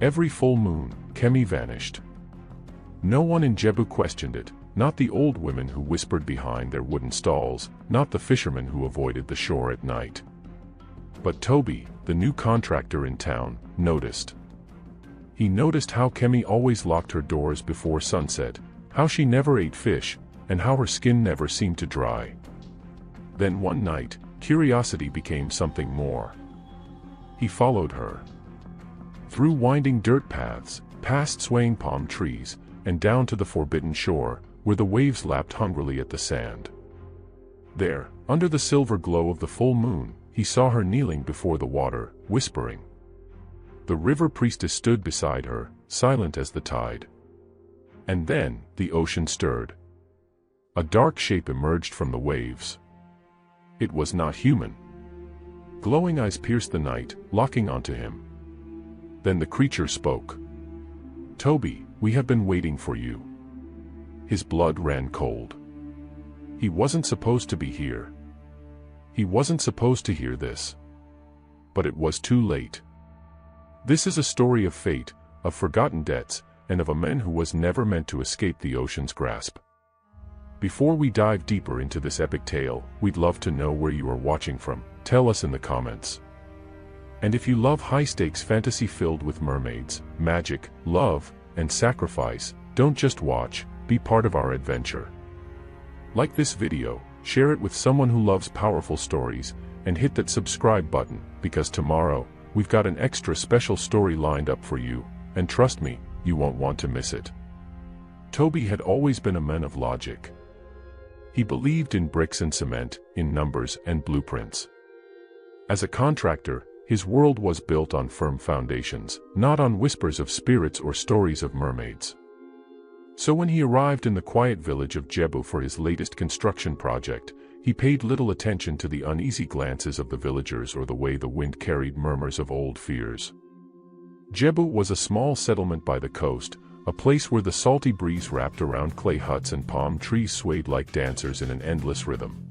Every full moon, Kemi vanished. No one in Jebu questioned it, not the old women who whispered behind their wooden stalls, not the fishermen who avoided the shore at night. But Toby, the new contractor in town, noticed. He noticed how Kemi always locked her doors before sunset, how she never ate fish, and how her skin never seemed to dry. Then one night, curiosity became something more. He followed her. Through winding dirt paths, past swaying palm trees, and down to the forbidden shore, where the waves lapped hungrily at the sand. There, under the silver glow of the full moon, he saw her kneeling before the water, whispering. The river priestess stood beside her, silent as the tide. And then, the ocean stirred. A dark shape emerged from the waves. It was not human. Glowing eyes pierced the night, locking onto him. Then the creature spoke. "Toby, we have been waiting for you." His blood ran cold. He wasn't supposed to be here. He wasn't supposed to hear this. But it was too late. This is a story of fate, of forgotten debts, and of a man who was never meant to escape the ocean's grasp. Before we dive deeper into this epic tale, we'd love to know where you are watching from. Tell us in the comments. And if you love high-stakes fantasy filled with mermaids, magic, love, and sacrifice, don't just watch, be part of our adventure. Like this video, share it with someone who loves powerful stories, and hit that subscribe button, because tomorrow, we've got an extra special story lined up for you, and trust me, you won't want to miss it. Toby had always been a man of logic. He believed in bricks and cement, in numbers and blueprints. As a contractor, his world was built on firm foundations, not on whispers of spirits or stories of mermaids. So when he arrived in the quiet village of Jebu for his latest construction project, he paid little attention to the uneasy glances of the villagers or the way the wind carried murmurs of old fears. Jebu was a small settlement by the coast, a place where the salty breeze wrapped around clay huts and palm trees swayed like dancers in an endless rhythm.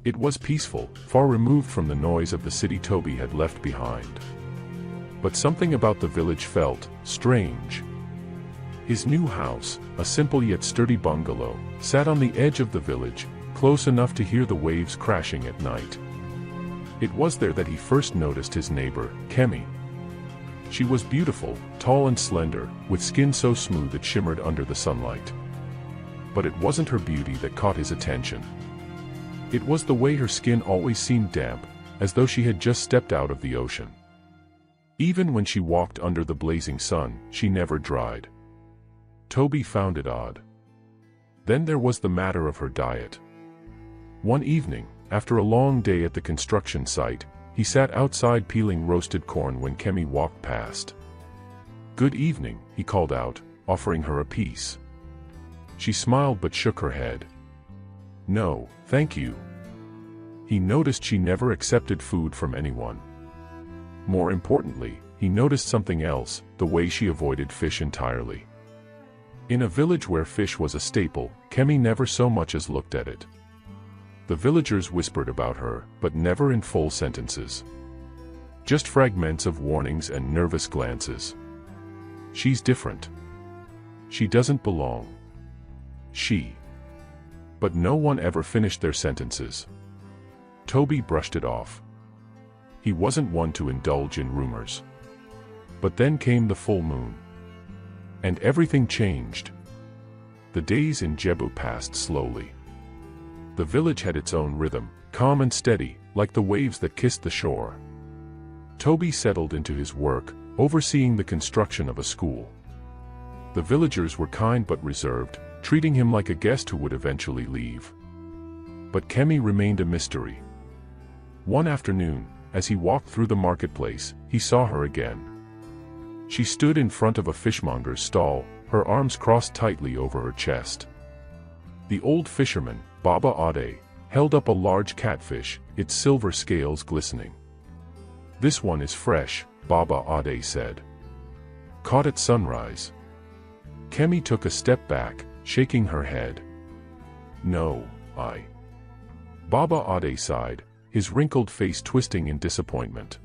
It was peaceful, far removed from the noise of the city Toby had left behind. But something about the village felt strange. His new house, a simple yet sturdy bungalow, sat on the edge of the village, close enough to hear the waves crashing at night. It was there that he first noticed his neighbor, Kemi. She was beautiful, tall and slender, with skin so smooth it shimmered under the sunlight. But it wasn't her beauty that caught his attention. It was the way her skin always seemed damp, as though she had just stepped out of the ocean. Even when she walked under the blazing sun, she never dried. Toby found it odd. Then there was the matter of her diet. One evening, after a long day at the construction site, he sat outside peeling roasted corn when Kemi walked past. "Good evening," he called out, offering her a piece. She smiled but shook her head. "No, thank you." He noticed she never accepted food from anyone. More importantly, he noticed something else, the way she avoided fish entirely. In a village where fish was a staple, Kemi never so much as looked at it. The villagers whispered about her, but never in full sentences. Just fragments of warnings and nervous glances. "She's different. She doesn't belong. She..." But no one ever finished their sentences. Toby brushed it off. He wasn't one to indulge in rumors. But then came the full moon. And everything changed. The days in Jebu passed slowly. The village had its own rhythm, calm and steady, like the waves that kissed the shore. Toby settled into his work, overseeing the construction of a school. The villagers were kind but reserved, treating him like a guest who would eventually leave. But Kemi remained a mystery. One afternoon, as he walked through the marketplace, he saw her again. She stood in front of a fishmonger's stall, her arms crossed tightly over her chest. The old fisherman, Baba Ade, held up a large catfish, its silver scales glistening. "This one is fresh," Baba Ade said. "Caught at sunrise." Kemi took a step back, shaking her head. "No, Baba Ade sighed, his wrinkled face twisting in disappointment.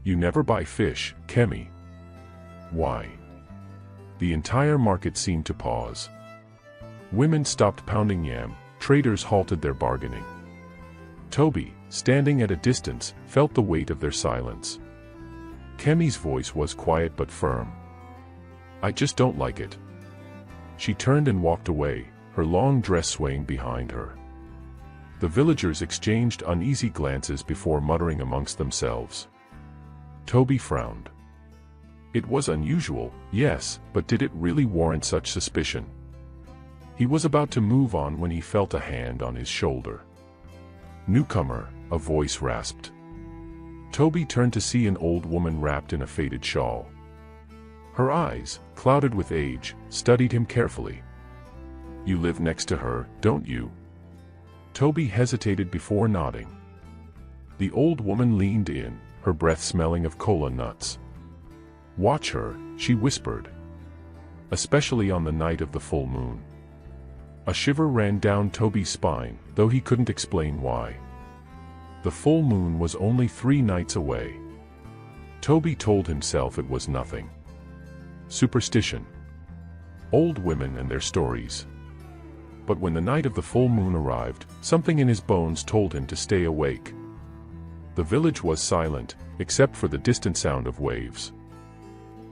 "You never buy fish, Kemi." Why? The entire market seemed to pause. Women stopped pounding yam, traders halted their bargaining. Toby, standing at a distance, felt the weight of their silence. Kemi's voice was quiet but firm. I just don't like it. She turned and walked away, her long dress swaying behind her. The villagers exchanged uneasy glances before muttering amongst themselves. Toby frowned. It was unusual, yes, but did it really warrant such suspicion? He was about to move on when he felt a hand on his shoulder. Newcomer, a voice rasped. Toby turned to see an old woman wrapped in a faded shawl. Her eyes, clouded with age, studied him carefully. You live next to her, don't you? Toby hesitated before nodding. The old woman leaned in, her breath smelling of cola nuts. Watch her, she whispered. Especially on the night of the full moon. A shiver ran down Toby's spine, though he couldn't explain why. The full moon was only 3 nights away. Toby told himself it was nothing. Superstition. Old women and their stories. But when the night of the full moon arrived, something in his bones told him to stay awake. The village was silent, except for the distant sound of waves.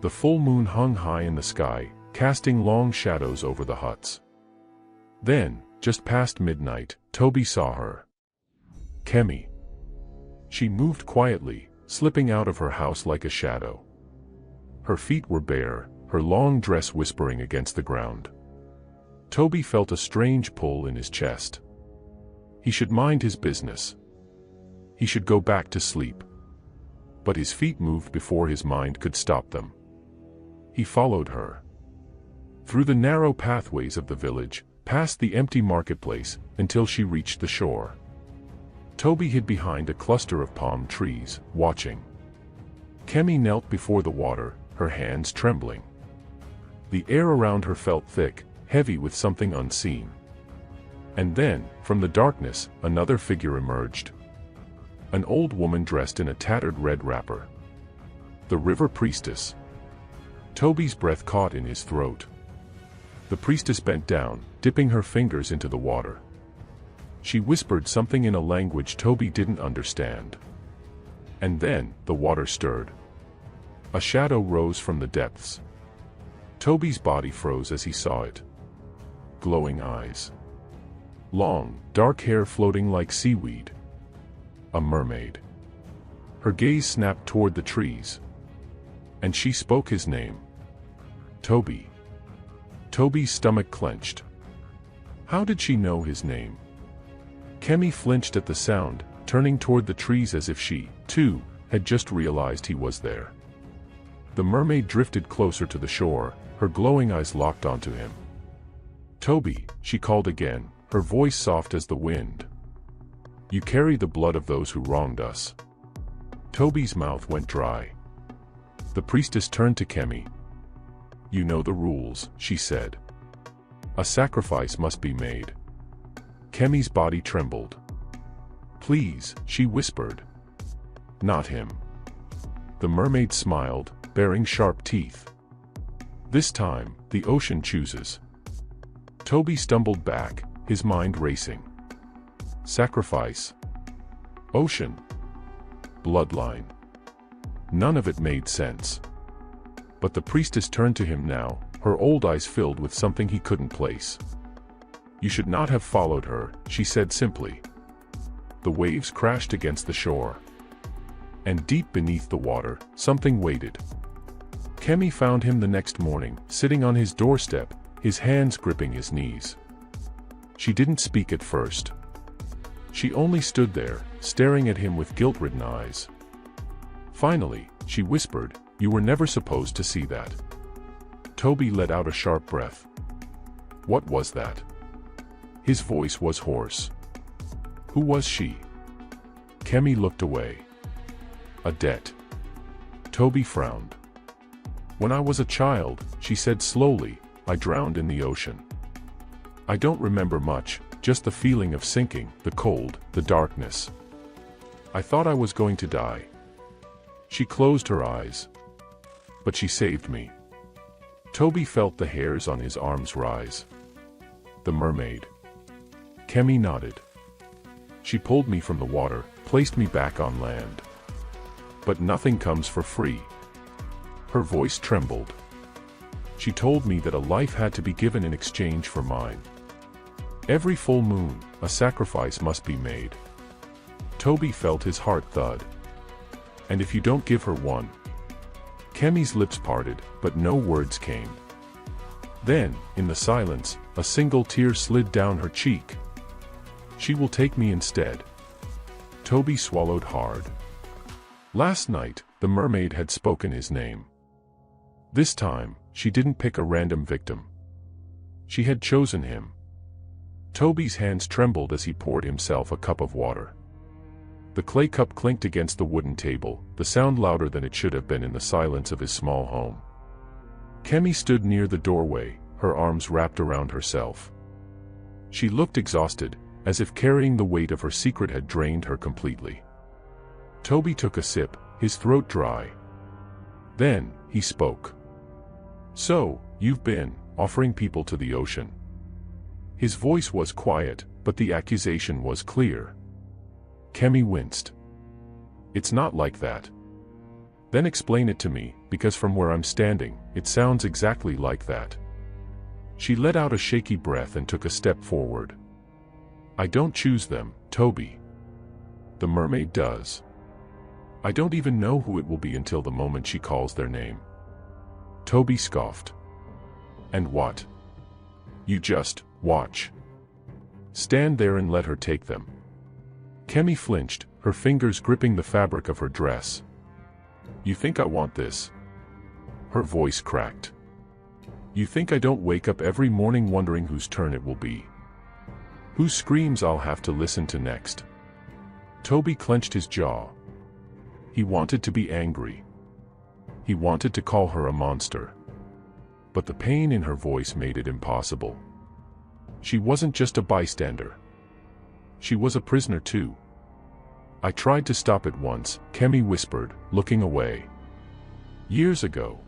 The full moon hung high in the sky, casting long shadows over the huts. Then, just past midnight, Toby saw her. Kemi. She moved quietly, slipping out of her house like a shadow. Her feet were bare, her long dress whispering against the ground. Toby felt a strange pull in his chest. He should mind his business. He should go back to sleep. But his feet moved before his mind could stop them. He followed her. Through the narrow pathways of the village, past the empty marketplace, until she reached the shore. Toby hid behind a cluster of palm trees, watching. Kemi knelt before the water, her hands trembling. The air around her felt thick, heavy with something unseen. And then, from the darkness, another figure emerged. An old woman dressed in a tattered red wrapper. The river priestess. Toby's breath caught in his throat. The priestess bent down, dipping her fingers into the water. She whispered something in a language Toby didn't understand. And then, the water stirred. A shadow rose from the depths. Toby's body froze as he saw it. Glowing eyes. Long, dark hair floating like seaweed. A mermaid. Her gaze snapped toward the trees. And she spoke his name. Toby. Toby's stomach clenched. How did she know his name? Kemi flinched at the sound, turning toward the trees as if she, too, had just realized he was there. The mermaid drifted closer to the shore, her glowing eyes locked onto him. Toby, she called again, her voice soft as the wind. You carry the blood of those who wronged us. Toby's mouth went dry. The priestess turned to Kemi. You know the rules, she said. A sacrifice must be made. Kemi's body trembled. Please, she whispered. Not him. The mermaid smiled, baring sharp teeth. This time, the ocean chooses. Toby stumbled back, his mind racing. Sacrifice. Ocean. Bloodline. None of it made sense. But the priestess turned to him now, her old eyes filled with something he couldn't place. You should not have followed her, she said simply. The waves crashed against the shore. And deep beneath the water, something waited. Kemi found him the next morning, sitting on his doorstep, his hands gripping his knees. She didn't speak at first. She only stood there, staring at him with guilt-ridden eyes. Finally, she whispered, You were never supposed to see that. Toby let out a sharp breath. What was that? His voice was hoarse. Who was she? Kemi looked away. A debt. Toby frowned. When I was a child, she said slowly, I drowned in the ocean. I don't remember much, just the feeling of sinking, the cold, the darkness. I thought I was going to die. She closed her eyes. but she saved me." Toby felt the hairs on his arms rise. "The mermaid." Kemi nodded. "She pulled me from the water, placed me back on land. But nothing comes for free." Her voice trembled. "She told me that a life had to be given in exchange for mine. Every full moon, a sacrifice must be made." Toby felt his heart thud. "And if you don't give her one?" Kemi's lips parted, but no words came. Then, in the silence, a single tear slid down her cheek. "She will take me instead." Toby swallowed hard. Last night, the mermaid had spoken his name. This time, she didn't pick a random victim. She had chosen him. Toby's hands trembled as he poured himself a cup of water. The clay cup clinked against the wooden table, the sound louder than it should have been in the silence of his small home. Kemi stood near the doorway, her arms wrapped around herself. She looked exhausted, as if carrying the weight of her secret had drained her completely. Toby took a sip, his throat dry. Then, he spoke. "So, you've been offering people to the ocean." His voice was quiet, but the accusation was clear. Kemi winced. "It's not like that." "Then explain it to me, because from where I'm standing, it sounds exactly like that." She let out a shaky breath and took a step forward. "I don't choose them, Toby. The mermaid does. I don't even know who it will be until the moment she calls their name." Toby scoffed. "And what? You just watch. Stand there and let her take them." Kemi flinched, her fingers gripping the fabric of her dress. "You think I want this?" Her voice cracked. "You think I don't wake up every morning wondering whose turn it will be? Whose screams I'll have to listen to next?" Toby clenched his jaw. He wanted to be angry. He wanted to call her a monster. But the pain in her voice made it impossible. She wasn't just a bystander. She was a prisoner too. "I tried to stop it once," Kemi whispered, looking away. "Years ago.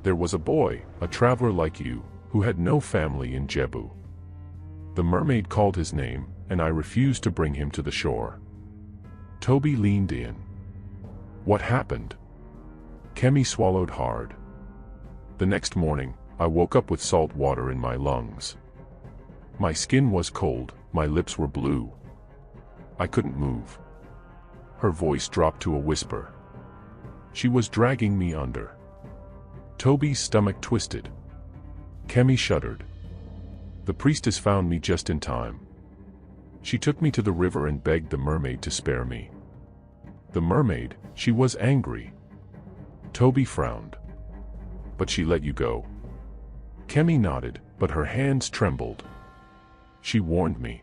There was a boy, a traveler like you, who had no family in Jebu. The mermaid called his name, and I refused to bring him to the shore." Toby leaned in. "What happened?" Kemi swallowed hard. "The next morning, I woke up with salt water in my lungs. My skin was cold, my lips were blue. I couldn't move." Her voice dropped to a whisper. "She was dragging me under." Toby's stomach twisted. Kemi shuddered. "The priestess found me just in time. She took me to the river and begged the mermaid to spare me." "The mermaid, she was angry." Toby frowned. "But she let you go?" Kemi nodded, but her hands trembled. "She warned me.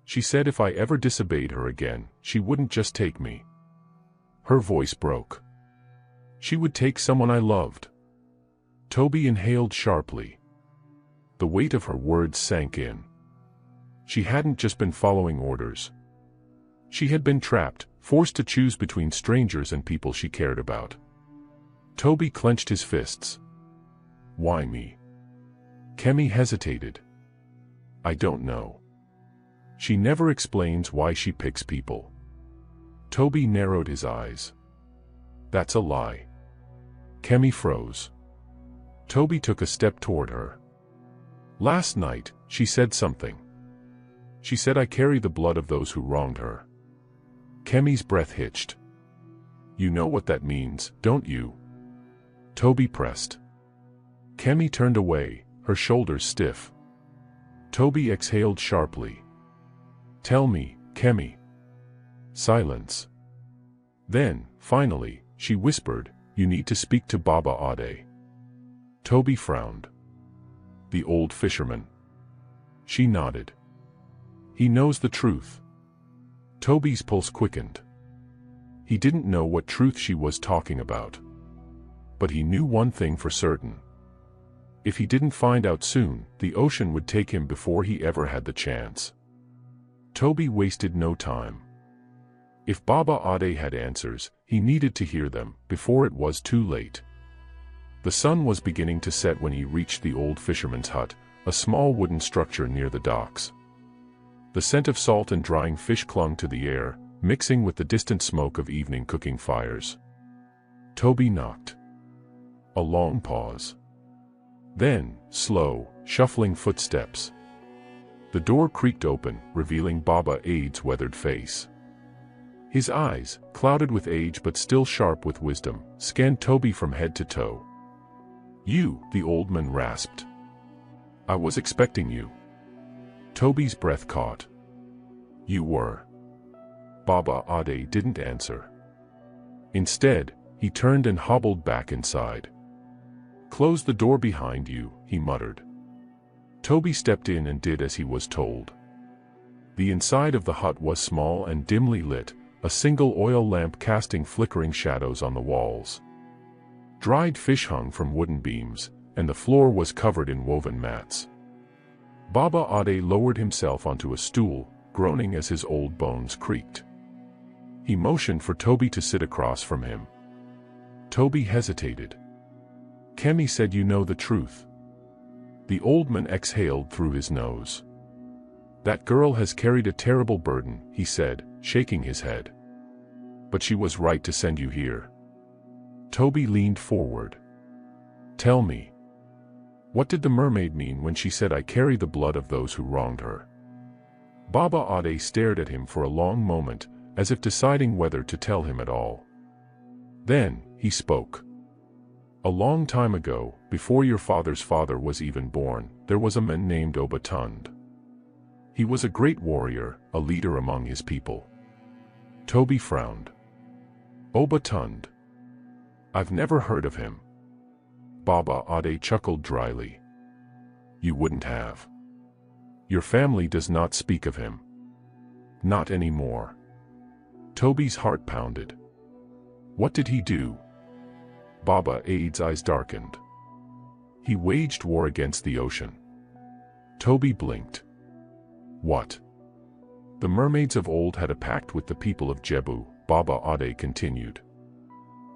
She said if I ever disobeyed her again, she wouldn't just take me." Her voice broke. "She would take someone I loved." Toby inhaled sharply. The weight of her words sank in. She hadn't just been following orders. She had been trapped, forced to choose between strangers and people she cared about. Toby clenched his fists. "Why me?" Kemi hesitated. "I don't know. She never explains why she picks people." Toby narrowed his eyes. "That's a lie." Kemi froze. Toby took a step toward her. "Last night, she said something. She said I carry the blood of those who wronged her." Kemi's breath hitched. "You know what that means, don't you?" Toby pressed. Kemi turned away, her shoulders stiff. Toby exhaled sharply. "Tell me, Kemi." Silence. Then, finally, she whispered, "You need to speak to Baba Ade." Toby frowned. "The old fisherman." She nodded. "He knows the truth." Toby's pulse quickened. He didn't know what truth she was talking about. But he knew one thing for certain. If he didn't find out soon, the ocean would take him before he ever had the chance. Toby wasted no time. If Baba Ade had answers, he needed to hear them, before it was too late. The sun was beginning to set when he reached the old fisherman's hut, a small wooden structure near the docks. The scent of salt and drying fish clung to the air, mixing with the distant smoke of evening cooking fires. Toby knocked. A long pause. Then, slow, shuffling footsteps. The door creaked open, revealing Baba Aid's weathered face. His eyes, clouded with age but still sharp with wisdom, scanned Toby from head to toe. "You," the old man rasped. "I was expecting you." Toby's breath caught. "You were." Baba Ade didn't answer. Instead, he turned and hobbled back inside. "Close the door behind you," he muttered. Toby stepped in and did as he was told. The inside of the hut was small and dimly lit, a single oil lamp casting flickering shadows on the walls. Dried fish hung from wooden beams, and the floor was covered in woven mats. Baba Ade lowered himself onto a stool, groaning as his old bones creaked. He motioned for Toby to sit across from him. Toby hesitated. "Kemi said you know the truth." The old man exhaled through his nose. "That girl has carried a terrible burden," he said, shaking his head. "But she was right to send you here." Toby leaned forward. "Tell me. What did the mermaid mean when she said I carry the blood of those who wronged her?" Baba Ade stared at him for a long moment, as if deciding whether to tell him at all. Then, he spoke. "A long time ago, before your father's father was even born, there was a man named Untold. He was a great warrior, a leader among his people." Toby frowned. "Untold? I've never heard of him." Baba Ade chuckled dryly. "You wouldn't have. Your family does not speak of him. Not anymore." Toby's heart pounded. "What did he do?" Baba Aid's eyes darkened. "He waged war against the ocean." Toby blinked. "What?" "The mermaids of old had a pact with the people of Jebu," Baba Ade continued.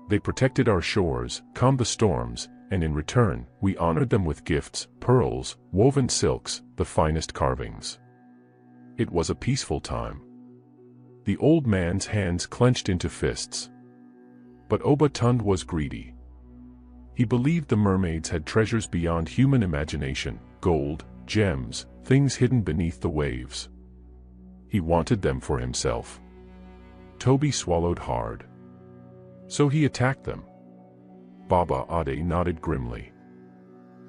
"They protected our shores, calmed the storms, and in return, we honored them with gifts, pearls, woven silks, the finest carvings. It was a peaceful time." The old man's hands clenched into fists. But Untold was greedy. He believed the mermaids had treasures beyond human imagination, gold, gems, things hidden beneath the waves. He wanted them for himself. Toby swallowed hard. "So he attacked them?" Baba Ade nodded grimly.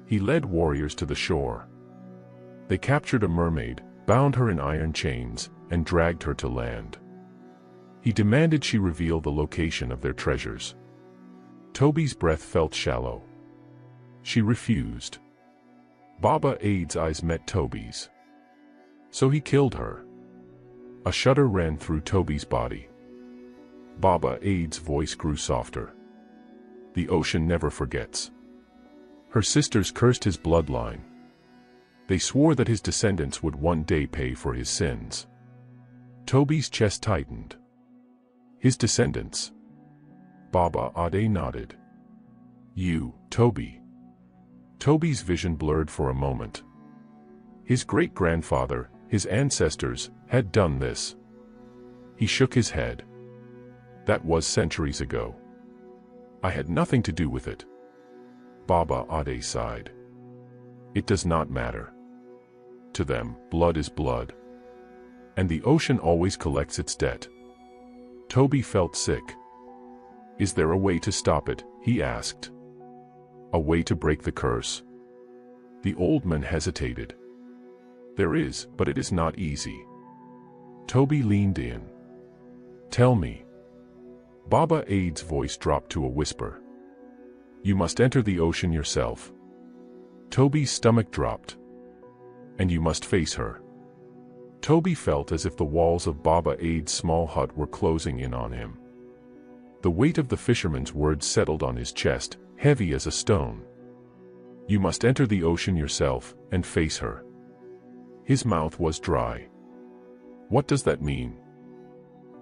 "He led warriors to the shore. They captured a mermaid, bound her in iron chains, and dragged her to land. He demanded she reveal the location of their treasures." Toby's breath felt shallow. She refused. Baba Aid's eyes met Toby's. "So he killed her." A shudder ran through Toby's body. Baba Aid's voice grew softer. "The ocean never forgets. Her sisters cursed his bloodline. They swore that his descendants would one day pay for his sins." Toby's chest tightened. "His descendants?" Baba Ade nodded. "You, Toby." Toby's vision blurred for a moment. His great-grandfather, his ancestors, had done this. He shook his head. "That was centuries ago. I had nothing to do with it." Baba Ade sighed. "It does not matter. To them, blood is blood. And the ocean always collects its debt." Toby felt sick. "Is there a way to stop it?" he asked. "A way to break the curse?" The old man hesitated. "There is, but it is not easy." Toby leaned in. "Tell me." Baba Aid's voice dropped to a whisper. "You must enter the ocean yourself." Toby's stomach dropped. "And you must face her." Toby felt as if the walls of Baba Aid's small hut were closing in on him. The weight of the fisherman's words settled on his chest, heavy as a stone. "You must enter the ocean yourself, and face her." His mouth was dry. "What does that mean?"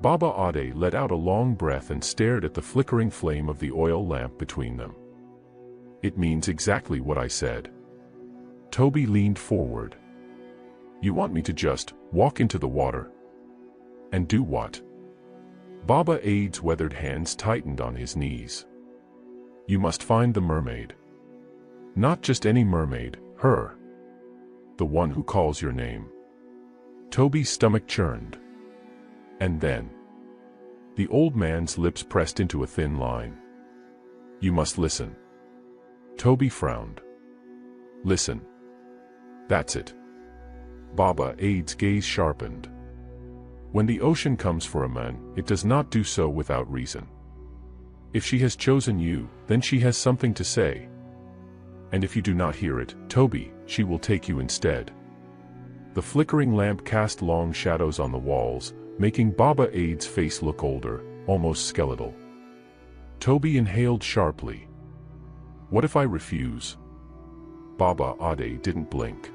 Baba Ade let out a long breath and stared at the flickering flame of the oil lamp between them. It means exactly what I said. Toby leaned forward. You want me to just walk into the water? And do what? Baba Aid's weathered hands tightened on his knees. You must find the mermaid. Not just any mermaid, her. The one who calls your name. Toby's stomach churned. And then, the old man's lips pressed into a thin line. You must listen. Toby frowned. Listen. That's it. Baba Aid's gaze sharpened. When the ocean comes for a man, it does not do so without reason. If she has chosen you, then she has something to say. And if you do not hear it, Toby, she will take you instead. The flickering lamp cast long shadows on the walls, making Baba Aid's face look older, almost skeletal. Toby inhaled sharply. What if I refuse? Baba Ade didn't blink.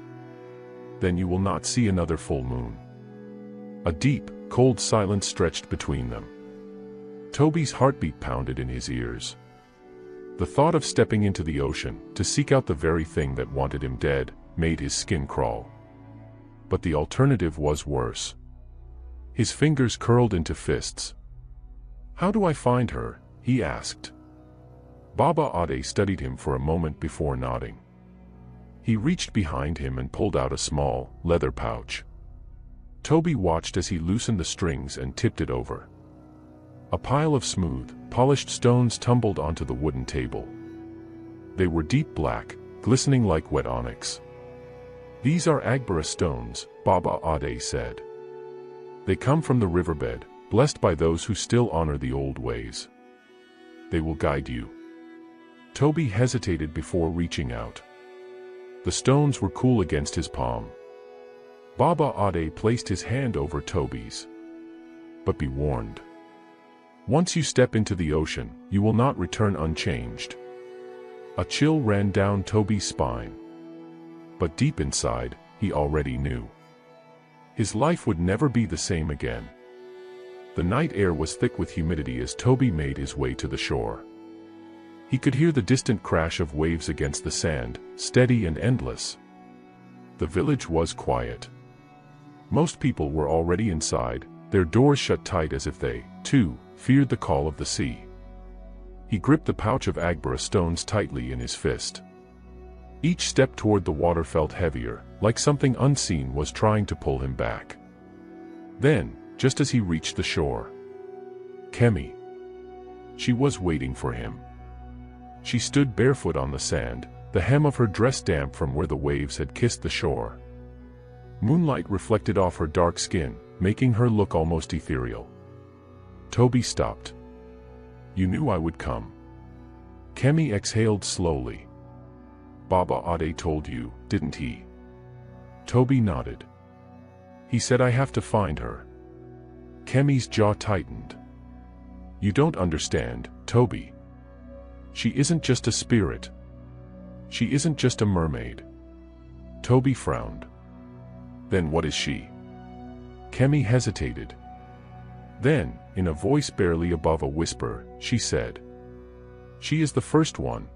Then you will not see another full moon. A deep, cold silence stretched between them. Toby's heartbeat pounded in his ears. The thought of stepping into the ocean, to seek out the very thing that wanted him dead, made his skin crawl. But the alternative was worse. His fingers curled into fists. How do I find her? He asked. Baba Ade studied him for a moment before nodding. He reached behind him and pulled out a small, leather pouch. Toby watched as he loosened the strings and tipped it over. A pile of smooth, polished stones tumbled onto the wooden table. They were deep black, glistening like wet onyx. These are Agbara stones, Baba Ade said. They come from the riverbed, blessed by those who still honor the old ways. They will guide you. Toby hesitated before reaching out. The stones were cool against his palm. Baba Ade placed his hand over Toby's. But be warned. Once you step into the ocean, you will not return unchanged. A chill ran down Toby's spine. But deep inside, he already knew. His life would never be the same again. The night air was thick with humidity as Toby made his way to the shore. He could hear the distant crash of waves against the sand, steady and endless. The village was quiet. Most people were already inside, their doors shut tight as if they, too, feared the call of the sea. He gripped the pouch of Agbara stones tightly in his fist. Each step toward the water felt heavier, like something unseen was trying to pull him back. Then, just as he reached the shore, Kemi. She was waiting for him. She stood barefoot on the sand, the hem of her dress damp from where the waves had kissed the shore. Moonlight reflected off her dark skin, making her look almost ethereal. Toby stopped. You knew I would come. Kemi exhaled slowly. Baba Ade told you, didn't he? Toby nodded. He said I have to find her. Kemi's jaw tightened. You don't understand, Toby. She isn't just a spirit. She isn't just a mermaid. Toby frowned. Then what is she? Kemi hesitated. Then, in a voice barely above a whisper, she said, she is the first one.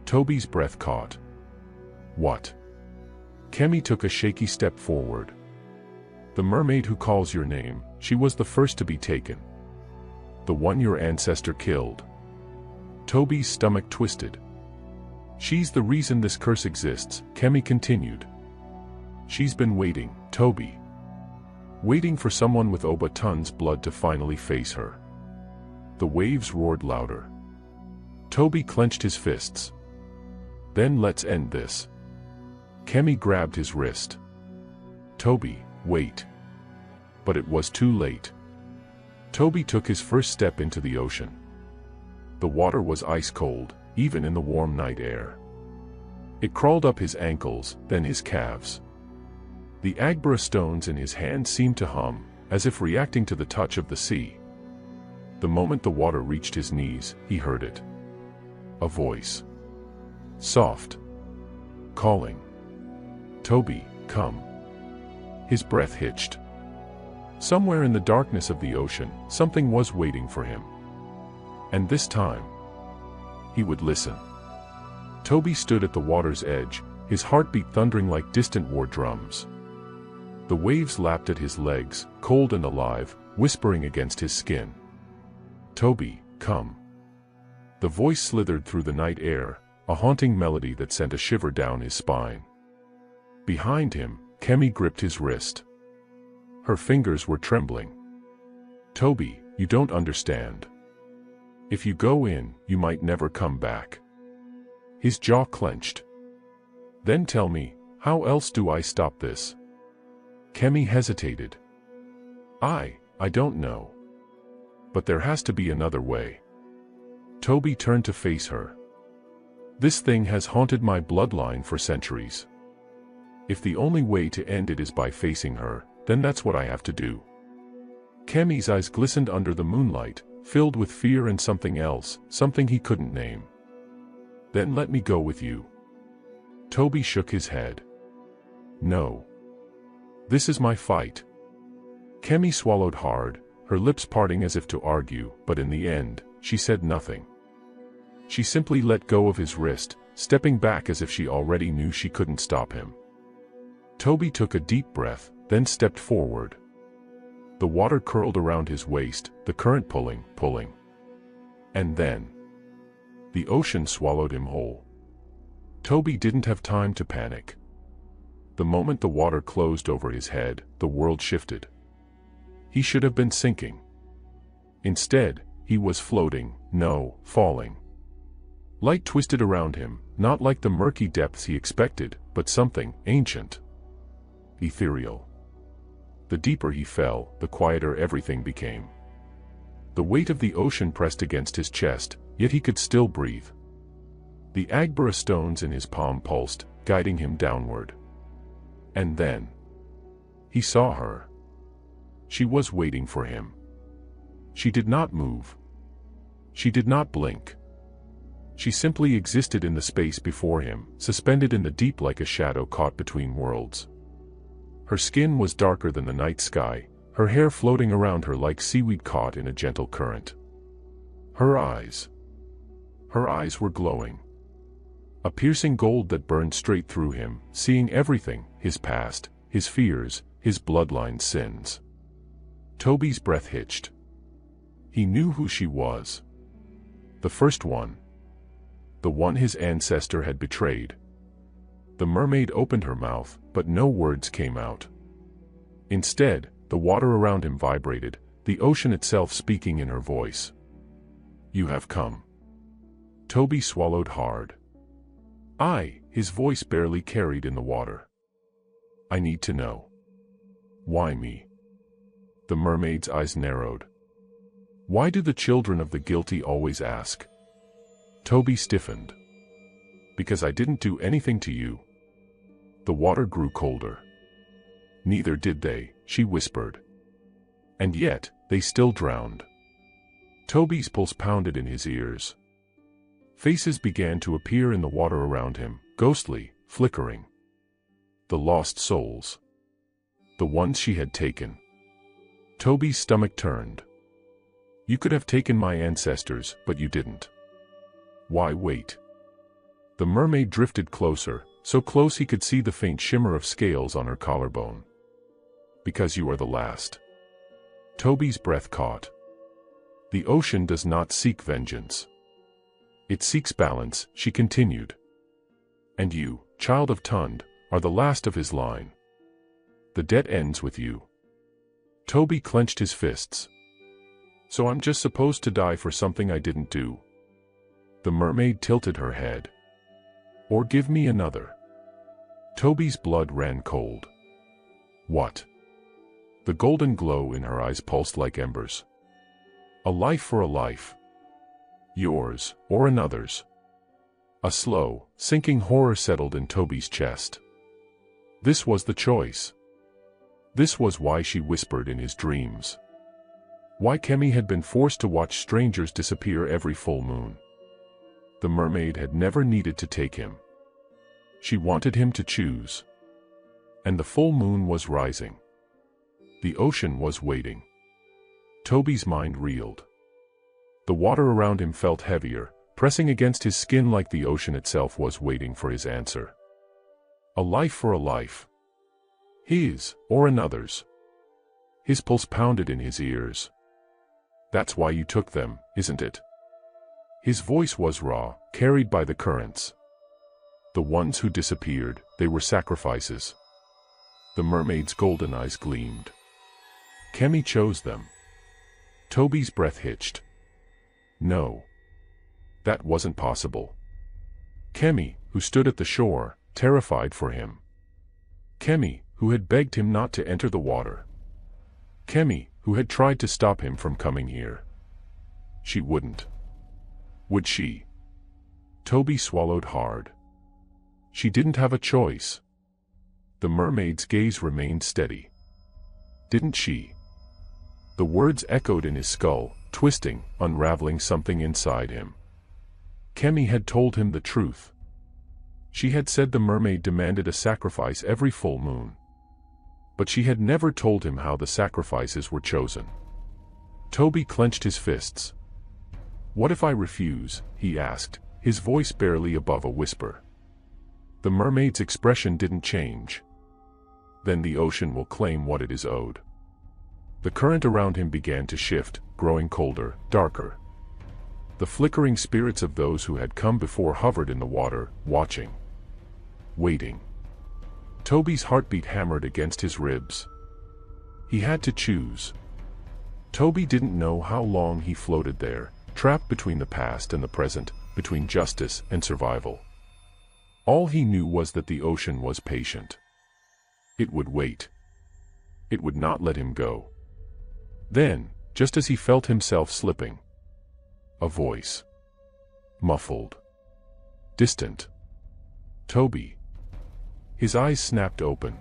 Toby's breath caught. What? Kemi took a shaky step forward. The mermaid who calls your name, she was the first to be taken. The one your ancestor killed. Toby's stomach twisted. She's the reason this curse exists, Kemi continued. She's been waiting, Toby. Waiting for someone with Obatun's blood to finally face her. The waves roared louder. Toby clenched his fists. Then let's end this. Kemi grabbed his wrist. Toby, wait. But it was too late. Toby took his first step into the ocean. The water was ice cold, even in the warm night air. It crawled up his ankles, then his calves. The Agbara stones in his hand seemed to hum, as if reacting to the touch of the sea. The moment the water reached his knees, he heard it. A voice. Soft. Calling. Toby, come. His breath hitched. Somewhere in the darkness of the ocean, something was waiting for him. And this time, he would listen. Toby stood at the water's edge, his heartbeat thundering like distant war drums. The waves lapped at his legs, cold and alive, whispering against his skin. "Toby, come." The voice slithered through the night air, a haunting melody that sent a shiver down his spine. Behind him, Kemi gripped his wrist. Her fingers were trembling. "Toby, you don't understand. If you go in, you might never come back." His jaw clenched. "Then tell me, how else do I stop this?" Kemi hesitated. I don't know. But there has to be another way." Toby turned to face her. "This thing has haunted my bloodline for centuries. If the only way to end it is by facing her, then that's what I have to do." Kemi's eyes glistened under the moonlight, filled with fear and something else, something he couldn't name. "Then let me go with you." Toby shook his head. "No. This is my fight." Kemi swallowed hard, her lips parting as if to argue, but in the end, she said nothing. She simply let go of his wrist, stepping back as if she already knew she couldn't stop him. Toby took a deep breath, then stepped forward. The water curled around his waist, the current pulling. And then, the ocean swallowed him whole. Toby didn't have time to panic. The moment the water closed over his head, the world shifted. He should have been sinking. Instead, he was floating, no, falling. Light twisted around him, not like the murky depths he expected, but something ancient. Ethereal. The deeper he fell, the quieter everything became. The weight of the ocean pressed against his chest, yet he could still breathe. The Agbara stones in his palm pulsed, guiding him downward. And then, he saw her. She was waiting for him. She did not move. She did not blink. She simply existed in the space before him, suspended in the deep like a shadow caught between worlds. Her skin was darker than the night sky, her hair floating around her like seaweed caught in a gentle current. Her eyes were glowing. A piercing gold that burned straight through him, seeing everything, his past, his fears, his bloodline's sins. Toby's breath hitched. He knew who she was. The first one. The one his ancestor had betrayed. The mermaid opened her mouth, but no words came out. Instead, the water around him vibrated, the ocean itself speaking in her voice. "You have come." Toby swallowed hard. His voice barely carried in the water. "I need to know." "Why me?" The mermaid's eyes narrowed. "Why do the children of the guilty always ask?" Toby stiffened. "Because I didn't do anything to you." The water grew colder. "Neither did they," she whispered. "And yet, they still drowned." Toby's pulse pounded in his ears. Faces began to appear in the water around him, ghostly, flickering. The lost souls. The ones she had taken. Toby's stomach turned. "You could have taken my ancestors, but you didn't. Why wait?" The mermaid drifted closer, so close he could see the faint shimmer of scales on her collarbone. "Because you are the last." Toby's breath caught. "The ocean does not seek vengeance. It seeks balance," she continued. "And you, child of Tund, are the last of his line. The debt ends with you." Toby clenched his fists. "So I'm just supposed to die for something I didn't do?" The mermaid tilted her head. "Or give me another." Toby's blood ran cold. "What?" The golden glow in her eyes pulsed like embers. "A life for a life. Yours, or another's." A slow, sinking horror settled in Toby's chest. This was the choice. This was why she whispered in his dreams. Why Kemi had been forced to watch strangers disappear every full moon. The mermaid had never needed to take him. She wanted him to choose. And the full moon was rising. The ocean was waiting. Toby's mind reeled. The water around him felt heavier, pressing against his skin like the ocean itself was waiting for his answer. A life for a life. His, or another's. His pulse pounded in his ears. That's why you took them, isn't it? His voice was raw, carried by the currents. The ones who disappeared, they were sacrifices. The mermaid's golden eyes gleamed. Kemi chose them. Toby's breath hitched. No. That wasn't possible. Kemi, who stood at the shore, terrified for him. Kemi, who had begged him not to enter the water. Kemi, who had tried to stop him from coming here. She wouldn't. Would she? Toby swallowed hard. She didn't have a choice. The mermaid's gaze remained steady. Didn't she? The words echoed in his skull, twisting, unraveling something inside him. Kemi had told him the truth. She had said the mermaid demanded a sacrifice every full moon. But she had never told him how the sacrifices were chosen. Toby clenched his fists. What if I refuse? He asked, his voice barely above a whisper. The mermaid's expression didn't change. Then the ocean will claim what it is owed. The current around him began to shift, growing colder, darker. The flickering spirits of those who had come before hovered in the water, watching. Waiting. Toby's heartbeat hammered against his ribs. He had to choose. Toby didn't know how long he floated there, trapped between the past and the present, between justice and survival. All he knew was that the ocean was patient. It would wait. It would not let him go. Then, just as he felt himself slipping, a voice. Muffled. Distant. Toby. His eyes snapped open.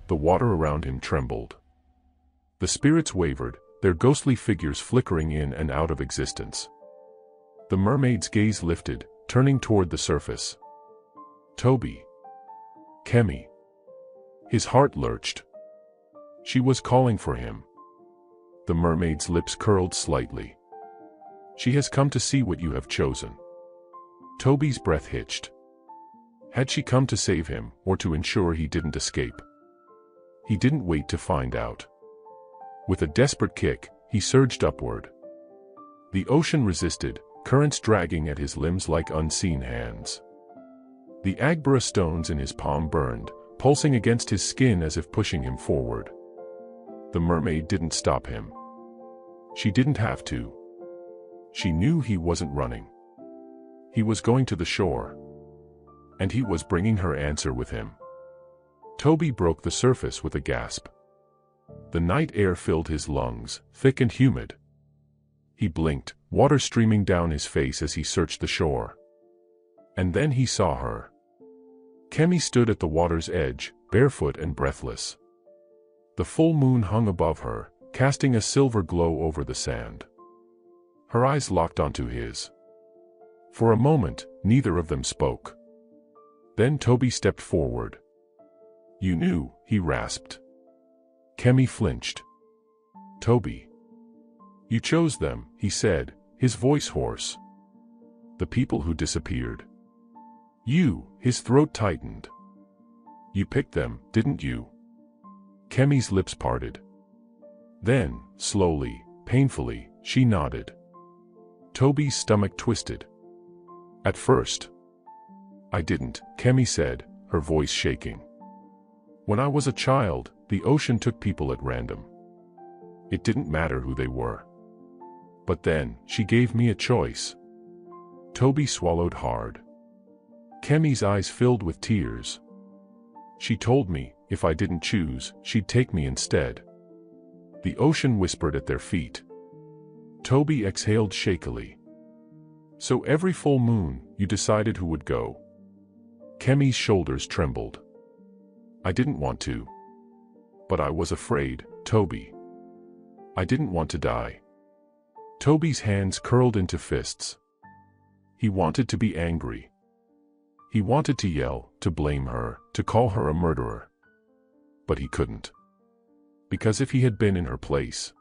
The water around him trembled. The spirits wavered, their ghostly figures flickering in and out of existence. The mermaid's gaze lifted, turning toward the surface. Toby. Kemi. His heart lurched. She was calling for him. The mermaid's lips curled slightly. She has come to see what you have chosen. Toby's breath hitched. Had she come to save him, or to ensure he didn't escape? He didn't wait to find out. With a desperate kick, he surged upward. The ocean resisted, currents dragging at his limbs like unseen hands. The Agbara stones in his palm burned, pulsing against his skin as if pushing him forward. The mermaid didn't stop him. She didn't have to. She knew he wasn't running. He was going to the shore. And he was bringing her answer with him. Toby broke the surface with a gasp. The night air filled his lungs, thick and humid. He blinked, water streaming down his face as he searched the shore. And then he saw her. Kemi stood at the water's edge, barefoot and breathless. The full moon hung above her, casting a silver glow over the sand. Her eyes locked onto his. For a moment, neither of them spoke. Then Toby stepped forward. You knew, he rasped. Kemi flinched. Toby. You chose them, he said, his voice hoarse. The people who disappeared. You, his throat tightened. You picked them, didn't you? Kemi's lips parted. Then, slowly, painfully, she nodded. Toby's stomach twisted. At first. I didn't, Kemi said, her voice shaking. When I was a child, the ocean took people at random. It didn't matter who they were. But then, she gave me a choice. Toby swallowed hard. Kemi's eyes filled with tears. She told me, if I didn't choose, she'd take me instead. The ocean whispered at their feet. Toby exhaled shakily. So every full moon, you decided who would go. Kemi's shoulders trembled. I didn't want to. But I was afraid, Toby. I didn't want to die. Toby's hands curled into fists. He wanted to be angry. He wanted to yell, to blame her, to call her a murderer. But he couldn't. Because if he had been in her place,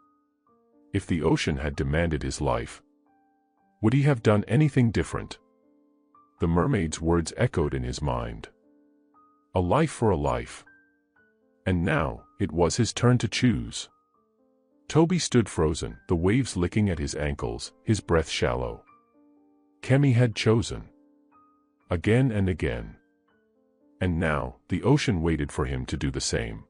if the ocean had demanded his life, Would he have done anything different? The mermaid's words echoed in his mind. A life for a life. And now, it was his turn to choose. Toby stood frozen, the waves licking at his ankles, his breath shallow. Kemi had chosen. Again and again. And now, the ocean waited for him to do the same.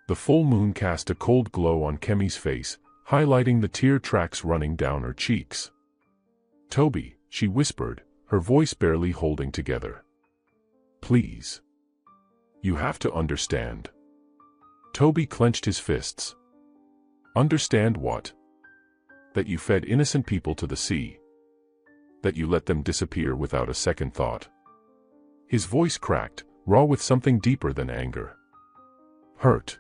The full moon cast a cold glow on Kemi's face, highlighting the tear tracks running down her cheeks. "Toby," she whispered, her voice barely holding together. "Please. You have to understand." Toby clenched his fists. "Understand what?" "That you fed innocent people to the sea. That you let them disappear without a second thought." His voice cracked, raw with something deeper than anger. "Hurt."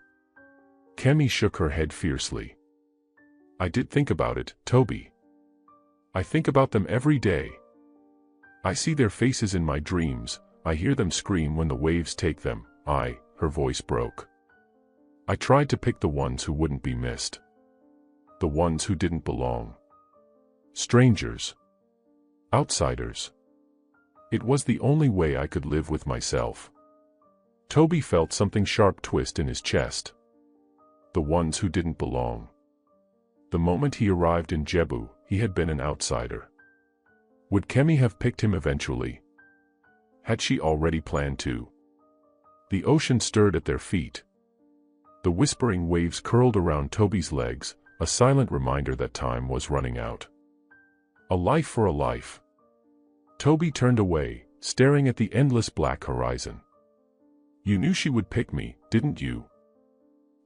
Kemi shook her head fiercely. "I did think about it, Toby. I think about them every day. I see their faces in my dreams, I hear them scream when the waves take them. Her voice broke. "I tried to pick the ones who wouldn't be missed. The ones who didn't belong. Strangers. Outsiders. It was the only way I could live with myself." Toby felt something sharp twist in his chest. The ones who didn't belong. The moment he arrived in Jebu, he had been an outsider. Would Kemi have picked him eventually? Had she already planned to? The ocean stirred at their feet. The whispering waves curled around Toby's legs, a silent reminder that time was running out. A life for a life. Toby turned away, staring at the endless black horizon. "You knew she would pick me, didn't you?"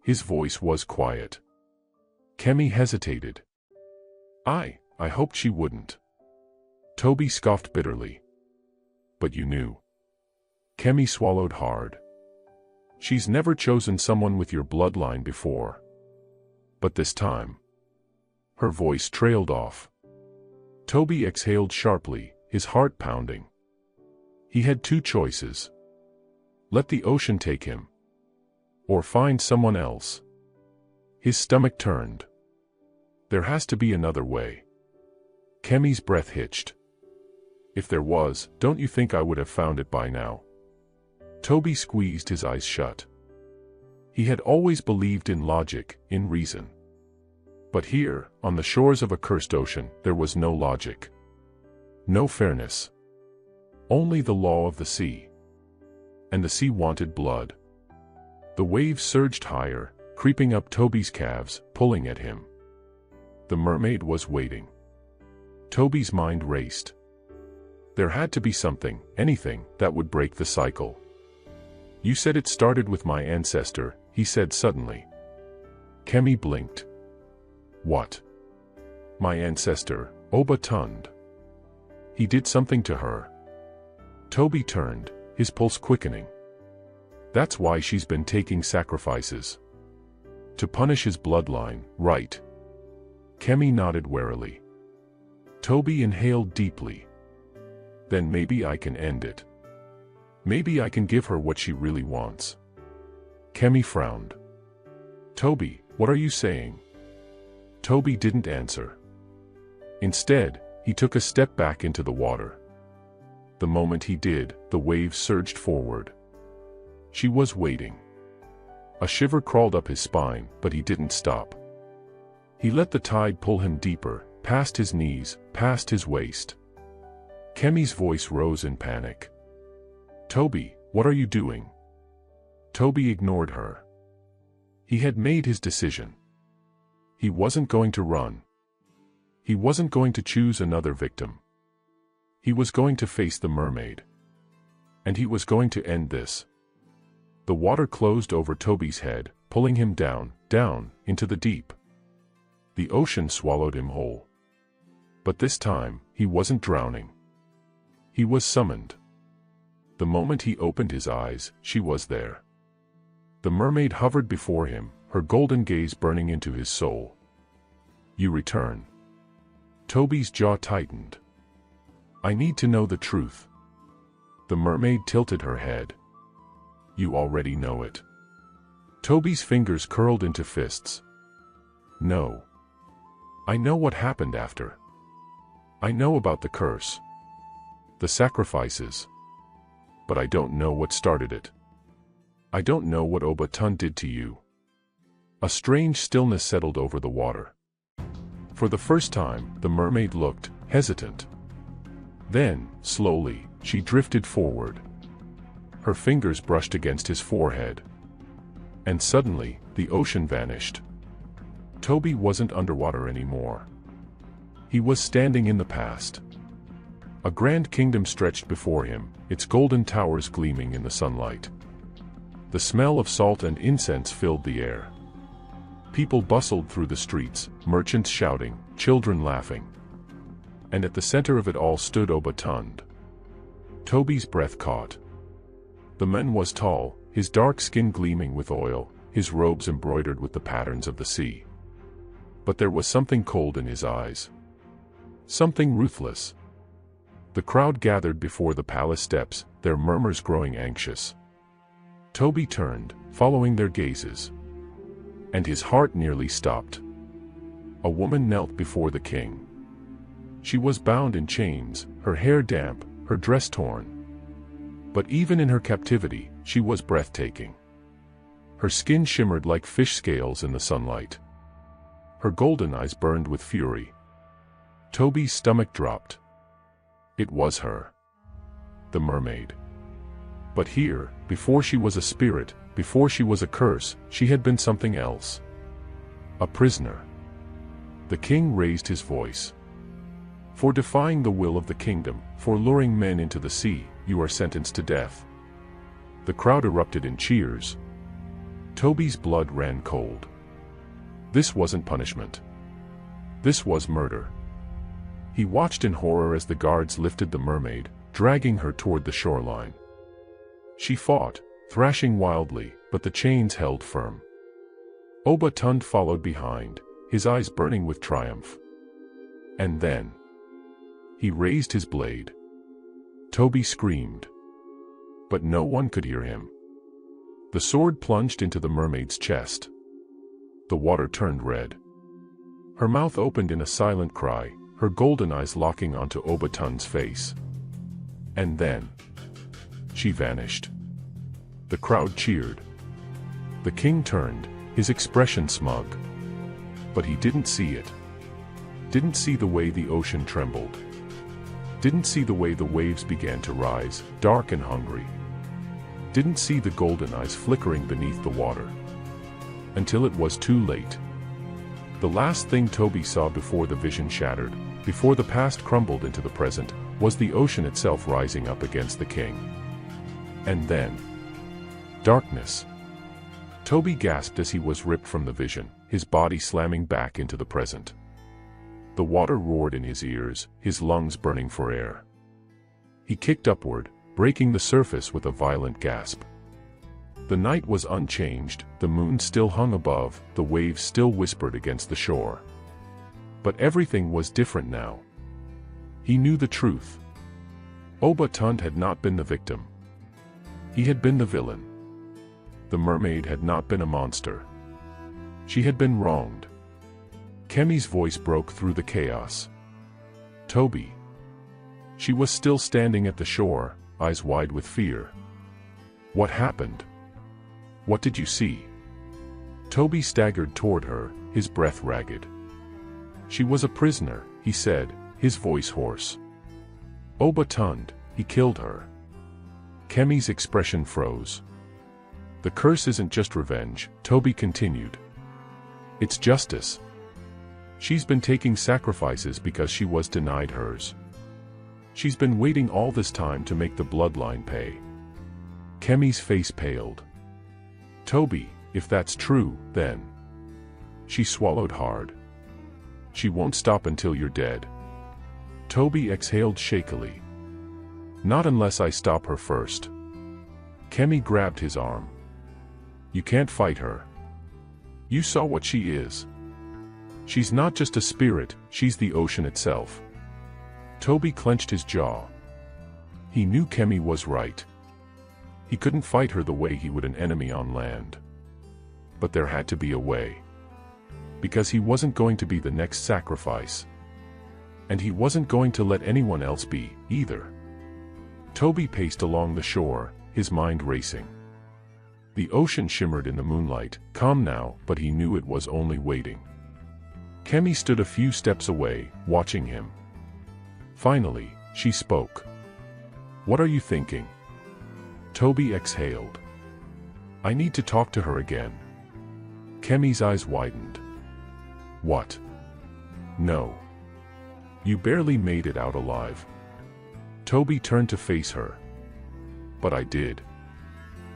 His voice was quiet. Kemi hesitated. I hoped she wouldn't." Toby scoffed bitterly. "But you knew." Kemi swallowed hard. "She's never chosen someone with your bloodline before. But this time." Her voice trailed off. Toby exhaled sharply, his heart pounding. He had two choices. Let the ocean take him. Or find someone else. His stomach turned. There has to be another way. Kemi's breath hitched. "If there was, don't you think I would have found it by now?" Toby squeezed his eyes shut. He had always believed in logic, in reason. But here, on the shores of a cursed ocean, there was no logic. No fairness. Only the law of the sea. And the sea wanted blood. The waves surged higher, creeping up Toby's calves, pulling at him. The mermaid was waiting. Toby's mind raced. There had to be something, anything, that would break the cycle. "You said it started with my ancestor," he said suddenly. Kemi blinked. "What?" "My ancestor, Oba Tund. He did something to her." Toby turned, his pulse quickening. "That's why she's been taking sacrifices. To punish his bloodline, right?" Kemi nodded warily. Toby inhaled deeply. "Then maybe I can end it. Maybe I can give her what she really wants." Kemi frowned. "Toby, what are you saying?" Toby didn't answer. Instead, he took a step back into the water. The moment he did, the waves surged forward. She was waiting. A shiver crawled up his spine, but he didn't stop. He let the tide pull him deeper, past his knees, past his waist. Kemi's voice rose in panic. "Toby, what are you doing?" Toby ignored her. He had made his decision. He wasn't going to run. He wasn't going to choose another victim. He was going to face the mermaid. And he was going to end this. The water closed over Toby's head, pulling him down, down, into the deep. The ocean swallowed him whole. But this time, he wasn't drowning. He was summoned. The moment he opened his eyes, she was there. The mermaid hovered before him, her golden gaze burning into his soul. "You return." Toby's jaw tightened. "I need to know the truth." The mermaid tilted her head. "You already know it." Toby's fingers curled into fists. "No. I know what happened after. I know about the curse. The sacrifices. But I don't know what started it. I don't know what Obatun did to you. A strange stillness settled over the water. For the first time, the mermaid looked hesitant. Then, slowly, she drifted forward. Her fingers brushed against his forehead. And suddenly, the ocean vanished. Toby wasn't underwater anymore. He was standing in the past. A grand kingdom stretched before him, its golden towers gleaming in the sunlight. The smell of salt and incense filled the air. People bustled through the streets, merchants shouting, children laughing. And at the center of it all stood Obatun. Toby's breath caught. The man was tall, his dark skin gleaming with oil, his robes embroidered with the patterns of the sea. But there was something cold in his eyes. Something ruthless. The crowd gathered before the palace steps, their murmurs growing anxious. Toby turned, following their gazes. And his heart nearly stopped. A woman knelt before the king. She was bound in chains, her hair damp, her dress torn. But even in her captivity, she was breathtaking. Her skin shimmered like fish scales in the sunlight. Her golden eyes burned with fury. Toby's stomach dropped. It was her. The mermaid. But here, before she was a spirit, before she was a curse, she had been something else. A prisoner. The king raised his voice. For defying the will of the kingdom, for luring men into the sea, you are sentenced to death. The crowd erupted in cheers. Toby's blood ran cold. This wasn't punishment. This was murder. He watched in horror as the guards lifted the mermaid, dragging her toward the shoreline. She fought, thrashing wildly, but the chains held firm. Obatun followed behind, his eyes burning with triumph. And then he raised his blade. Toby screamed. But no one could hear him. The sword plunged into the mermaid's chest. The water turned red. Her mouth opened in a silent cry, her golden eyes locking onto Obatun's face. And then she vanished. The crowd cheered. The king turned, his expression smug. But he didn't see it. Didn't see the way the ocean trembled. Didn't see the way the waves began to rise, dark and hungry. Didn't see the golden eyes flickering beneath the water. Until it was too late. The last thing Toby saw before the vision shattered, before the past crumbled into the present, was the ocean itself rising up against the king. And then darkness. Toby gasped as he was ripped from the vision, his body slamming back into the present. The water roared in his ears, his lungs burning for air. He kicked upward, breaking the surface with a violent gasp. The night was unchanged, the moon still hung above, the waves still whispered against the shore. But everything was different now. He knew the truth. Obatun had not been the victim. He had been the villain. The mermaid had not been a monster. She had been wronged. Kemi's voice broke through the chaos. Toby. She was still standing at the shore, eyes wide with fear. What happened? What did you see? Toby staggered toward her, his breath ragged. She was a prisoner, he said, his voice hoarse. Obatun, he killed her. Kemi's expression froze. The curse isn't just revenge, Toby continued. It's justice. She's been taking sacrifices because she was denied hers. She's been waiting all this time to make the bloodline pay. Kemi's face paled. Toby, if that's true, then. She swallowed hard. She won't stop until you're dead. Toby exhaled shakily. Not unless I stop her first. Kemi grabbed his arm. You can't fight her. You saw what she is. She's not just a spirit, she's the ocean itself. Toby clenched his jaw. He knew Kemi was right. He couldn't fight her the way he would an enemy on land. But there had to be a way. Because he wasn't going to be the next sacrifice. And he wasn't going to let anyone else be, either. Toby paced along the shore, his mind racing. The ocean shimmered in the moonlight, calm now, but he knew it was only waiting. Kemi stood a few steps away, watching him. Finally, she spoke. "What are you thinking?" Toby exhaled. "I need to talk to her again." Kemi's eyes widened. "What? No. You barely made it out alive." Toby turned to face her. "But I did.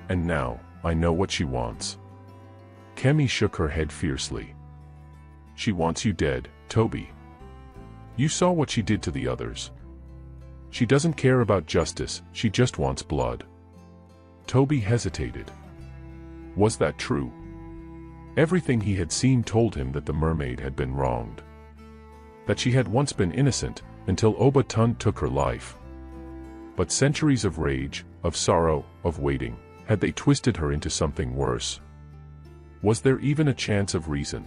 And now, I know what she wants." Kemi shook her head fiercely. "She wants you dead, Toby. You saw what she did to the others. She doesn't care about justice, she just wants blood." Toby hesitated. Was that true? Everything he had seen told him that the mermaid had been wronged. That she had once been innocent, until Oba Tun took her life. But centuries of rage, of sorrow, of waiting, had they twisted her into something worse? Was there even a chance of reason?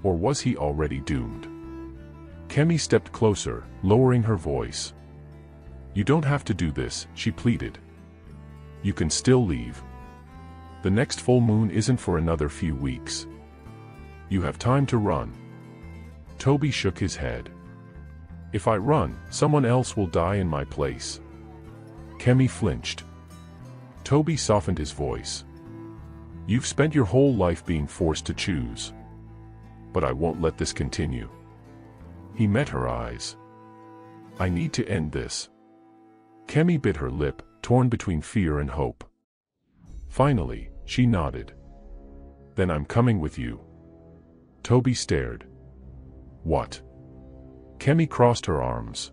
Or was he already doomed? Kemi stepped closer, lowering her voice. "You don't have to do this," she pleaded. "You can still leave. The next full moon isn't for another few weeks. You have time to run." Toby shook his head. "If I run, someone else will die in my place." Kemi flinched. Toby softened his voice. "You've spent your whole life being forced to choose. But I won't let this continue." He met her eyes. "I need to end this." Kemi bit her lip, torn between fear and hope. Finally, she nodded. "Then I'm coming with you." Toby stared. "What?" Kemi crossed her arms.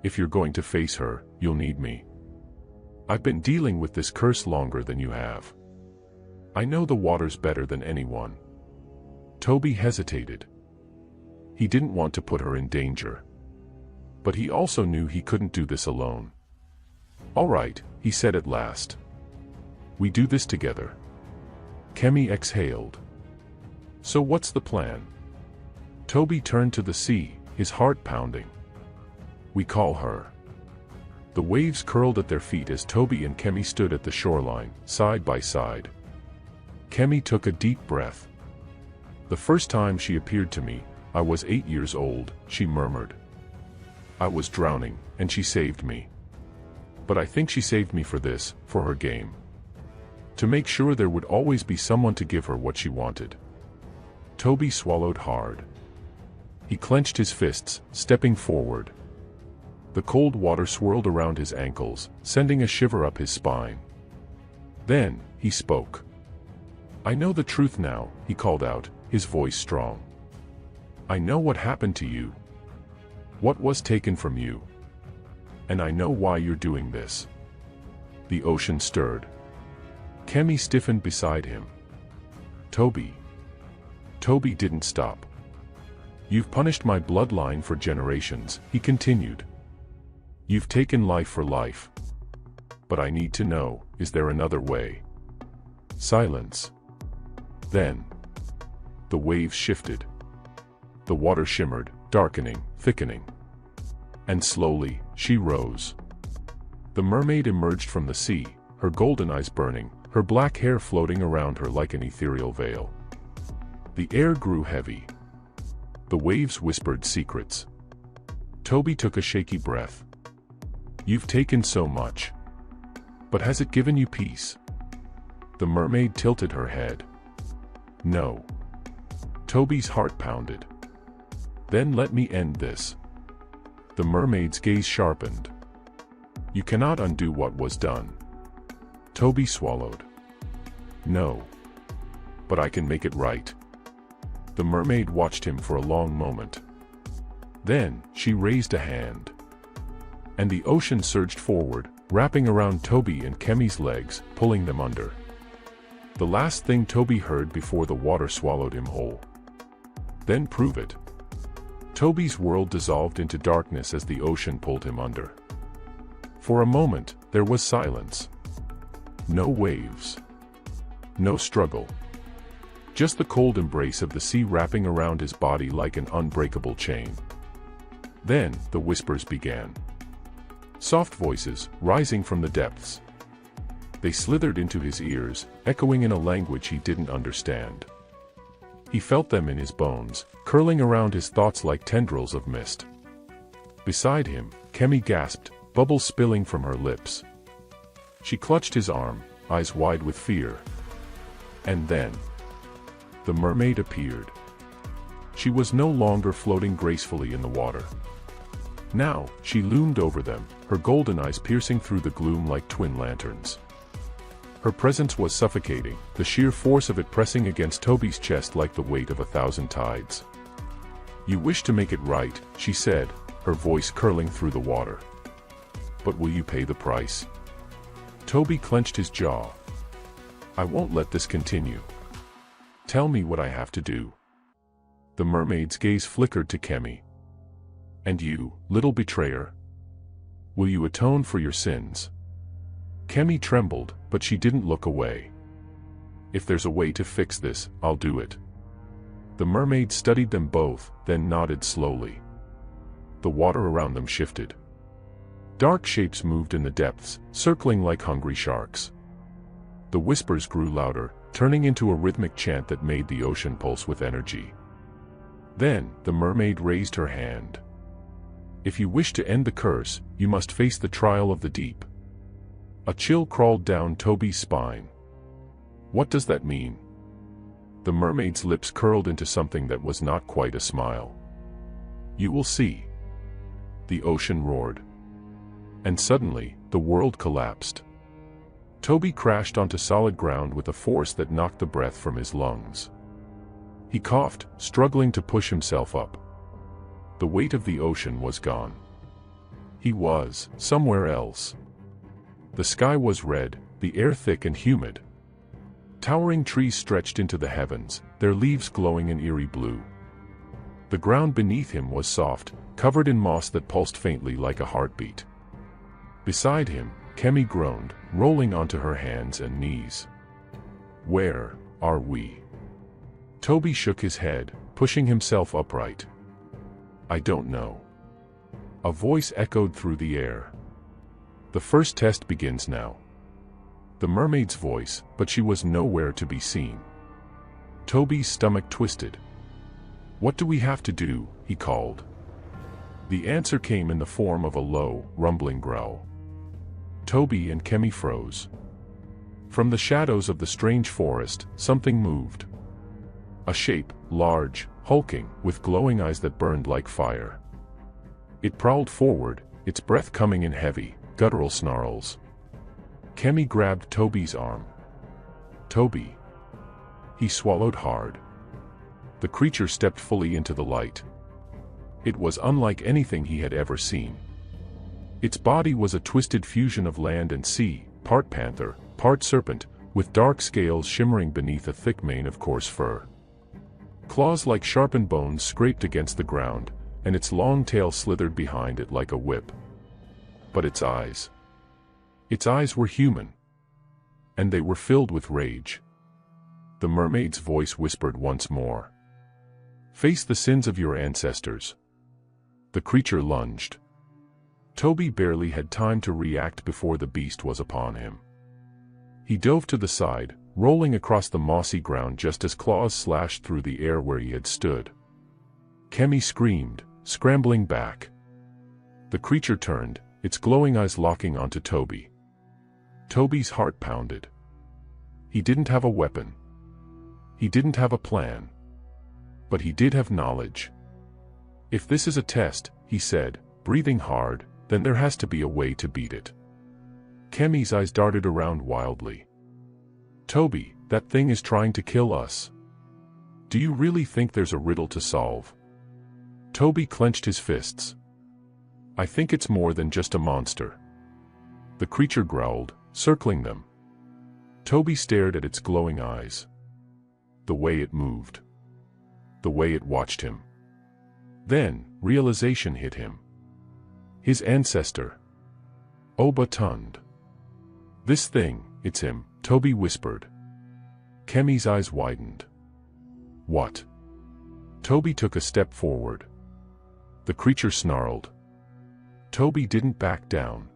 "If you're going to face her, you'll need me. I've been dealing with this curse longer than you have. I know the waters better than anyone." Toby hesitated. He didn't want to put her in danger. But he also knew he couldn't do this alone. "All right," he said at last. "We do this together." Kemi exhaled. "So what's the plan?" Toby turned to the sea, his heart pounding. "We call her." The waves curled at their feet as Toby and Kemi stood at the shoreline, side by side. Kemi took a deep breath. "The first time she appeared to me, I was 8 years old," she murmured. "I was drowning, and she saved me. But I think she saved me for this, for her game. To make sure there would always be someone to give her what she wanted." Toby swallowed hard. He clenched his fists, stepping forward. The cold water swirled around his ankles, sending a shiver up his spine. Then, he spoke. "I know the truth now," he called out, his voice strong. "I know what happened to you. What was taken from you. And I know why you're doing this." The ocean stirred. Kemi stiffened beside him. "Toby." Toby didn't stop. "You've punished my bloodline for generations," he continued. "You've taken life for life. But I need to know, is there another way?" Silence. Then, the waves shifted. The water shimmered, darkening, thickening. And slowly, she rose. The mermaid emerged from the sea, her golden eyes burning, her black hair floating around her like an ethereal veil. The air grew heavy. The waves whispered secrets. Toby took a shaky breath. "You've taken so much. But has it given you peace?" The mermaid tilted her head. "No." Toby's heart pounded. "Then let me end this." The mermaid's gaze sharpened. "You cannot undo what was done." Toby swallowed. "No. But I can make it right." The mermaid watched him for a long moment. Then, she raised a hand. And the ocean surged forward, wrapping around Toby and Kemi's legs, pulling them under. The last thing Toby heard before the water swallowed him whole. "Then prove it." Toby's world dissolved into darkness as the ocean pulled him under. For a moment, there was silence. No waves. No struggle. Just the cold embrace of the sea wrapping around his body like an unbreakable chain. Then, the whispers began. Soft voices, rising from the depths. They slithered into his ears, echoing in a language he didn't understand. He felt them in his bones, curling around his thoughts like tendrils of mist. Beside him, Kemi gasped, bubbles spilling from her lips. She clutched his arm, eyes wide with fear. And then, the mermaid appeared. She was no longer floating gracefully in the water. Now, she loomed over them, her golden eyes piercing through the gloom like twin lanterns. Her presence was suffocating, the sheer force of it pressing against Toby's chest like the weight of 1,000 tides. "You wish to make it right," she said, her voice curling through the water. "But will you pay the price?" Toby clenched his jaw. "I won't let this continue. Tell me what I have to do." The mermaid's gaze flickered to Kemi. "And you, little betrayer? Will you atone for your sins?" Kemi trembled, but she didn't look away. "If there's a way to fix this, I'll do it." The mermaid studied them both, then nodded slowly. The water around them shifted. Dark shapes moved in the depths, circling like hungry sharks. The whispers grew louder, turning into a rhythmic chant that made the ocean pulse with energy. Then, the mermaid raised her hand. "If you wish to end the curse, you must face the trial of the deep." A chill crawled down Toby's spine. "What does that mean?" The mermaid's lips curled into something that was not quite a smile. "You will see." The ocean roared. And suddenly, the world collapsed. Toby crashed onto solid ground with a force that knocked the breath from his lungs. He coughed, struggling to push himself up. The weight of the ocean was gone. He was somewhere else. The sky was red, the air thick and humid. Towering trees stretched into the heavens, their leaves glowing an eerie blue. The ground beneath him was soft, covered in moss that pulsed faintly like a heartbeat. Beside him, Kemi groaned, rolling onto her hands and knees. "Where are we?" Toby shook his head, pushing himself upright. "I don't know." A voice echoed through the air. "The first test begins now." The mermaid's voice, but she was nowhere to be seen. Toby's stomach twisted. "What do we have to do?" he called. The answer came in the form of a low, rumbling growl. Toby and Kemi froze. From the shadows of the strange forest, something moved. A shape, large, hulking, with glowing eyes that burned like fire. It prowled forward, its breath coming in heavy, guttural snarls. Kemi grabbed Toby's arm. "Toby." He swallowed hard. The creature stepped fully into the light. It was unlike anything he had ever seen. Its body was a twisted fusion of land and sea, part panther, part serpent, with dark scales shimmering beneath a thick mane of coarse fur. Claws like sharpened bones scraped against the ground, and its long tail slithered behind it like a whip. But its eyes were human. And they were filled with rage. The mermaid's voice whispered once more. "Face the sins of your ancestors." The creature lunged. Toby barely had time to react before the beast was upon him. He dove to the side, rolling across the mossy ground just as claws slashed through the air where he had stood. Kemi screamed, scrambling back. The creature turned, its glowing eyes locking onto Toby. Toby's heart pounded. He didn't have a weapon. He didn't have a plan. But he did have knowledge. "If this is a test," he said, breathing hard, "then there has to be a way to beat it." Kemi's eyes darted around wildly. "Toby, that thing is trying to kill us. Do you really think there's a riddle to solve?" Toby clenched his fists. "I think it's more than just a monster." The creature growled, circling them. Toby stared at its glowing eyes. The way it moved. The way it watched him. Then, realization hit him. His ancestor. Obatund. "This thing, it's him," Toby whispered. Kemi's eyes widened. "What?" Toby took a step forward. The creature snarled. Toby didn't back down.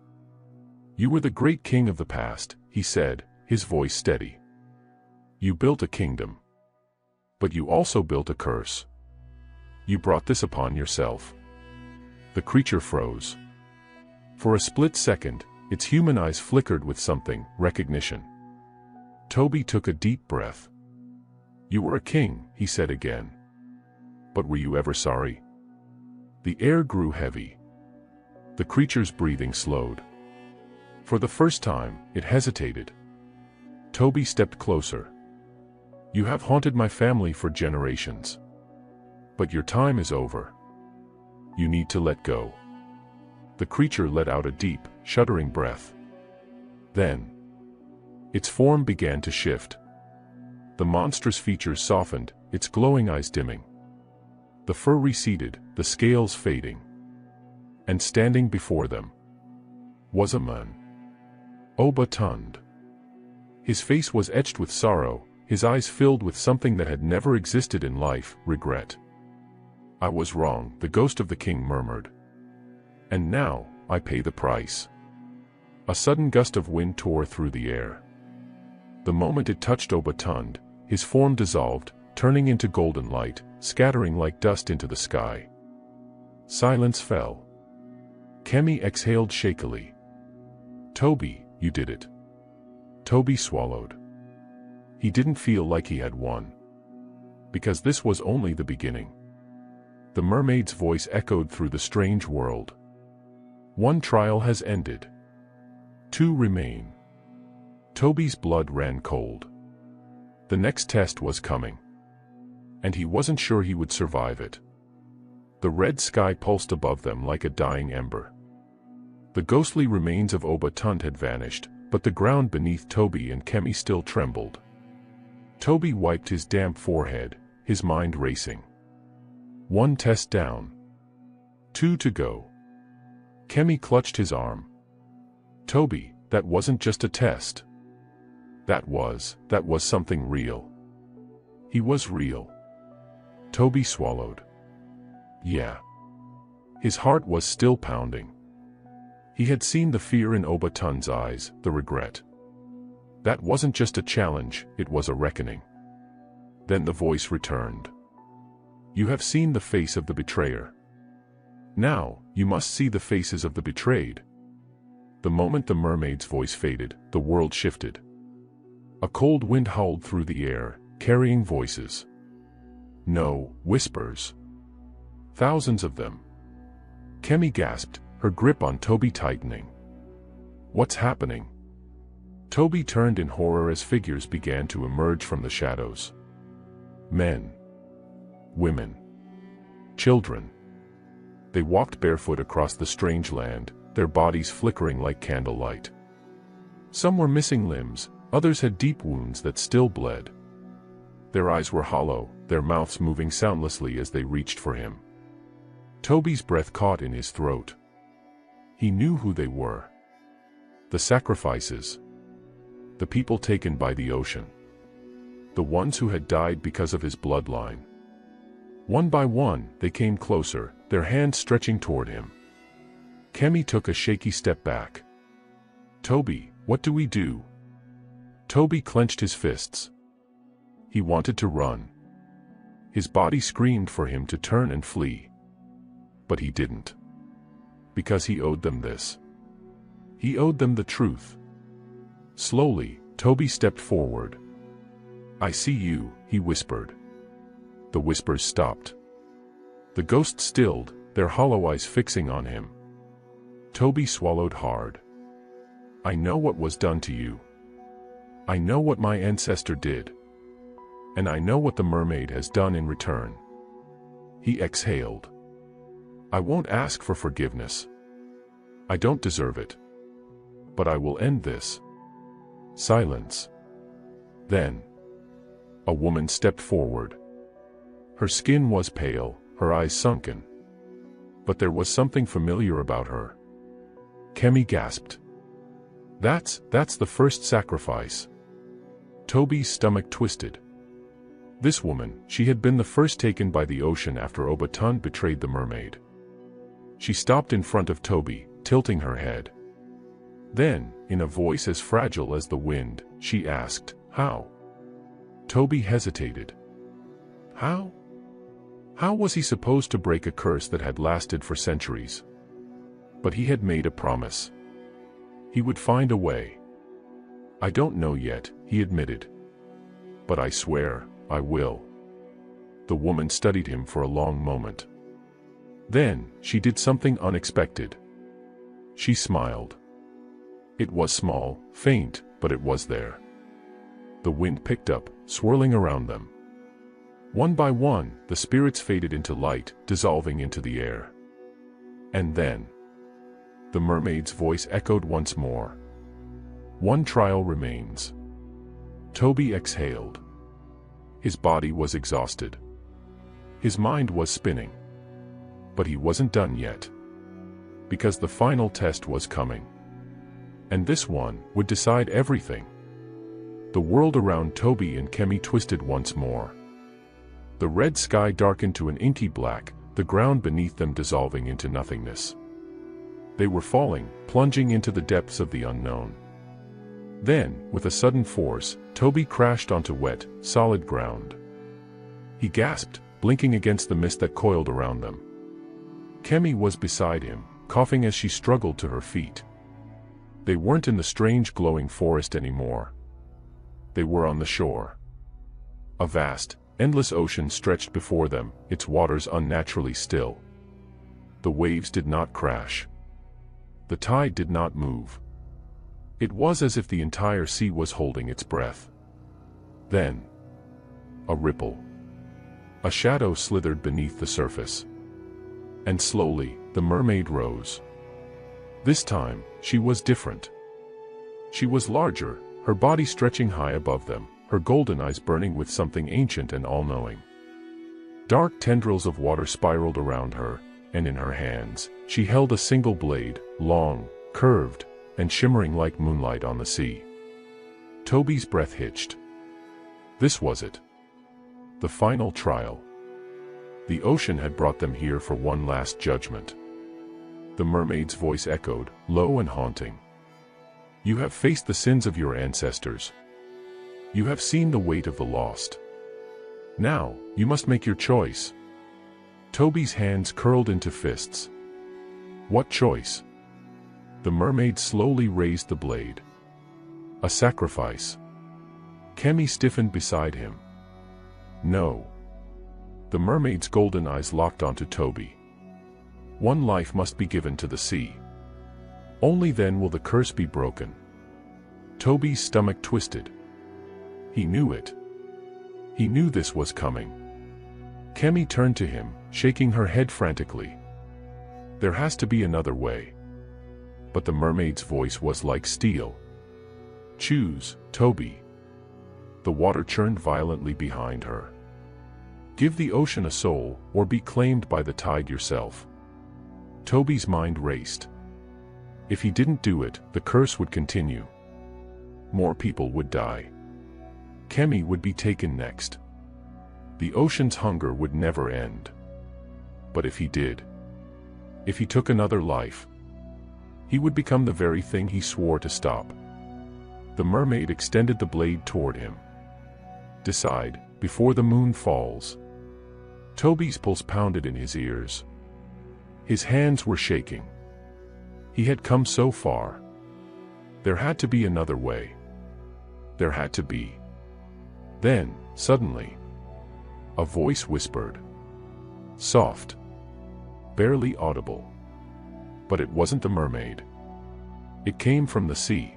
"You were the great king of the past," he said, his voice steady. "You built a kingdom. But you also built a curse. You brought this upon yourself." The creature froze. For a split second, its human eyes flickered with something, recognition. Toby took a deep breath. "You were a king," he said again. "But were you ever sorry?" The air grew heavy. The creature's breathing slowed. For the first time, it hesitated. Toby stepped closer. "You have haunted my family for generations. But your time is over. You need to let go." The creature let out a deep, shuddering breath. Then, its form began to shift. The monstrous features softened, its glowing eyes dimming. The fur receded, the scales fading. And standing before them was a man. Untold. His face was etched with sorrow, his eyes filled with something that had never existed in life, regret. "I was wrong," the ghost of the king murmured. "And now, I pay the price." A sudden gust of wind tore through the air. The moment it touched Untold, his form dissolved, turning into golden light, scattering like dust into the sky. Silence fell. Kemi exhaled shakily. "Toby, you did it." Toby swallowed. He didn't feel like he had won. Because this was only the beginning. The mermaid's voice echoed through the strange world. "One trial has ended. 2 remain." Toby's blood ran cold. The next test was coming. And he wasn't sure he would survive it. The red sky pulsed above them like a dying ember. The ghostly remains of Untold had vanished, but the ground beneath Toby and Kemi still trembled. Toby wiped his damp forehead, his mind racing. 1 test down. 2 to go. Kemi clutched his arm. "Toby, that wasn't just a test. That was something real." He was real. Toby swallowed. Yeah. His heart was still pounding. He had seen the fear in Untold's eyes, the regret. That wasn't just a challenge, it was a reckoning. Then the voice returned. "You have seen the face of the betrayer. Now, you must see the faces of the betrayed." The moment the mermaid's voice faded, the world shifted. A cold wind howled through the air, carrying voices. No, whispers. Thousands of them. Kemi gasped, her grip on Toby tightening. "What's happening?" Toby turned in horror as figures began to emerge from the shadows. Men. Women. Children. They walked barefoot across the strange land, their bodies flickering like candlelight. Some were missing limbs, others had deep wounds that still bled. Their eyes were hollow, their mouths moving soundlessly as they reached for him. Toby's breath caught in his throat. He knew who they were. The sacrifices. The people taken by the ocean. The ones who had died because of his bloodline. One by one, they came closer, their hands stretching toward him. Kemi took a shaky step back. "Toby, what do we do?" Toby clenched his fists. He wanted to run. His body screamed for him to turn and flee. But he didn't. Because he owed them this. He owed them the truth. Slowly, Toby stepped forward. "I see you," he whispered. The whispers stopped. The ghosts stilled, their hollow eyes fixing on him. Toby swallowed hard. "I know what was done to you. I know what my ancestor did. And I know what the mermaid has done in return." He exhaled. "I won't ask for forgiveness. I don't deserve it. But I will end this." Silence. Then, a woman stepped forward. Her skin was pale, her eyes sunken. But there was something familiar about her. Kemi gasped. That's the first sacrifice." Toby's stomach twisted. This woman, she had been the first taken by the ocean after Untold betrayed the mermaid. She stopped in front of Toby, tilting her head. Then, in a voice as fragile as the wind, she asked, "How?" Toby hesitated. How? How was he supposed to break a curse that had lasted for centuries? But he had made a promise. He would find a way. "I don't know yet," he admitted. "But I swear, I will." The woman studied him for a long moment. Then, she did something unexpected. She smiled. It was small, faint, but it was there. The wind picked up, swirling around them. One by one, the spirits faded into light, dissolving into the air. And then, the mermaid's voice echoed once more. "One trial remains." Toby exhaled. His body was exhausted. His mind was spinning. But he wasn't done yet. Because the final test was coming. And this one would decide everything. The world around Toby and Kemi twisted once more. The red sky darkened to an inky black, the ground beneath them dissolving into nothingness. They were falling, plunging into the depths of the unknown. Then, with a sudden force, Toby crashed onto wet, solid ground. He gasped, blinking against the mist that coiled around them. Kemi was beside him, coughing as she struggled to her feet. They weren't in the strange glowing forest anymore. They were on the shore. A vast, endless ocean stretched before them, its waters unnaturally still. The waves did not crash. The tide did not move. It was as if the entire sea was holding its breath. Then, a ripple. A shadow slithered beneath the surface. And slowly, the mermaid rose. This time, she was different. She was larger, her body stretching high above them, her golden eyes burning with something ancient and all-knowing. Dark tendrils of water spiraled around her, and in her hands, she held a single blade, long, curved, and shimmering like moonlight on the sea. Toby's breath hitched. This was it. The final trial. The ocean had brought them here for one last judgment. The mermaid's voice echoed, low and haunting. "You have faced the sins of your ancestors. You have seen the weight of the lost. Now, you must make your choice." Toby's hands curled into fists. What choice? The mermaid slowly raised the blade. A sacrifice. Kemi stiffened beside him. No. The mermaid's golden eyes locked onto Toby. One life must be given to the sea. Only then will the curse be broken. Toby's stomach twisted. He knew it. He knew this was coming. Kemi turned to him, shaking her head frantically. There has to be another way. But the mermaid's voice was like steel. Choose, Toby. The water churned violently behind her. Give the ocean a soul, or be claimed by the tide yourself. Toby's mind raced. If he didn't do it, the curse would continue. More people would die. Kemi would be taken next. The ocean's hunger would never end. But if he did, if he took another life, he would become the very thing he swore to stop. The mermaid extended the blade toward him. Decide, before the moon falls. Toby's pulse pounded in his ears. His hands were shaking. He had come so far. There had to be another way. There had to be. Then, suddenly, a voice whispered. Soft. Barely audible. But it wasn't the mermaid. It came from the sea.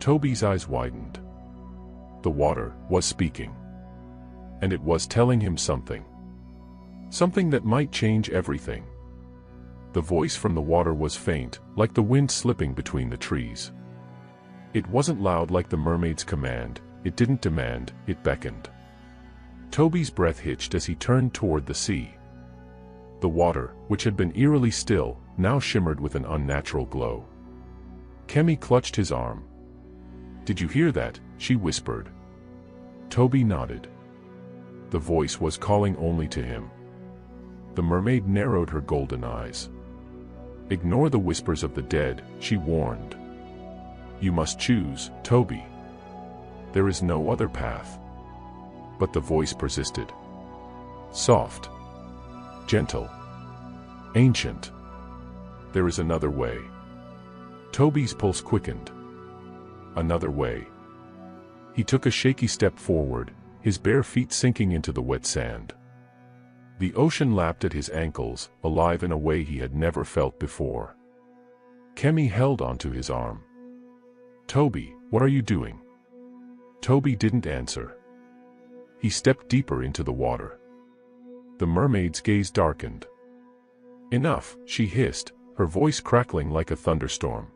Toby's eyes widened. The water was speaking. And it was telling him something. Something that might change everything. The voice from the water was faint, like the wind slipping between the trees. It wasn't loud like the mermaid's command, it didn't demand, it beckoned. Toby's breath hitched as he turned toward the sea. The water, which had been eerily still, now shimmered with an unnatural glow. Kemi clutched his arm. Did you hear that? She whispered. Toby nodded. The voice was calling only to him. The mermaid narrowed her golden eyes. Ignore the whispers of the dead, she warned. You must choose, Toby. There is no other path. But the voice persisted. Soft. Gentle. Ancient. There is another way. Toby's pulse quickened. Another way. He took a shaky step forward, his bare feet sinking into the wet sand. The ocean lapped at his ankles, alive in a way he had never felt before. Kemi held onto his arm. Toby, what are you doing? Toby didn't answer. He stepped deeper into the water. The mermaid's gaze darkened. Enough, she hissed, her voice crackling like a thunderstorm.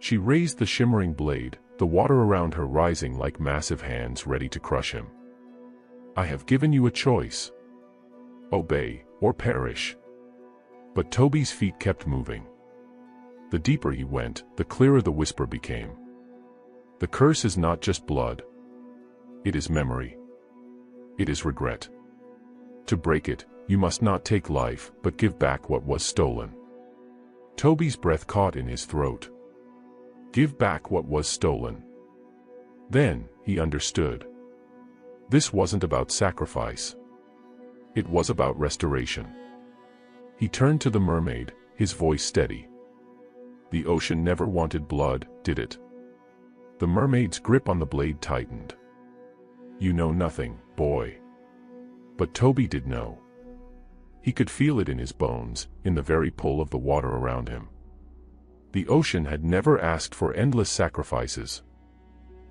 She raised the shimmering blade, the water around her rising like massive hands ready to crush him. I have given you a choice. Obey, or perish. But Toby's feet kept moving. The deeper he went, the clearer the whisper became. The curse is not just blood. It is memory. It is regret. To break it, you must not take life, but give back what was stolen. Toby's breath caught in his throat. Give back what was stolen. Then, he understood. This wasn't about sacrifice. It was about restoration. He turned to the mermaid, his voice steady. The ocean never wanted blood, did it? The mermaid's grip on the blade tightened. You know nothing, boy. But Toby did know. He could feel it in his bones, in the very pull of the water around him. The ocean had never asked for endless sacrifices.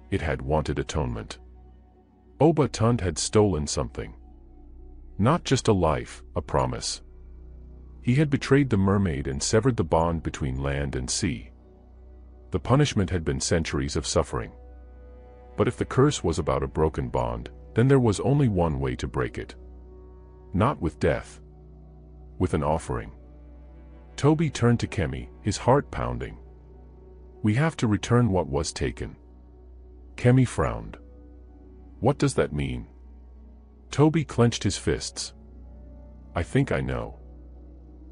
It had wanted atonement. Oba Tund had stolen something. Not just a life, a promise. He had betrayed the mermaid and severed the bond between land and sea. The punishment had been centuries of suffering. But if the curse was about a broken bond, then there was only one way to break it. Not with death. With an offering. Toby turned to Kemi, his heart pounding. We have to return what was taken. Kemi frowned. What does that mean? Toby clenched his fists. I think I know.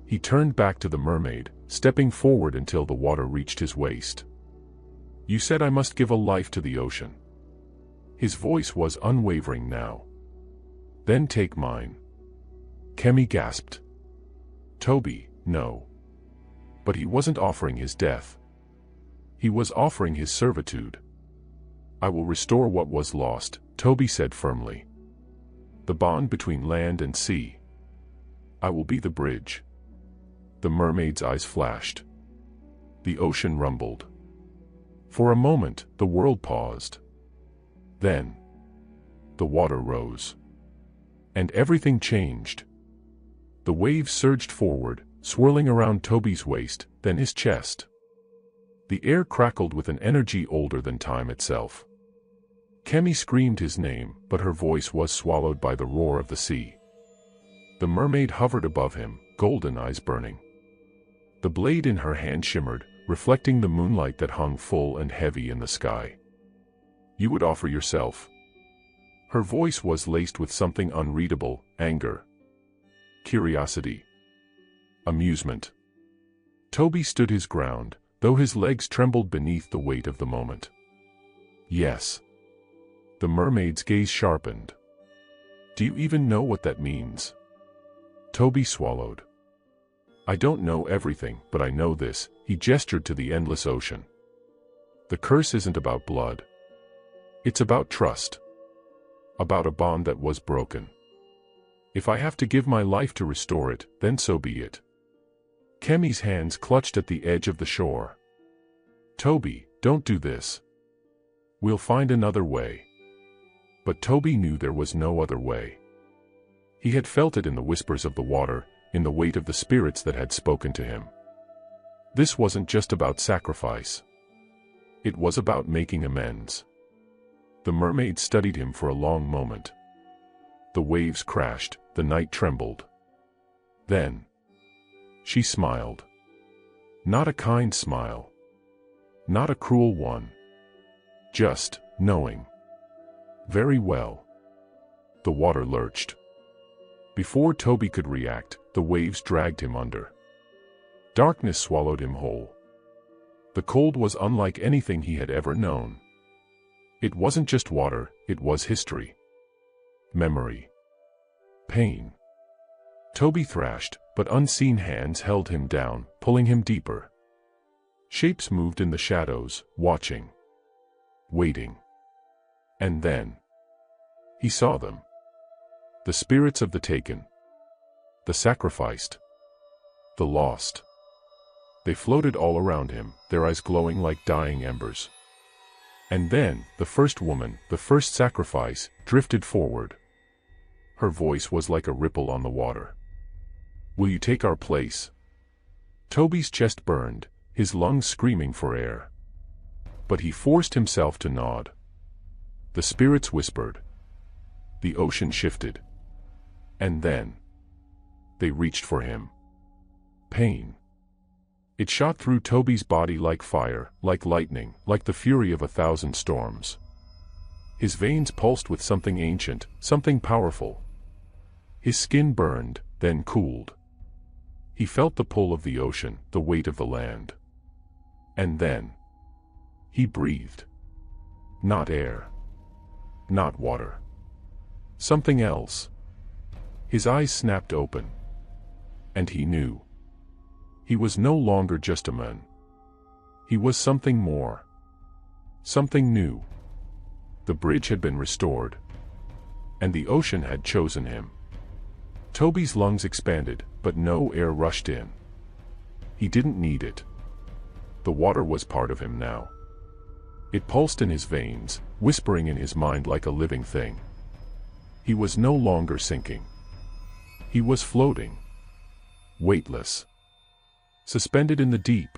He turned back to the mermaid, stepping forward until the water reached his waist. You said I must give a life to the ocean. His voice was unwavering now. Then take mine. Kemi gasped. Toby, no. But he wasn't offering his death. He was offering his servitude. I will restore what was lost, Toby said firmly. The bond between land and sea. I will be the bridge. The mermaid's eyes flashed. The ocean rumbled. For a moment, the world paused. Then, the water rose. And everything changed. The waves surged forward, swirling around Toby's waist, then his chest. The air crackled with an energy older than time itself. Kemi screamed his name, but her voice was swallowed by the roar of the sea. The mermaid hovered above him, golden eyes burning. The blade in her hand shimmered, reflecting the moonlight that hung full and heavy in the sky. You would offer yourself. Her voice was laced with something unreadable, anger. Curiosity. Amusement. Toby stood his ground, though his legs trembled beneath the weight of the moment. Yes. The mermaid's gaze sharpened. Do you even know what that means? Toby swallowed. I don't know everything, but I know this, he gestured to the endless ocean. The curse isn't about blood. It's about trust. About a bond that was broken. If I have to give my life to restore it, then so be it. Kemi's hands clutched at the edge of the shore. Toby, don't do this. We'll find another way. But Toby knew there was no other way. He had felt it in the whispers of the water, in the weight of the spirits that had spoken to him. This wasn't just about sacrifice. It was about making amends. The mermaid studied him for a long moment. The waves crashed, the night trembled. Then, she smiled. Not a kind smile. Not a cruel one. Just, knowing. Very well. The water lurched. Before Toby could react, the waves dragged him under. Darkness swallowed him whole. The cold was unlike anything he had ever known. It wasn't just water, it was history. Memory. Pain. Toby thrashed, but unseen hands held him down, pulling him deeper. Shapes moved in the shadows, watching. Waiting. And then he saw them. The spirits of the taken. The sacrificed. The lost. They floated all around him, their eyes glowing like dying embers. And then, the first woman, the first sacrifice, drifted forward. Her voice was like a ripple on the water. "Will you take our place?" Toby's chest burned, his lungs screaming for air. But he forced himself to nod. The spirits whispered. The ocean shifted. And then they reached for him. Pain. It shot through Toby's body like fire, like lightning, like the fury of 1,000 storms. His veins pulsed with something ancient, something powerful. His skin burned, then cooled. He felt the pull of the ocean, the weight of the land. And then he breathed. Not air. Not water. Something else. His eyes snapped open. And he knew. He was no longer just a man. He was something more. Something new. The bridge had been restored. And the ocean had chosen him. Toby's lungs expanded, but no air rushed in. He didn't need it. The water was part of him now. It pulsed in his veins, whispering in his mind like a living thing. He was no longer sinking. He was floating. Weightless. Suspended in the deep.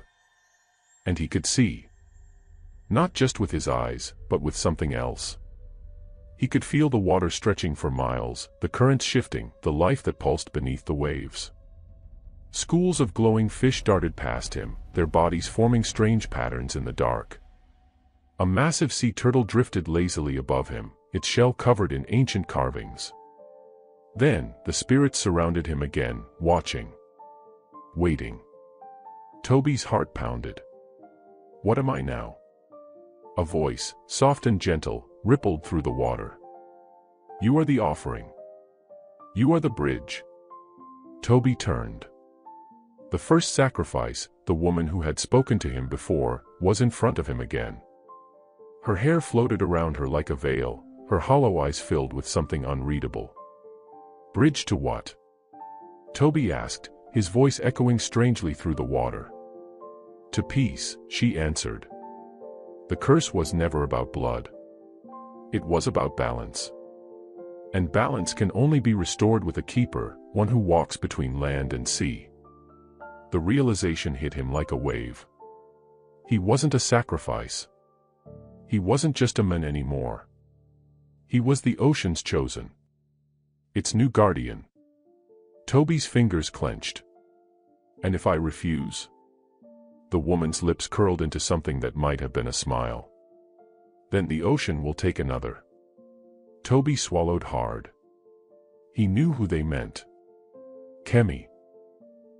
And he could see. Not just with his eyes, but with something else. He could feel the water stretching for miles, the currents shifting, the life that pulsed beneath the waves. Schools of glowing fish darted past him, their bodies forming strange patterns in the dark. A massive sea turtle drifted lazily above him, its shell covered in ancient carvings. Then, the spirits surrounded him again, watching. Waiting. Toby's heart pounded. What am I now? A voice, soft and gentle, rippled through the water. You are the offering. You are the bridge. Toby turned. The first sacrifice, the woman who had spoken to him before, was in front of him again. Her hair floated around her like a veil, her hollow eyes filled with something unreadable. Bridge to what? Toby asked, his voice echoing strangely through the water. To peace, she answered. The curse was never about blood. It was about balance. And balance can only be restored with a keeper, one who walks between land and sea. The realization hit him like a wave. He wasn't a sacrifice. He wasn't just a man anymore. He was the ocean's chosen. Its new guardian. Toby's fingers clenched. And if I refuse? The woman's lips curled into something that might have been a smile. Then the ocean will take another. Toby swallowed hard. He knew who they meant. Kemi.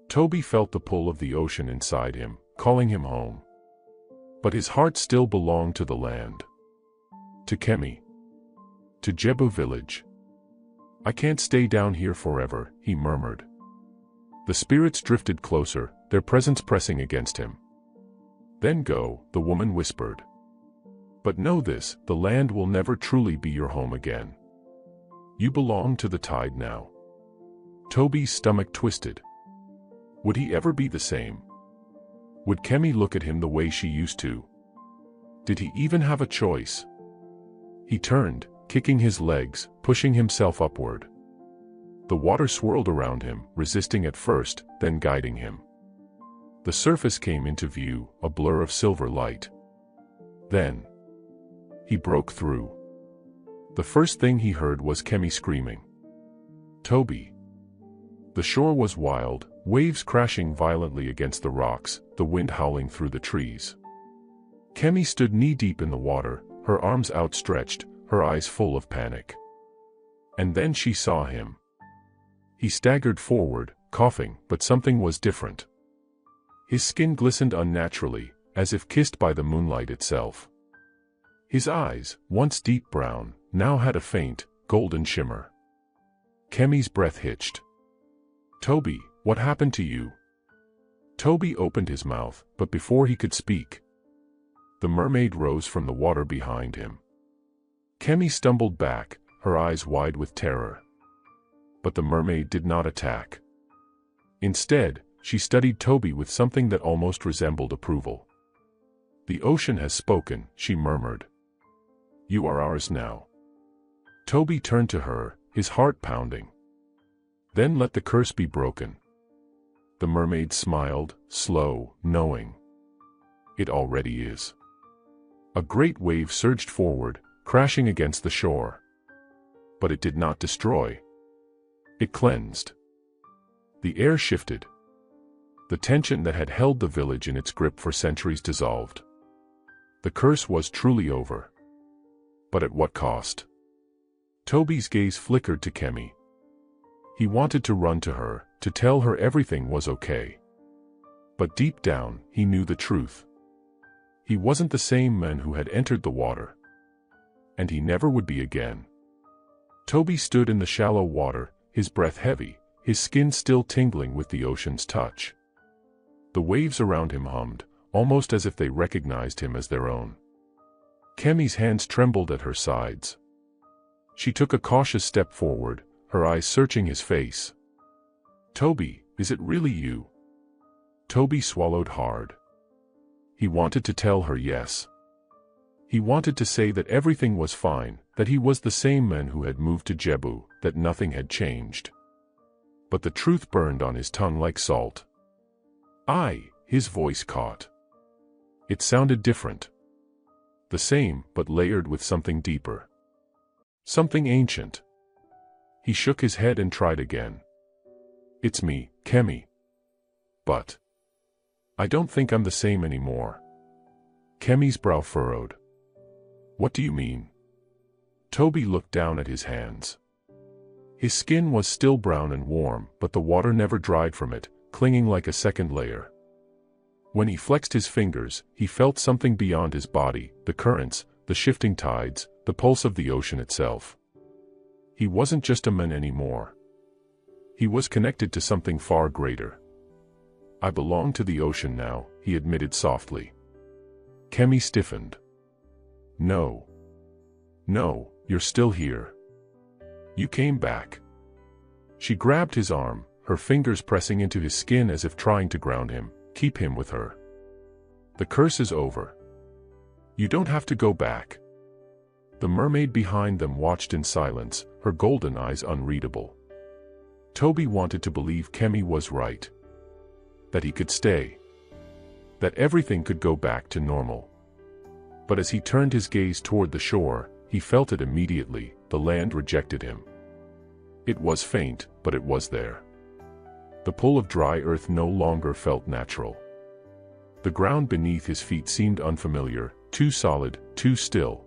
Toby felt the pull of the ocean inside him, calling him home. But his heart still belonged to the land. To Kemi. To Jebu village. I can't stay down here forever, he murmured. The spirits drifted closer, their presence pressing against him. Then go, the woman whispered. But know this, the land will never truly be your home again. You belong to the tide now. Toby's stomach twisted. Would he ever be the same? Would Kemi look at him the way she used to? Did he even have a choice? He turned, kicking his legs, pushing himself upward. The water swirled around him, resisting at first, then guiding him. The surface came into view, a blur of silver light. Then he broke through. The first thing he heard was Kemi screaming. Toby. The shore was wild, waves crashing violently against the rocks, the wind howling through the trees. Kemi stood knee-deep in the water, her arms outstretched, her eyes full of panic. And then she saw him. He staggered forward, coughing, but something was different. His skin glistened unnaturally, as if kissed by the moonlight itself. His eyes, once deep brown, now had a faint, golden shimmer. Kemi's breath hitched. "Toby, what happened to you?" Toby opened his mouth, but before he could speak, the mermaid rose from the water behind him. Kemi stumbled back, her eyes wide with terror. But the mermaid did not attack. Instead, she studied Toby with something that almost resembled approval. "The ocean has spoken," she murmured. "You are ours now." Toby turned to her, his heart pounding. "Then let the curse be broken." The mermaid smiled, slow, knowing. "It already is." A great wave surged forward, crashing against the shore. But it did not destroy. It cleansed. The air shifted. The tension that had held the village in its grip for centuries dissolved. The curse was truly over. But at what cost? Toby's gaze flickered to Kemi. He wanted to run to her, to tell her everything was okay. But deep down, he knew the truth. He wasn't the same man who had entered the water. And he never would be again. Toby stood in the shallow water, his breath heavy, his skin still tingling with the ocean's touch. The waves around him hummed, almost as if they recognized him as their own. Kemi's hands trembled at her sides. She took a cautious step forward, her eyes searching his face. "Toby, is it really you?" Toby swallowed hard. He wanted to tell her yes. He wanted to say that everything was fine, that he was the same man who had moved to Jebu, that nothing had changed. But the truth burned on his tongue like salt. His voice caught. It sounded different. The same, but layered with something deeper. Something ancient. He shook his head and tried again. "It's me, Kemi. But I don't think I'm the same anymore." Kemi's brow furrowed. "What do you mean?" Toby looked down at his hands. His skin was still brown and warm, but the water never dried from it, clinging like a second layer. When he flexed his fingers, he felt something beyond his body, the currents, the shifting tides, the pulse of the ocean itself. He wasn't just a man anymore. He was connected to something far greater. "I belong to the ocean now," he admitted softly. Kemi stiffened. No, you're still here. You came back." She grabbed his arm, her fingers pressing into his skin as if trying to ground him, keep him with her. "The curse is over. You don't have to go back." The mermaid behind them watched in silence, her golden eyes unreadable. Toby wanted to believe Kemi was right. That he could stay. That everything could go back to normal. But as he turned his gaze toward the shore, he felt it immediately. The land rejected him. It was faint, but it was there. The pull of dry earth no longer felt natural. The ground beneath his feet seemed unfamiliar, too solid, too still.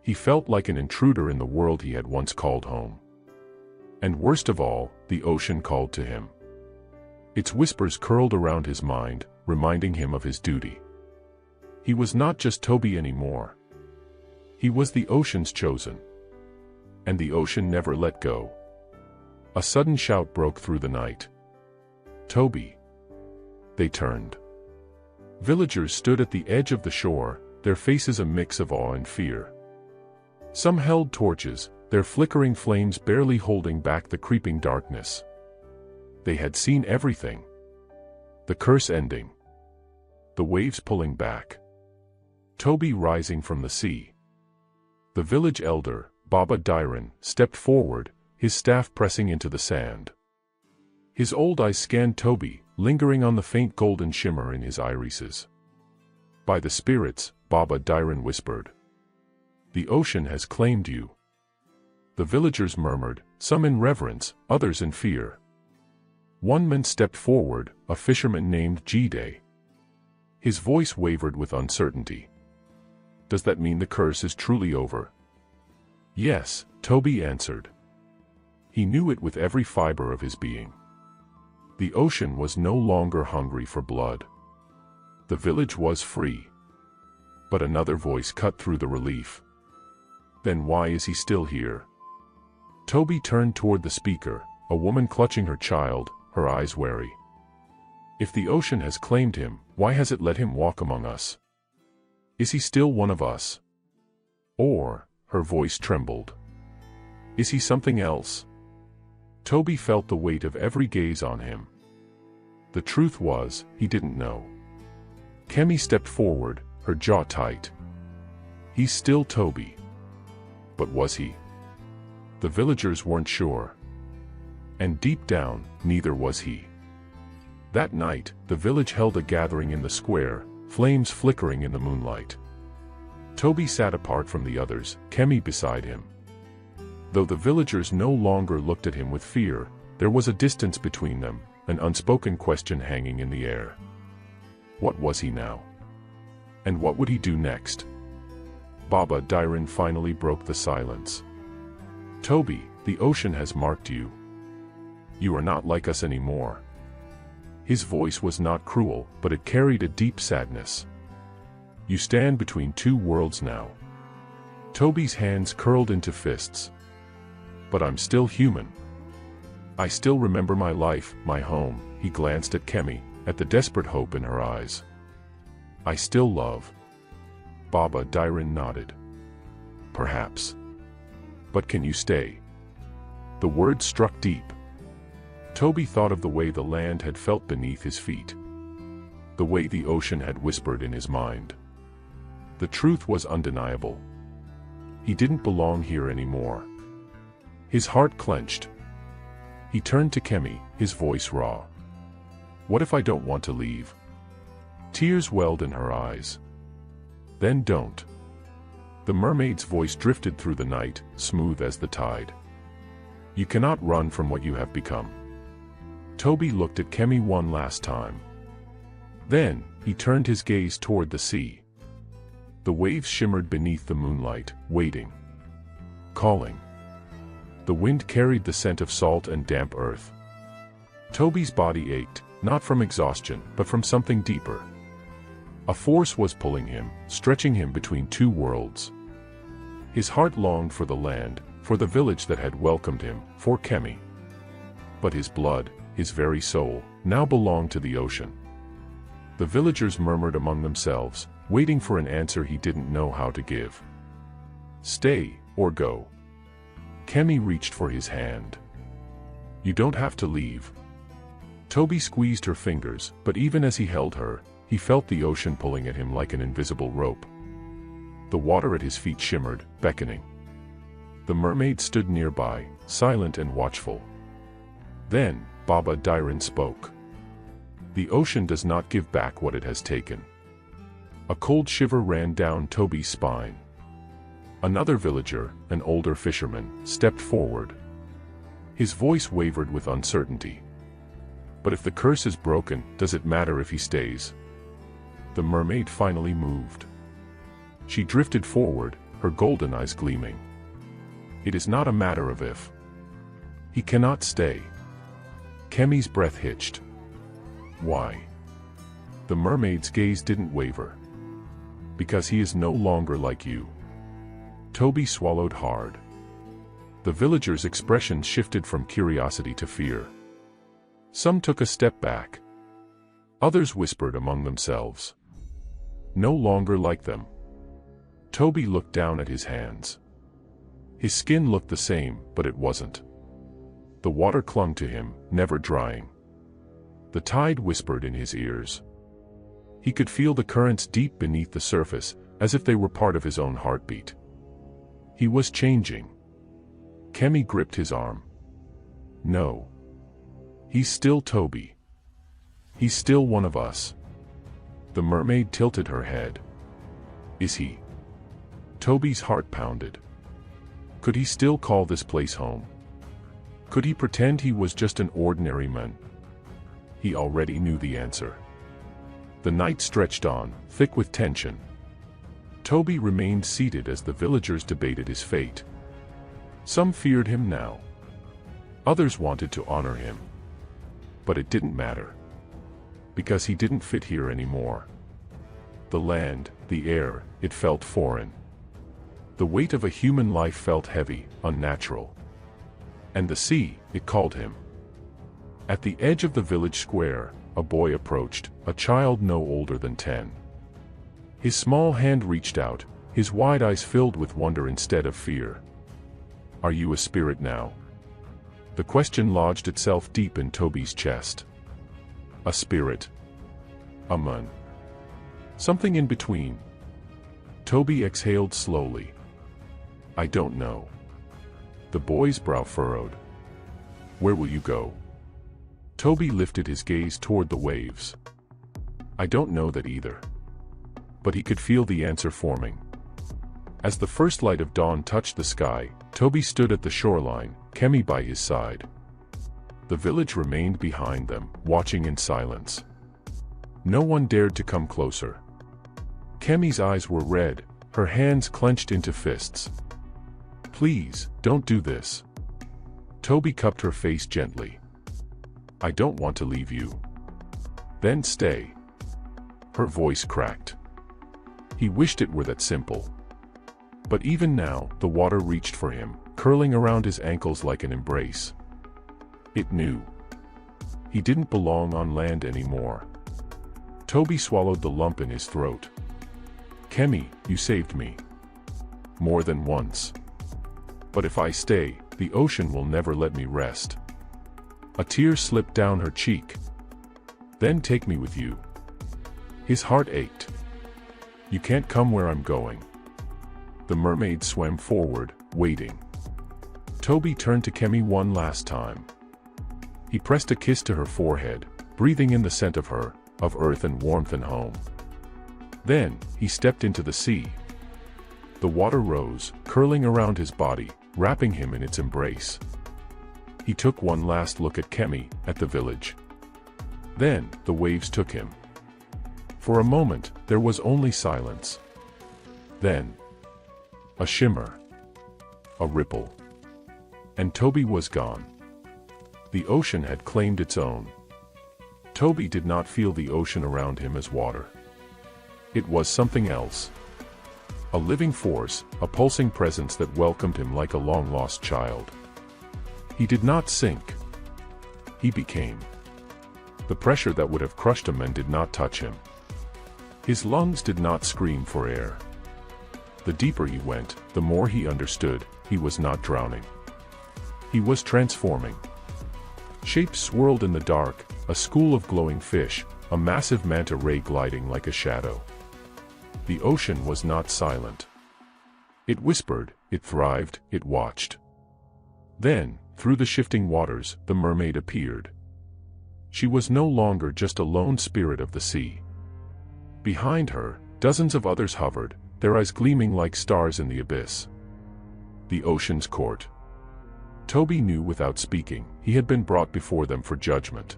He felt like an intruder in the world he had once called home. And worst of all, the ocean called to him. Its whispers curled around his mind, reminding him of his duty. He was not just Toby anymore. He was the ocean's chosen. And the ocean never let go. A sudden shout broke through the night. "Toby!" They turned. Villagers stood at the edge of the shore, their faces a mix of awe and fear. Some held torches, their flickering flames barely holding back the creeping darkness. They had seen everything. The curse ending. The waves pulling back. Toby rising from the sea. The village elder, Baba Dairon, stepped forward, his staff pressing into the sand. His old eyes scanned Toby, lingering on the faint golden shimmer in his irises. "By the spirits," Baba Dairon whispered. "The ocean has claimed you." The villagers murmured, some in reverence, others in fear. One man stepped forward, a fisherman named Jide. His voice wavered with uncertainty. "Does that mean the curse is truly over?" "Yes," Toby answered. He knew it with every fiber of his being. The ocean was no longer hungry for blood. The village was free. But another voice cut through the relief. Then why is he still here? Toby turned toward the speaker, a woman clutching her child, her eyes wary. If the ocean has claimed him, why has it let him walk among us? Is he still one of us? Or, her voice trembled, is he something else? Toby felt the weight of every gaze on him. The truth was, he didn't know. Kemi stepped forward, her jaw tight. He's still Toby. But was he? The villagers weren't sure. And deep down, neither was he. That night, the village held a gathering in the square, flames flickering in the moonlight. Toby sat apart from the others, Kemi beside him. Though the villagers no longer looked at him with fear, there was a distance between them, an unspoken question hanging in the air. What was he now? And what would he do next? Baba Dairon finally broke the silence. Toby, the ocean has marked you. You are not like us anymore. His voice was not cruel, but it carried a deep sadness. You stand between two worlds now. Toby's hands curled into fists. But I'm still human. I still remember my life, my home. He glanced at Kemi, at the desperate hope in her eyes. I still love. Baba Dairon nodded. Perhaps. But can you stay? The words struck deep. Toby thought of the way the land had felt beneath his feet. The way the ocean had whispered in his mind. The truth was undeniable. He didn't belong here anymore. His heart clenched. He turned to Kemi, his voice raw. What if I don't want to leave? Tears welled in her eyes. Then don't. The mermaid's voice drifted through the night, smooth as the tide. You cannot run from what you have become. Toby looked at Kemi one last time. Then, he turned his gaze toward the sea. The waves shimmered beneath the moonlight, waiting. Calling. The wind carried the scent of salt and damp earth. Toby's body ached, not from exhaustion, but from something deeper. A force was pulling him, stretching him between two worlds. His heart longed for the land, for the village that had welcomed him, for Kemi. But his blood, his very soul, now belonged to the ocean. The villagers murmured among themselves, waiting for an answer he didn't know how to give. Stay, or go. Kemi reached for his hand. You don't have to leave. Toby squeezed her fingers, but even as he held her, he felt the ocean pulling at him like an invisible rope. The water at his feet shimmered, beckoning. The mermaid stood nearby, silent and watchful. Then, Baba Dairon spoke. The ocean does not give back what it has taken. A cold shiver ran down Toby's spine. Another villager, an older fisherman, stepped forward. His voice wavered with uncertainty. But if the curse is broken, does it matter if he stays? The mermaid finally moved. She drifted forward, her golden eyes gleaming. It is not a matter of if. He cannot stay. Kemi's breath hitched. Why? The mermaid's gaze didn't waver. Because he is no longer like you. Toby swallowed hard. The villagers' expressions shifted from curiosity to fear. Some took a step back. Others whispered among themselves. No longer like them. Toby looked down at his hands. His skin looked the same, but it wasn't. The water clung to him, never drying. The tide whispered in his ears. He could feel the currents deep beneath the surface, as if they were part of his own heartbeat. He was changing. Kemi gripped his arm. No. He's still Toby. He's still one of us. The mermaid tilted her head. Is he? Toby's heart pounded. Could he still call this place home? Could he pretend he was just an ordinary man? He already knew the answer. The night stretched on, thick with tension. Toby remained seated as the villagers debated his fate. Some feared him now. Others wanted to honor him. But it didn't matter. Because he didn't fit here anymore. The land, the air, it felt foreign. The weight of a human life felt heavy, unnatural. And the sea, it called him. At the edge of the village square, a boy approached, a child no older than 10. His small hand reached out, his wide eyes filled with wonder instead of fear. Are you a spirit now? The question lodged itself deep in Toby's chest. A spirit. A moon. Something in between. Toby exhaled slowly. I don't know. The boy's brow furrowed. Where will you go? Toby lifted his gaze toward the waves. I don't know that either. But he could feel the answer forming. As the first light of dawn touched the sky, Toby stood at the shoreline, Kemi by his side. The village remained behind them, watching in silence. No one dared to come closer. Kemi's eyes were red, her hands clenched into fists. Please, don't do this. Toby cupped her face gently. I don't want to leave you. Then stay. Her voice cracked. He wished it were that simple. But even now, the water reached for him, curling around his ankles like an embrace. It knew. He didn't belong on land anymore. Toby swallowed the lump in his throat. Kemi, you saved me. More than once. But if I stay, the ocean will never let me rest. A tear slipped down her cheek. Then take me with you. His heart ached. You can't come where I'm going. The mermaid swam forward, waiting. Toby turned to Kemi one last time. He pressed a kiss to her forehead, breathing in the scent of her, of earth and warmth and home. Then, he stepped into the sea. The water rose, curling around his body, wrapping him in its embrace. He took one last look at Kemi, at the village. Then, the waves took him. For a moment, there was only silence. Then, a shimmer. A ripple. And Toby was gone. The ocean had claimed its own. Toby did not feel the ocean around him as water. It was something else. A living force, a pulsing presence that welcomed him like a long-lost child. He did not sink. He became. The pressure that would have crushed a man did not touch him. His lungs did not scream for air. The deeper he went, the more he understood, he was not drowning. He was transforming. Shapes swirled in the dark, a school of glowing fish, a massive manta ray gliding like a shadow. The ocean was not silent. It whispered, it thrived, it watched. Then, through the shifting waters, the mermaid appeared. She was no longer just a lone spirit of the sea. Behind her, dozens of others hovered, their eyes gleaming like stars in the abyss. The ocean's court. Toby knew without speaking, he had been brought before them for judgment.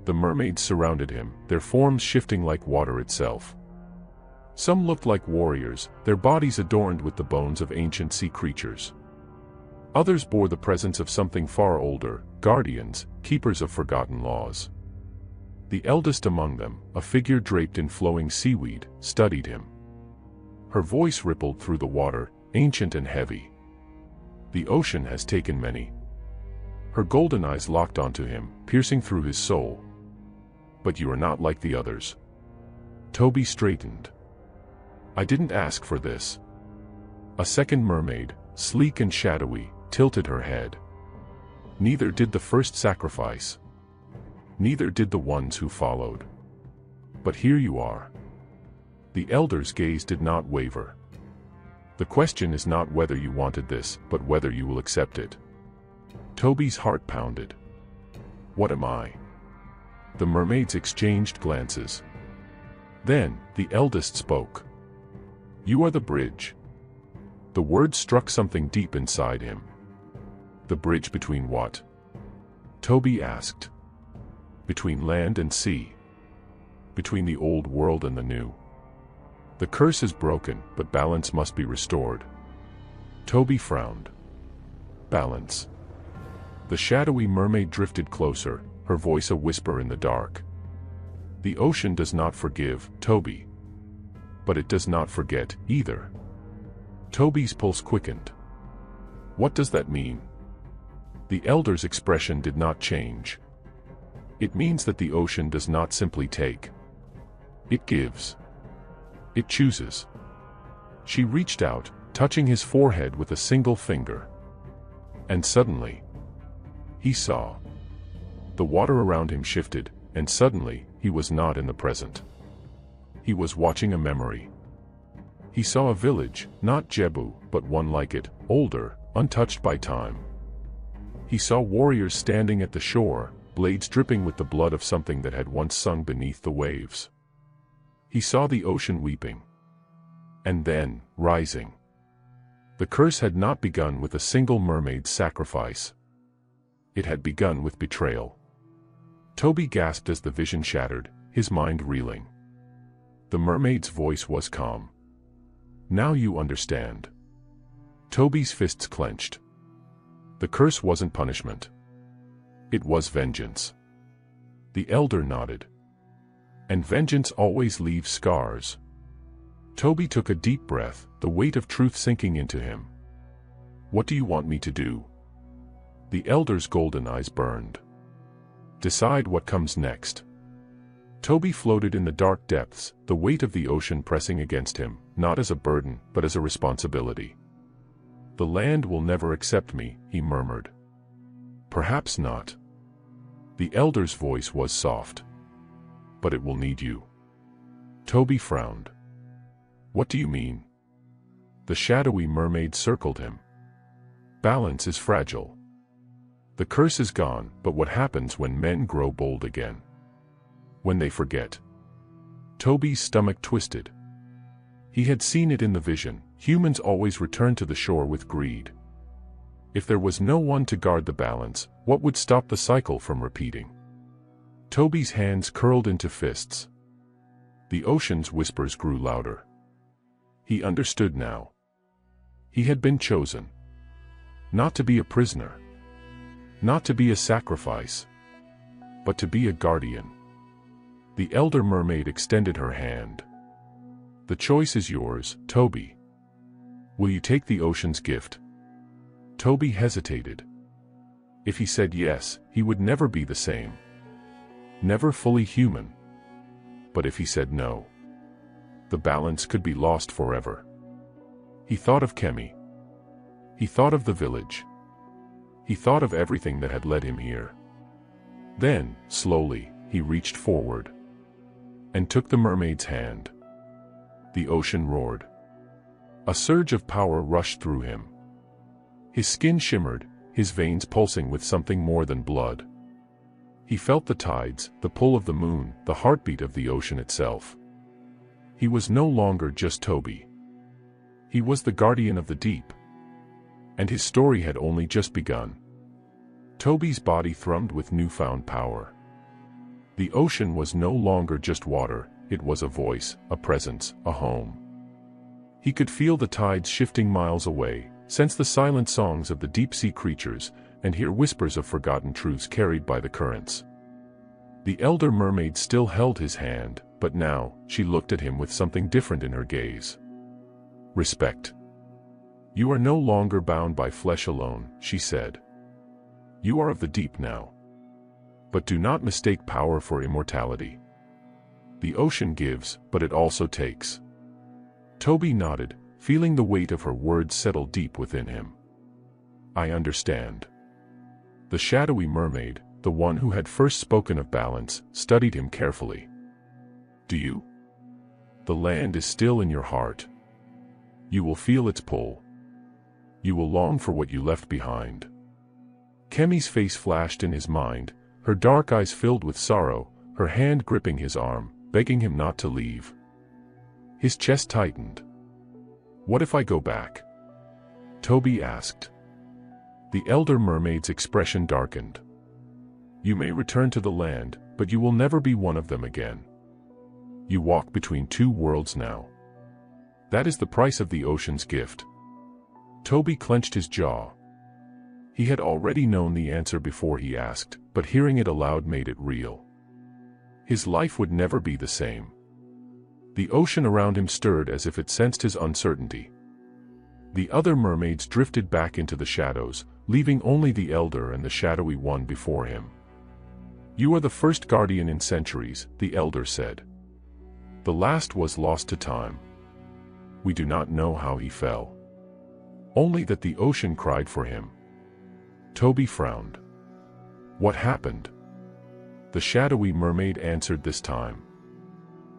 The mermaids surrounded him, their forms shifting like water itself. Some looked like warriors, their bodies adorned with the bones of ancient sea creatures. Others bore the presence of something far older, guardians, keepers of forgotten laws. The eldest among them, a figure draped in flowing seaweed, studied him. Her voice rippled through the water, ancient and heavy. The ocean has taken many. Her golden eyes locked onto him, piercing through his soul. But you are not like the others. Toby straightened. I didn't ask for this. A second mermaid, sleek and shadowy, tilted her head. Neither did the first sacrifice. Neither did the ones who followed. But here you are. The elder's gaze did not waver. The question is not whether you wanted this, but whether you will accept it. Toby's heart pounded. What am I? The mermaids exchanged glances. Then, the eldest spoke. You are the bridge. The word struck something deep inside him. The bridge between what? Toby asked. Between land and sea. Between the old world and the new. The curse is broken, but balance must be restored. Toby frowned. Balance. The shadowy mermaid drifted closer, her voice a whisper in the dark. The ocean does not forgive, Toby. But it does not forget, either. Toby's pulse quickened. What does that mean? The elder's expression did not change. It means that the ocean does not simply take. It gives. It chooses. She reached out, touching his forehead with a single finger. And suddenly, he saw. The water around him shifted, and suddenly, he was not in the present. He was watching a memory. He saw a village, not Jebu, but one like it, older, untouched by time. He saw warriors standing at the shore, blades dripping with the blood of something that had once sung beneath the waves. He saw the ocean weeping. And then, rising. The curse had not begun with a single mermaid's sacrifice. It had begun with betrayal. Toby gasped as the vision shattered, his mind reeling. The mermaid's voice was calm. Now you understand. Toby's fists clenched. The curse wasn't punishment. It was vengeance. The elder nodded. And vengeance always leaves scars. Toby took a deep breath, the weight of truth sinking into him. What do you want me to do? The elder's golden eyes burned. Decide what comes next. Toby floated in the dark depths, the weight of the ocean pressing against him, not as a burden, but as a responsibility. The land will never accept me, he murmured. Perhaps not. The elder's voice was soft. But it will need you. Toby frowned. What do you mean? The shadowy mermaid circled him. Balance is fragile. The curse is gone, but what happens when men grow bold again? When they forget? Toby's stomach twisted. He had seen it in the vision. Humans always return to the shore with greed. If there was no one to guard the balance, what would stop the cycle from repeating? Toby's hands curled into fists. The ocean's whispers grew louder. He understood now. He had been chosen. Not to be a prisoner. Not to be a sacrifice. But to be a guardian. The elder mermaid extended her hand. The choice is yours, Toby. Will you take the ocean's gift? Toby hesitated. If he said yes, he would never be the same. Never fully human. But if he said no, the balance could be lost forever. He thought of Kemi. He thought of the village. He thought of everything that had led him here. Then, slowly, he reached forward and took the mermaid's hand. The ocean roared. A surge of power rushed through him. His skin shimmered, his veins pulsing with something more than blood. He felt the tides, the pull of the moon, the heartbeat of the ocean itself. He was no longer just Toby. He was the guardian of the deep. And his story had only just begun. Toby's body thrummed with newfound power. The ocean was no longer just water, it was a voice, a presence, a home. He could feel the tides shifting miles away, sense the silent songs of the deep-sea creatures, and hear whispers of forgotten truths carried by the currents. The elder mermaid still held his hand, but now, she looked at him with something different in her gaze. Respect. You are no longer bound by flesh alone, she said. You are of the deep now. But do not mistake power for immortality. The ocean gives, but it also takes. Toby nodded, feeling the weight of her words settle deep within him. I understand. The shadowy mermaid, the one who had first spoken of balance, studied him carefully. Do you? The land is still in your heart. You will feel its pull. You will long for what you left behind. Kemi's face flashed in his mind, her dark eyes filled with sorrow, her hand gripping his arm, begging him not to leave. His chest tightened. What if I go back? Toby asked. The elder mermaid's expression darkened. You may return to the land, but you will never be one of them again. You walk between two worlds now. That is the price of the ocean's gift. Toby clenched his jaw. He had already known the answer before he asked, but hearing it aloud made it real. His life would never be the same. The ocean around him stirred as if it sensed his uncertainty. The other mermaids drifted back into the shadows, leaving only the elder and the shadowy one before him. "You are the first guardian in centuries," the elder said. "The last was lost to time. We do not know how he fell. Only that the ocean cried for him." Toby frowned. "What happened?" The shadowy mermaid answered this time.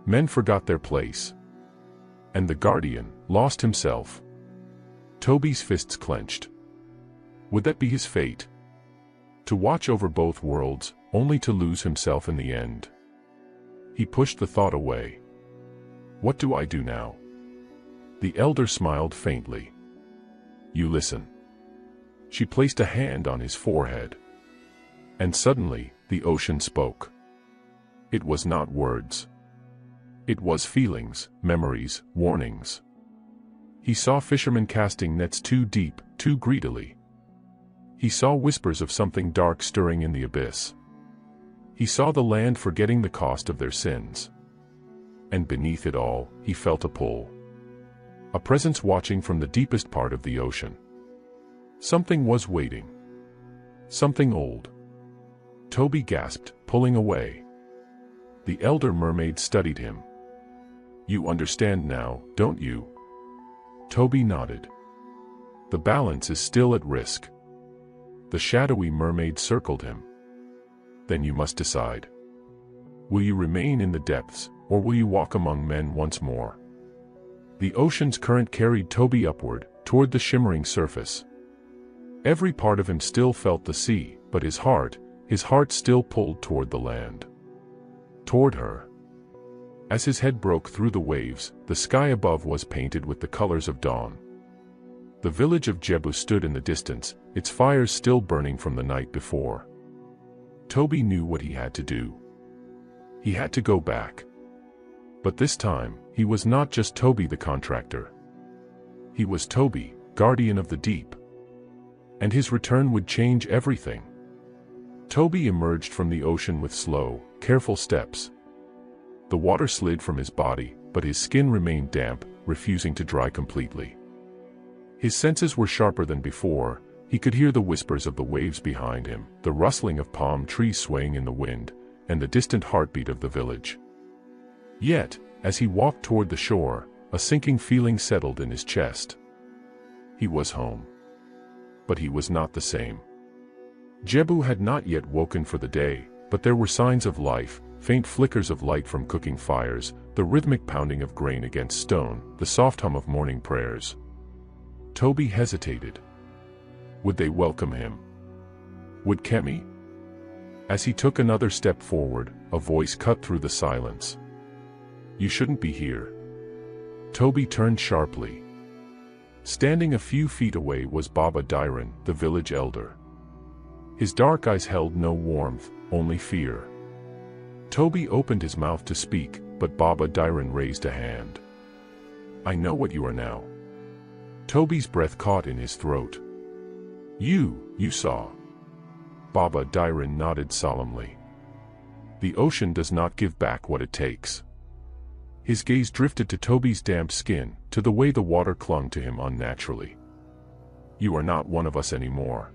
"Men forgot their place. And the guardian lost himself." Toby's fists clenched. Would that be his fate? To watch over both worlds, only to lose himself in the end. He pushed the thought away. "What do I do now?" The elder smiled faintly. "You listen." She placed a hand on his forehead. And suddenly, the ocean spoke. It was not words. It was feelings, memories, warnings. He saw fishermen casting nets too deep, too greedily. He saw whispers of something dark stirring in the abyss. He saw the land forgetting the cost of their sins. And beneath it all, he felt a pull. A presence watching from the deepest part of the ocean. Something was waiting. Something old. Toby gasped, pulling away. The elder mermaid studied him. "You understand now, don't you?" Toby nodded. "The balance is still at risk." The shadowy mermaid circled him. "Then you must decide. Will you remain in the depths, or will you walk among men once more?" The ocean's current carried Toby upward, toward the shimmering surface. Every part of him still felt the sea, but his heart still pulled toward the land. Toward her. As his head broke through the waves, the sky above was painted with the colors of dawn. The village of Jebu stood in the distance, its fires still burning from the night before. Toby knew what he had to do. He had to go back. But this time, he was not just Toby the contractor. He was Toby, guardian of the deep. And his return would change everything. Toby emerged from the ocean with slow, careful steps. The water slid from his body, but his skin remained damp, refusing to dry completely. His senses were sharper than before. He could hear the whispers of the waves behind him, the rustling of palm trees swaying in the wind, and the distant heartbeat of the village. Yet, as he walked toward the shore, a sinking feeling settled in his chest. He was home. But he was not the same. Jebu had not yet woken for the day, but there were signs of life, faint flickers of light from cooking fires, the rhythmic pounding of grain against stone, the soft hum of morning prayers. Toby hesitated. Would they welcome him? Would Kemi? As he took another step forward, a voice cut through the silence. "You shouldn't be here." Toby turned sharply. Standing a few feet away was Baba Dairon, the village elder. His dark eyes held no warmth, only fear. Toby opened his mouth to speak, but Baba Dairon raised a hand. "I know what you are now." Toby's breath caught in his throat. You saw." Baba Dairon nodded solemnly. "The ocean does not give back what it takes." His gaze drifted to Toby's damp skin, to the way the water clung to him unnaturally. "You are not one of us anymore."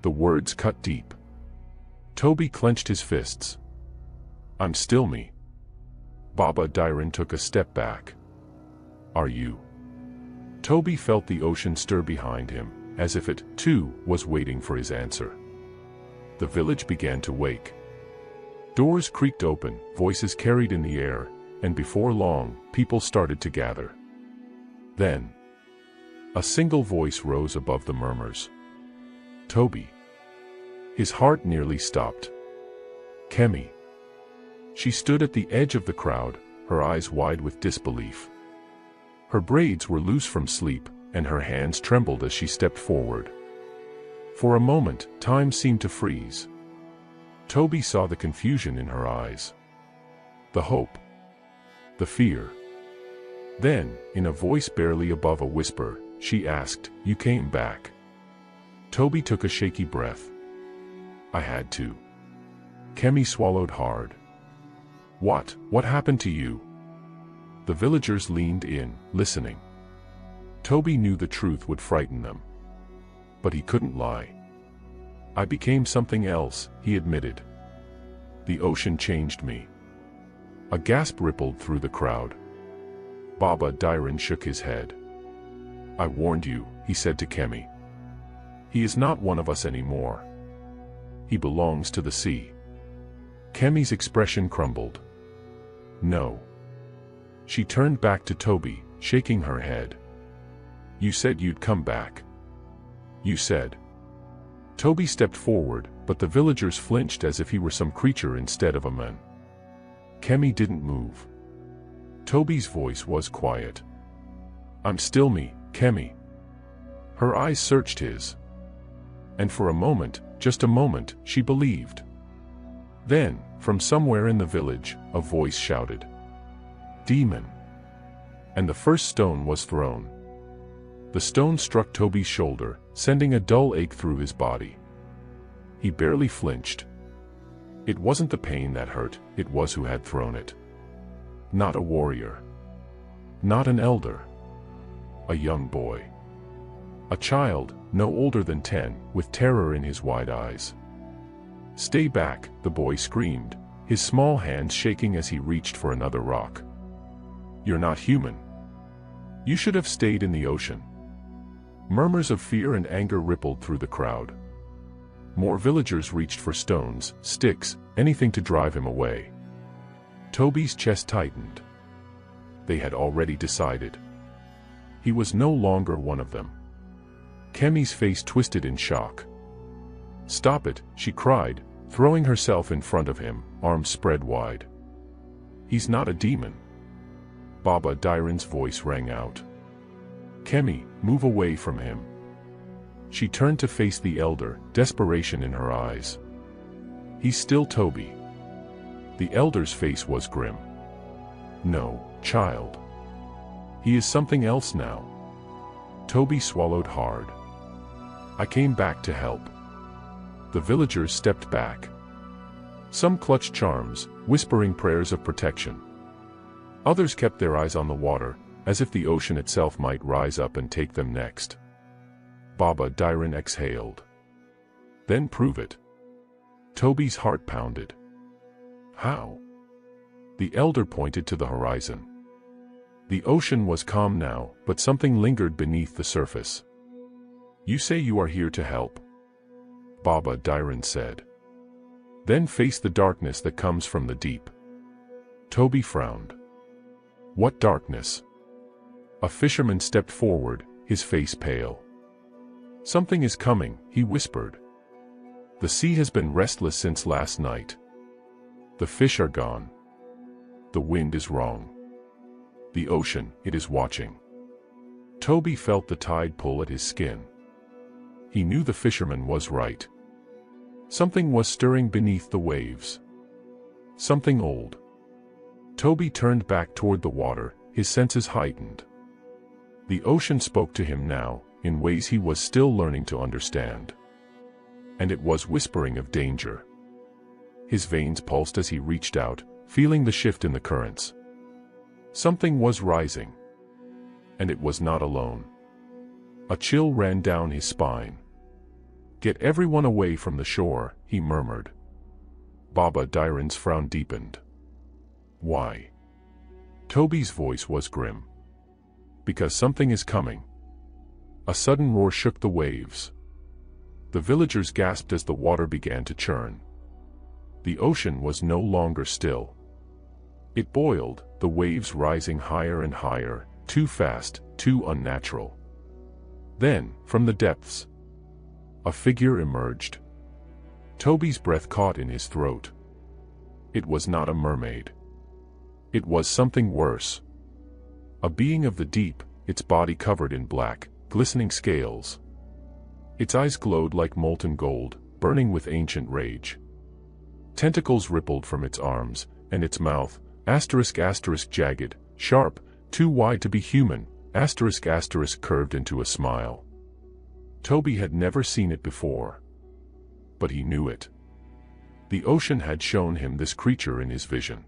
The words cut deep. Toby clenched his fists. "I'm still me." Baba Dairon took a step back. "Are you?" Toby felt the ocean stir behind him, as if it, too, was waiting for his answer. The village began to wake. Doors creaked open, voices carried in the air, and before long, people started to gather. Then, a single voice rose above the murmurs. "Toby." His heart nearly stopped. "Kemi." She stood at the edge of the crowd, her eyes wide with disbelief. Her braids were loose from sleep, and her hands trembled as she stepped forward. For a moment, time seemed to freeze. Toby saw the confusion in her eyes. The hope. The fear. Then, in a voice barely above a whisper, she asked, "You came back?" Toby took a shaky breath. I had to. Kemi swallowed hard. What happened to you? The villagers leaned in, listening. Toby knew the truth would frighten them. But he couldn't lie. I became something else, he admitted. The ocean changed me. A gasp rippled through the crowd. Baba Dairon shook his head. I warned you, he said to Kemi. He is not one of us anymore. He belongs to the sea. Kemi's expression crumbled. No. She turned back to Toby, shaking her head. You said you'd come back. You said. Toby stepped forward, but the villagers flinched as if he were some creature instead of a man. Kemi didn't move. Toby's voice was quiet. I'm still me, Kemi. Her eyes searched his. And for a moment, just a moment, she believed. Then, from somewhere in the village, a voice shouted. Demon! And the first stone was thrown. The stone struck Toby's shoulder, sending a dull ache through his body. He barely flinched. It wasn't the pain that hurt, it was who had thrown it. Not a warrior. Not an elder. A young boy. A child, no older than 10, with terror in his wide eyes. Stay back, the boy screamed, his small hands shaking as he reached for another rock. You're not human. You should have stayed in the ocean. Murmurs of fear and anger rippled through the crowd. More villagers reached for stones, sticks, anything to drive him away. Toby's chest tightened. They had already decided. He was no longer one of them. Kemi's face twisted in shock. Stop it, she cried, throwing herself in front of him, arms spread wide. He's not a demon. Baba Dairon's voice rang out. Kemi, move away from him. She turned to face the elder, desperation in her eyes. He's still Toby. The elder's face was grim. No, child. He is something else now. Toby swallowed hard. I came back to help. The villagers stepped back. Some clutched charms, whispering prayers of protection. Others kept their eyes on the water, as if the ocean itself might rise up and take them next. Baba Dairon exhaled. Then prove it. Toby's heart pounded. How? The elder pointed to the horizon. The ocean was calm now, but something lingered beneath the surface. You say you are here to help, Baba Dairon said. Then face the darkness that comes from the deep. Toby frowned. What darkness? A fisherman stepped forward, his face pale. Something is coming, he whispered. The sea has been restless since last night. The fish are gone. The wind is wrong. The ocean, it is watching. Toby felt the tide pull at his skin. He knew the fisherman was right. Something was stirring beneath the waves. Something old. Toby turned back toward the water, his senses heightened. The ocean spoke to him now, in ways he was still learning to understand. And it was whispering of danger. His veins pulsed as he reached out, feeling the shift in the currents. Something was rising. And it was not alone. A chill ran down his spine. Get everyone away from the shore, he murmured. Baba Dairon's frown deepened. Why? Toby's voice was grim. Because something is coming. A sudden roar shook the waves. The villagers gasped as the water began to churn. The ocean was no longer still. It boiled, the waves rising higher and higher, too fast, too unnatural. Then, from the depths, a figure emerged. Toby's breath caught in his throat. It was not a mermaid. It was something worse. A being of the deep, its body covered in black, glistening scales. Its eyes glowed like molten gold, burning with ancient rage. Tentacles rippled from its arms, and its mouth, jagged, sharp, too wide to be human, curved into a smile. Toby had never seen it before. But he knew it. The ocean had shown him this creature in his vision.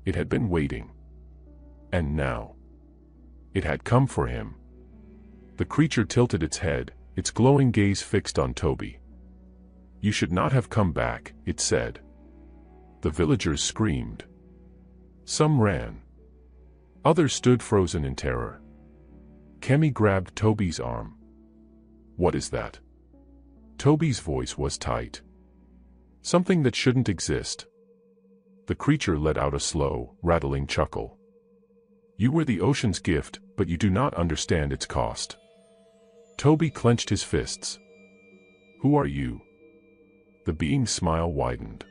It had been waiting. And now, it had come for him. The creature tilted its head, its glowing gaze fixed on Toby. "You should not have come back," it said. The villagers screamed. Some ran. Others stood frozen in terror. Kemi grabbed Toby's arm. "What is that?" Toby's voice was tight. "Something that shouldn't exist." The creature let out a slow, rattling chuckle. "You were the ocean's gift, but you do not understand its cost." Toby clenched his fists. "Who are you?" The being's smile widened.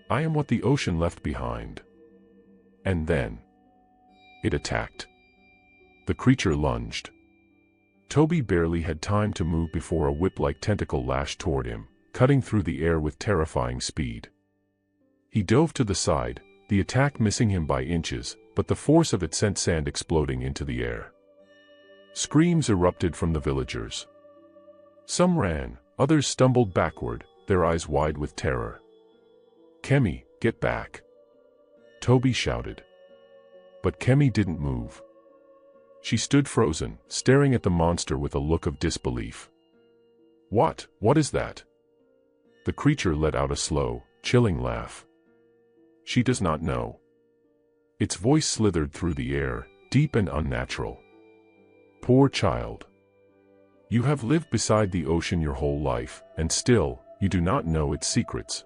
"I am what the ocean left behind." And then, it attacked. The creature lunged. Toby barely had time to move before a whip-like tentacle lashed toward him, cutting through the air with terrifying speed. He dove to the side, the attack missing him by inches, but the force of it sent sand exploding into the air. Screams erupted from the villagers. Some ran, others stumbled backward, their eyes wide with terror. "Kemi, get back!" Toby shouted. But Kemi didn't move. She stood frozen, staring at the monster with a look of disbelief. What is that?" The creature let out a slow, chilling laugh. "She does not know." Its voice slithered through the air, deep and unnatural. "Poor child. You have lived beside the ocean your whole life, and still, you do not know its secrets."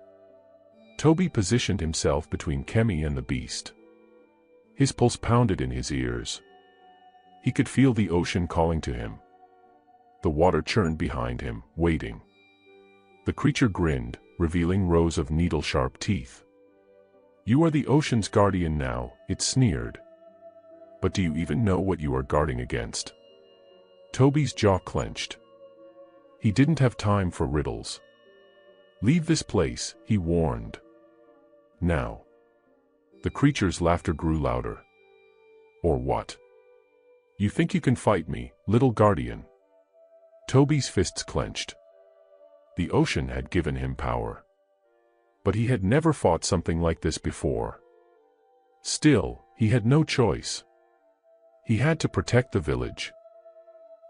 Toby positioned himself between Kemi and the beast. His pulse pounded in his ears. He could feel the ocean calling to him. The water churned behind him, waiting. The creature grinned, revealing rows of needle-sharp teeth. "You are the ocean's guardian now," it sneered. "But do you even know what you are guarding against?" Toby's jaw clenched. He didn't have time for riddles. "Leave this place," he warned. "Now." The creature's laughter grew louder. "Or what? You think you can fight me, little guardian?" Toby's fists clenched. The ocean had given him power. But he had never fought something like this before. Still, he had no choice. He had to protect the village.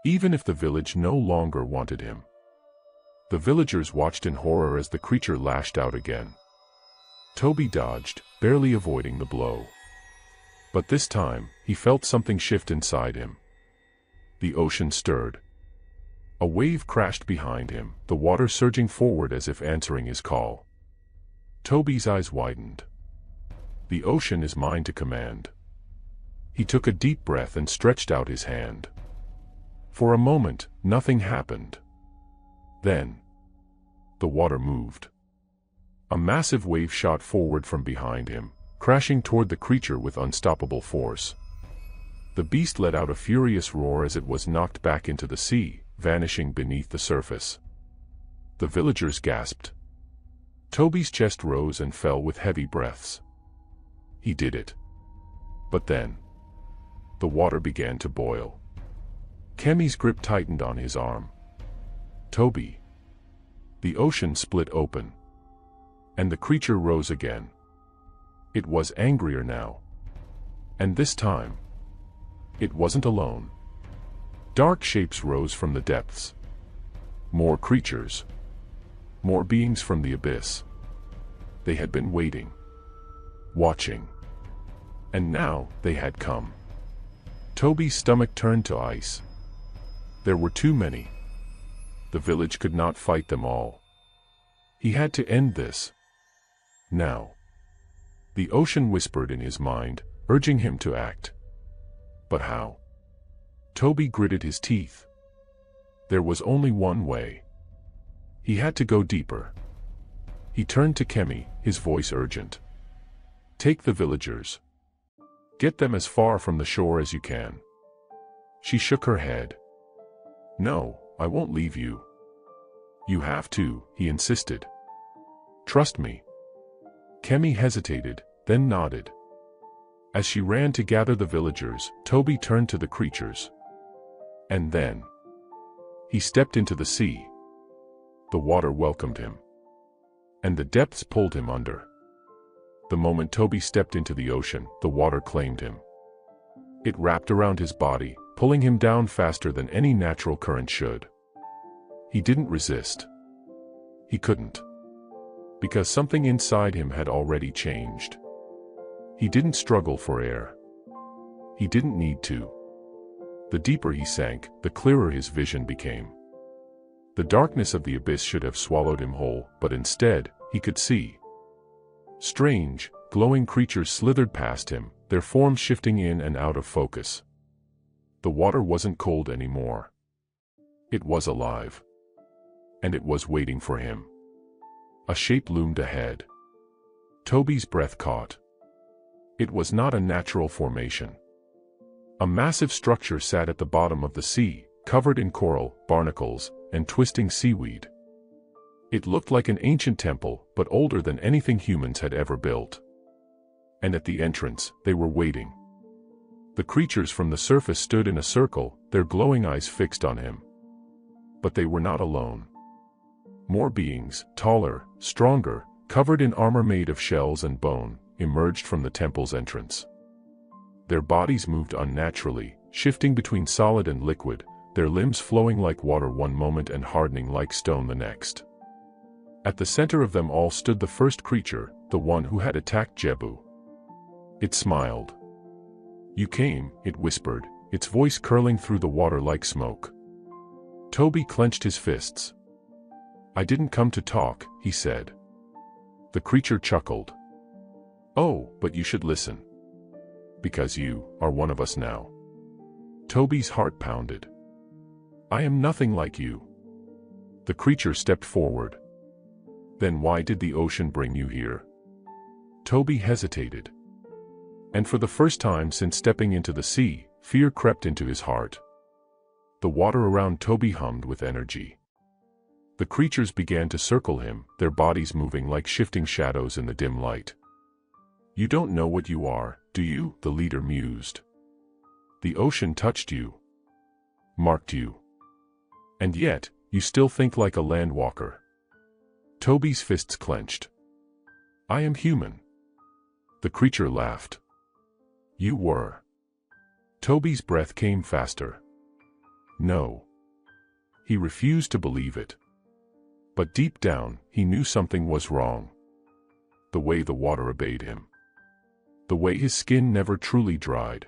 Even if the village no longer wanted him. The villagers watched in horror as the creature lashed out again. Toby dodged, barely avoiding the blow. But this time, he felt something shift inside him. The ocean stirred. A wave crashed behind him, the water surging forward as if answering his call. Toby's eyes widened. The ocean is mine to command. He took a deep breath and stretched out his hand. For a moment, nothing happened. Then, the water moved. A massive wave shot forward from behind him, crashing toward the creature with unstoppable force. The beast let out a furious roar as it was knocked back into the sea, vanishing beneath the surface. The villagers gasped. Toby's chest rose and fell with heavy breaths. He did it. But then, the water began to boil. Kemi's grip tightened on his arm. "Toby." The ocean split open. And the creature rose again. It was angrier now. And this time, it wasn't alone. Dark shapes rose from the depths. More creatures. More beings from the abyss. They had been waiting. Watching. And now, they had come. Toby's stomach turned to ice. There were too many. The village could not fight them all. He had to end this. Now. The ocean whispered in his mind, urging him to act. But how? Toby gritted his teeth. There was only one way. He had to go deeper. He turned to Kemi, his voice urgent. "Take the villagers. Get them as far from the shore as you can." She shook her head. "No, I won't leave you." "You have to," he insisted. "Trust me." Kemi hesitated, then nodded. As she ran to gather the villagers, Toby turned to the creatures. And then, He stepped into the sea. The water welcomed him. And the depths pulled him under. The moment Toby stepped into the ocean, the water claimed him. It wrapped around his body, pulling him down faster than any natural current should. He didn't resist. He couldn't. Because something inside him had already changed. He didn't struggle for air. He didn't need to. The deeper he sank, the clearer his vision became. The darkness of the abyss should have swallowed him whole, but instead, he could see. Strange, glowing creatures slithered past him, their forms shifting in and out of focus. The water wasn't cold anymore. It was alive. And it was waiting for him. A shape loomed ahead. Toby's breath caught. It was not a natural formation. A massive structure sat at the bottom of the sea, covered in coral, barnacles, and twisting seaweed. It looked like an ancient temple, but older than anything humans had ever built. And at the entrance, they were waiting. The creatures from the surface stood in a circle, their glowing eyes fixed on him. But they were not alone. More beings, taller, stronger, covered in armor made of shells and bone, emerged from the temple's entrance. Their bodies moved unnaturally, shifting between solid and liquid, their limbs flowing like water one moment and hardening like stone the next. At the center of them all stood the first creature, the one who had attacked Jebu. It smiled. "You came," it whispered, its voice curling through the water like smoke. Toby clenched his fists. "I didn't come to talk," he said. The creature chuckled. "Oh, but you should listen. Because you are one of us now." Toby's heart pounded. "I am nothing like you." The creature stepped forward. "Then why did the ocean bring you here?" Toby hesitated. And for the first time since stepping into the sea, fear crept into his heart. The water around Toby hummed with energy. The creatures began to circle him, their bodies moving like shifting shadows in the dim light. "You don't know what you are, do you?" the leader mused. "The ocean touched you. Marked you. And yet, you still think like a landwalker." Toby's fists clenched. "I am human." The creature laughed. "You were." Toby's breath came faster. No. He refused to believe it. But deep down, he knew something was wrong. The way the water obeyed him. The way his skin never truly dried.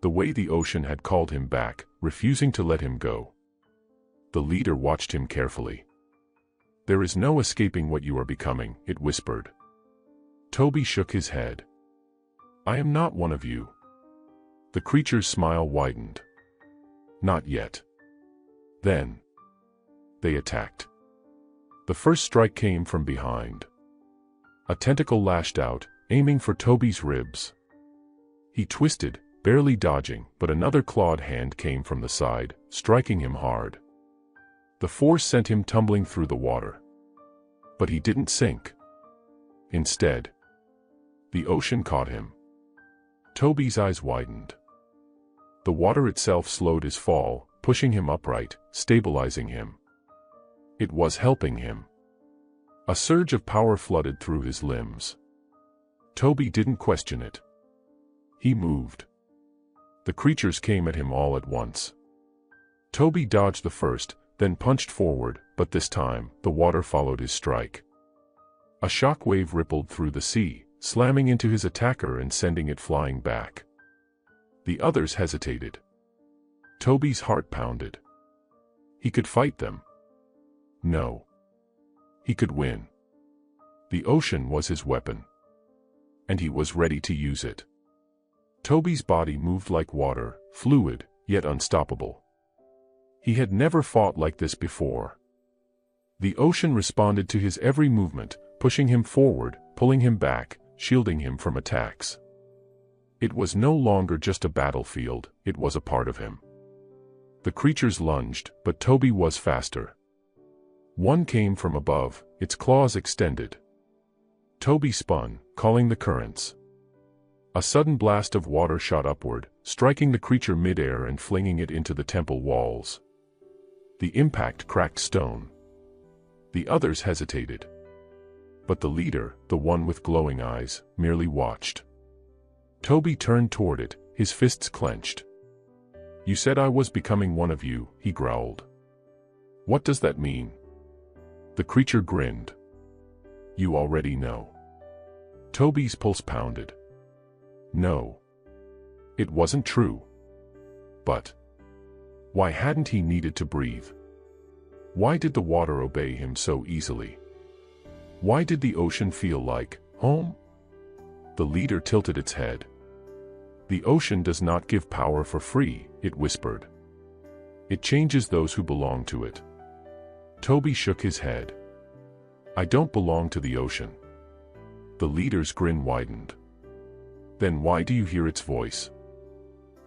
The way the ocean had called him back, refusing to let him go. The leader watched him carefully. "There is no escaping what you are becoming," it whispered. Toby shook his head. "I am not one of you." The creature's smile widened. "Not yet." Then they attacked. The first strike came from behind. A tentacle lashed out, aiming for Toby's ribs. He twisted, barely dodging, but another clawed hand came from the side, striking him hard. The force sent him tumbling through the water. But he didn't sink. Instead, the ocean caught him. Toby's eyes widened. The water itself slowed his fall, pushing him upright, stabilizing him. It was helping him. A surge of power flooded through his limbs. Toby didn't question it. He moved. The creatures came at him all at once. Toby dodged the first, then punched forward, but this time, the water followed his strike. A shock wave rippled through the sea, slamming into his attacker and sending it flying back. The others hesitated. Toby's heart pounded. He could fight them. No. He could win. The ocean was his weapon. And he was ready to use it. Toby's body moved like water, fluid, yet unstoppable. He had never fought like this before. The ocean responded to his every movement, pushing him forward, pulling him back, shielding him from attacks. It was no longer just a battlefield, it was a part of him. The creatures lunged, but Toby was faster. One came from above, its claws extended. Toby spun, calling the currents. A sudden blast of water shot upward, striking the creature midair and flinging it into the temple walls. The impact cracked stone. The others hesitated. But the leader, the one with glowing eyes, merely watched. Toby turned toward it, his fists clenched. "You said I was becoming one of you," he growled. "What does that mean?" The creature grinned. "You already know." Toby's pulse pounded. No. It wasn't true. But why hadn't he needed to breathe? Why did the water obey him so easily? Why did the ocean feel like home? The leader tilted its head. "The ocean does not give power for free," it whispered. "It changes those who belong to it." Toby shook his head. "I don't belong to the ocean." The leader's grin widened. "Then why do you hear its voice?"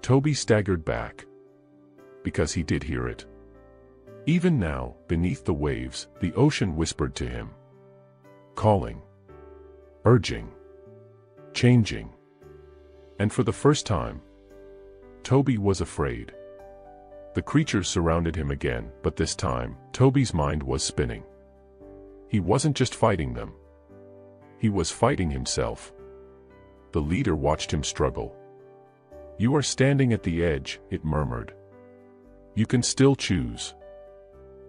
Toby staggered back. Because he did hear it. Even now, beneath the waves, the ocean whispered to him. Calling. Urging. Changing. And for the first time, Toby was afraid. The creatures surrounded him again, but this time, Toby's mind was spinning. He wasn't just fighting them. He was fighting himself. The leader watched him struggle. "You are standing at the edge," it murmured. "You can still choose.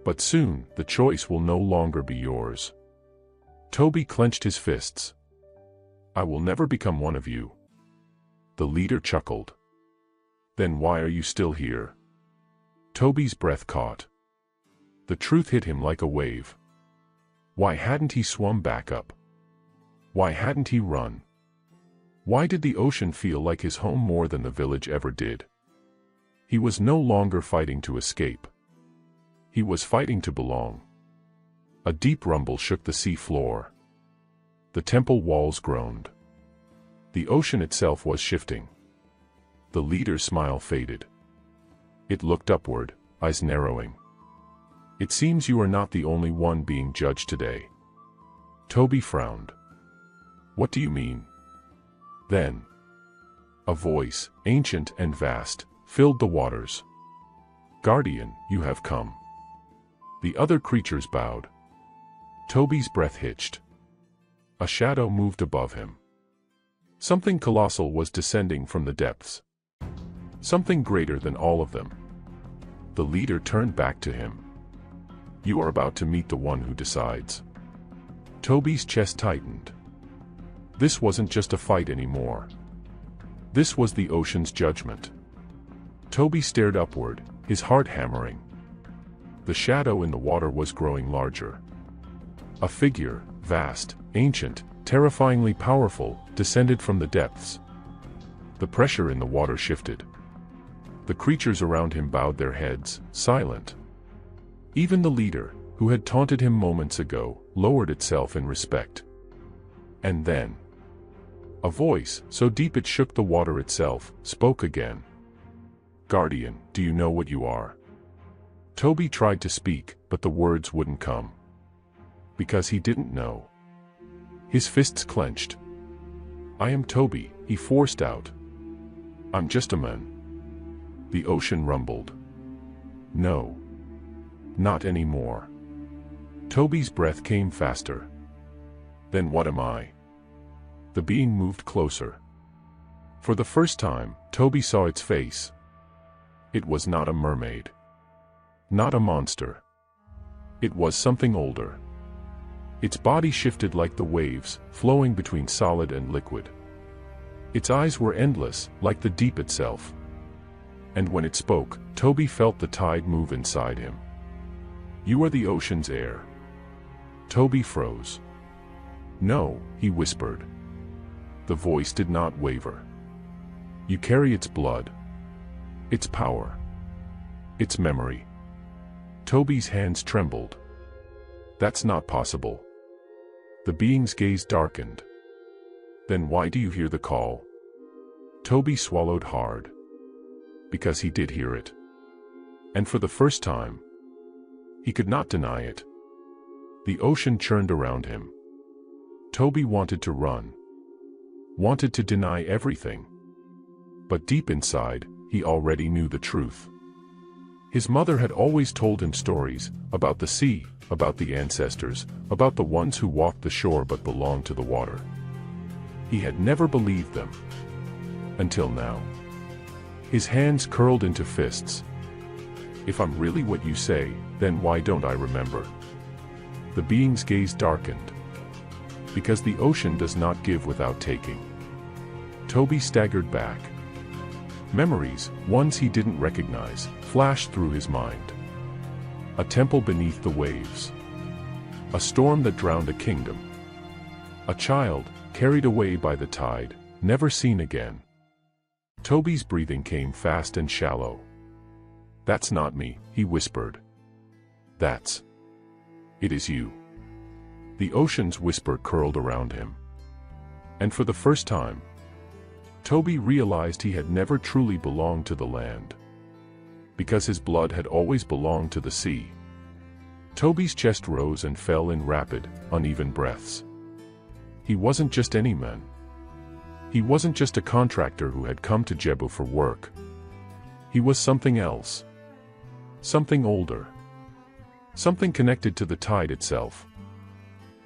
But soon, the choice will no longer be yours." Toby clenched his fists. "I will never become one of you." The leader chuckled. "Then why are you still here?" Toby's breath caught. The truth hit him like a wave. Why hadn't he swum back up? Why hadn't he run? Why did the ocean feel like his home more than the village ever did? He was no longer fighting to escape. He was fighting to belong. A deep rumble shook the sea floor. The temple walls groaned. The ocean itself was shifting. The leader's smile faded. It looked upward, eyes narrowing. "It seems you are not the only one being judged today." Toby frowned. "What do you mean?" Then, a voice, ancient and vast, filled the waters. "Guardian, you have come." The other creatures bowed. Toby's breath hitched. A shadow moved above him. Something colossal was descending from the depths. Something greater than all of them. The leader turned back to him. "You are about to meet the one who decides." Toby's chest tightened. This wasn't just a fight anymore. This was the ocean's judgment. Toby stared upward, his heart hammering. The shadow in the water was growing larger. A figure, vast, ancient, terrifyingly powerful, descended from the depths. The pressure in the water shifted. The creatures around him bowed their heads, silent. Even the leader, who had taunted him moments ago, lowered itself in respect. And then, a voice, so deep it shook the water itself, spoke again. "Guardian, do you know what you are?" Toby tried to speak, but the words wouldn't come. Because he didn't know. His fists clenched. "I am Toby," he forced out. "I'm just a man." The ocean rumbled. "No. Not anymore." Toby's breath came faster. "Then what am I?" The being moved closer. For the first time, Toby saw its face. It was not a mermaid. Not a monster. It was something older. Its body shifted like the waves, flowing between solid and liquid. Its eyes were endless, like the deep itself. And when it spoke, Toby felt the tide move inside him. "You are the ocean's heir." Toby froze. "No," he whispered. The voice did not waver. "You carry its blood. Its power. Its memory." Toby's hands trembled. "That's not possible." The being's gaze darkened. "Then why do you hear the call?" Toby swallowed hard. Because he did hear it. And for the first time, he could not deny it. The ocean churned around him. Toby wanted to run. Wanted to deny everything. But deep inside, he already knew the truth. His mother had always told him stories about the sea, about the ancestors, about the ones who walked the shore but belonged to the water. He had never believed them. Until now. His hands curled into fists. If I'm really what you say, then why don't I remember? The being's gaze darkened. Because the ocean does not give without taking. Toby staggered back. Memories, ones he didn't recognize, flashed through his mind. A temple beneath the waves. A storm that drowned a kingdom. A child, carried away by the tide, never seen again. Toby's breathing came fast and shallow. "That's not me," he whispered. It is you." The ocean's whisper curled around him. And for the first time, Toby realized he had never truly belonged to the land. Because his blood had always belonged to the sea. Toby's chest rose and fell in rapid, uneven breaths. He wasn't just any man. He wasn't just a contractor who had come to Jebu for work. He was something else. Something older. Something connected to the tide itself.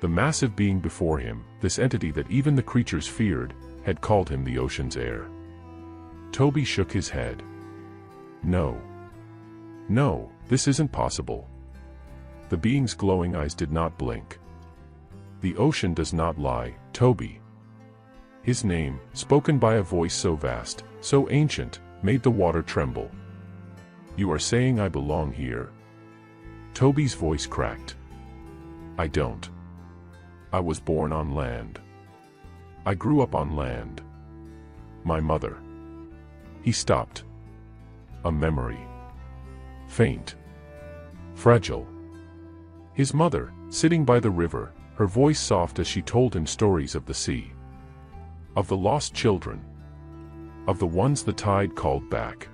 The massive being before him, this entity that even the creatures feared, had called him the ocean's heir. Toby shook his head. No. No, this isn't possible. The being's glowing eyes did not blink. The ocean does not lie, Toby. His name, spoken by a voice so vast, so ancient, made the water tremble. "You are saying I belong here?" Toby's voice cracked. "I don't. I was born on land. I grew up on land. My mother." He stopped. A memory. Faint. Fragile. His mother, sitting by the river, her voice soft as she told him stories of the sea. Of the lost children. Of the ones the tide called back.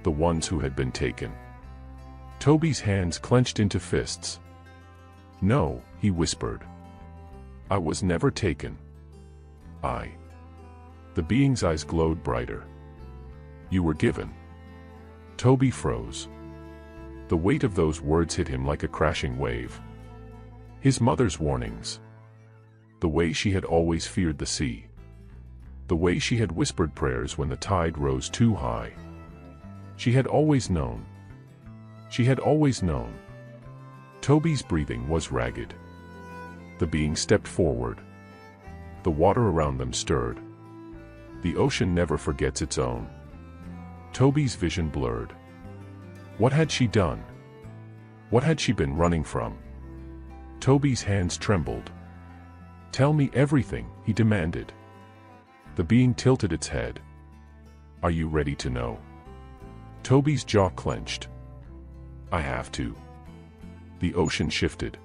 The ones who had been taken. Toby's hands clenched into fists. "No," he whispered. "I was never taken. The being's eyes glowed brighter. "You were given." Toby froze. The weight of those words hit him like a crashing wave. His mother's warnings. The way she had always feared the sea. The way she had whispered prayers when the tide rose too high. She had always known. She had always known. Toby's breathing was ragged. The being stepped forward. The water around them stirred. The ocean never forgets its own. Toby's vision blurred. What had she done? What had she been running from? Toby's hands trembled. "Tell me everything," he demanded. The being tilted its head. "Are you ready to know?" Toby's jaw clenched. "I have to." The ocean shifted.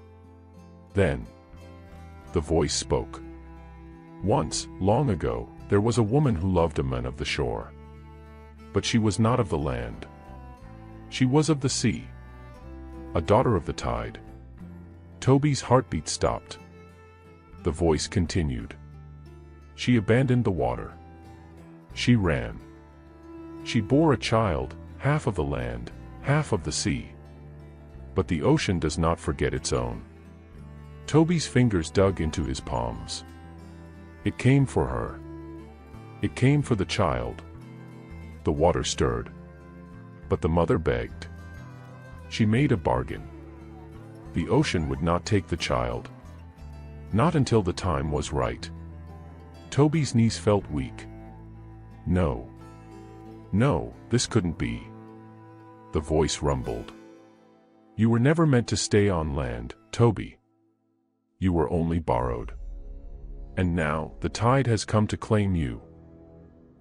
Then, the voice spoke. "Once, long ago, there was a woman who loved a man of the shore. But she was not of the land. She was of the sea. A daughter of the tide." Toby's heartbeat stopped. The voice continued. "She abandoned the water. She ran. She bore a child, half of the land, half of the sea. But the ocean does not forget its own." Toby's fingers dug into his palms. It came for her. It came for the child. The water stirred. But the mother begged. She made a bargain. The ocean would not take the child. Not until the time was right. Toby's knees felt weak. No. No, this couldn't be. The voice rumbled. "You were never meant to stay on land, Toby. You were only borrowed. And now, the tide has come to claim you."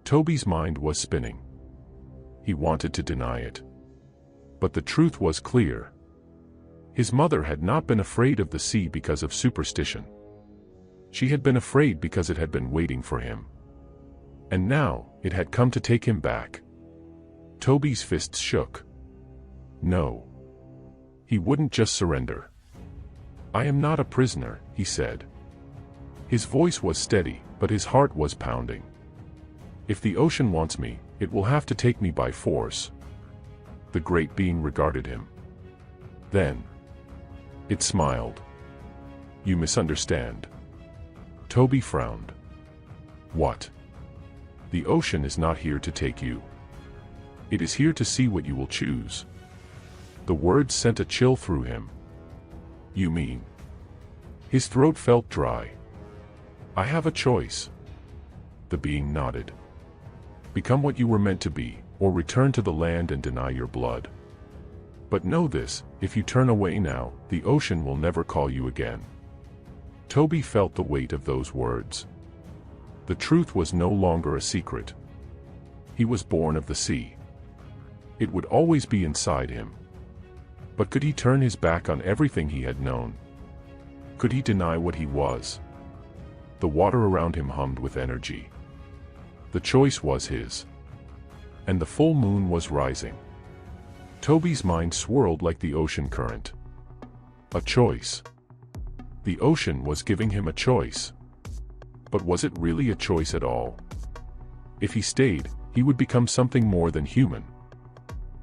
Toby's mind was spinning. He wanted to deny it. But the truth was clear. His mother had not been afraid of the sea because of superstition. She had been afraid because it had been waiting for him. And now, it had come to take him back. Toby's fists shook. No. He wouldn't just surrender. "I am not a prisoner," he said. His voice was steady, but his heart was pounding. "If the ocean wants me, it will have to take me by force." The great being regarded him. Then it smiled. "You misunderstand." Toby frowned. "What?" "The ocean is not here to take you. It is here to see what you will choose." The words sent a chill through him. "You mean?" His throat felt dry. "I have a choice." The being nodded. "Become what you were meant to be, or return to the land and deny your blood. But know this, if you turn away now, the ocean will never call you again." Toby felt the weight of those words. The truth was no longer a secret. He was born of the sea. It would always be inside him. But could he turn his back on everything he had known? Could he deny what he was? The water around him hummed with energy. The choice was his. And the full moon was rising. Toby's mind swirled like the ocean current. A choice. The ocean was giving him a choice. But was it really a choice at all? If he stayed, he would become something more than human.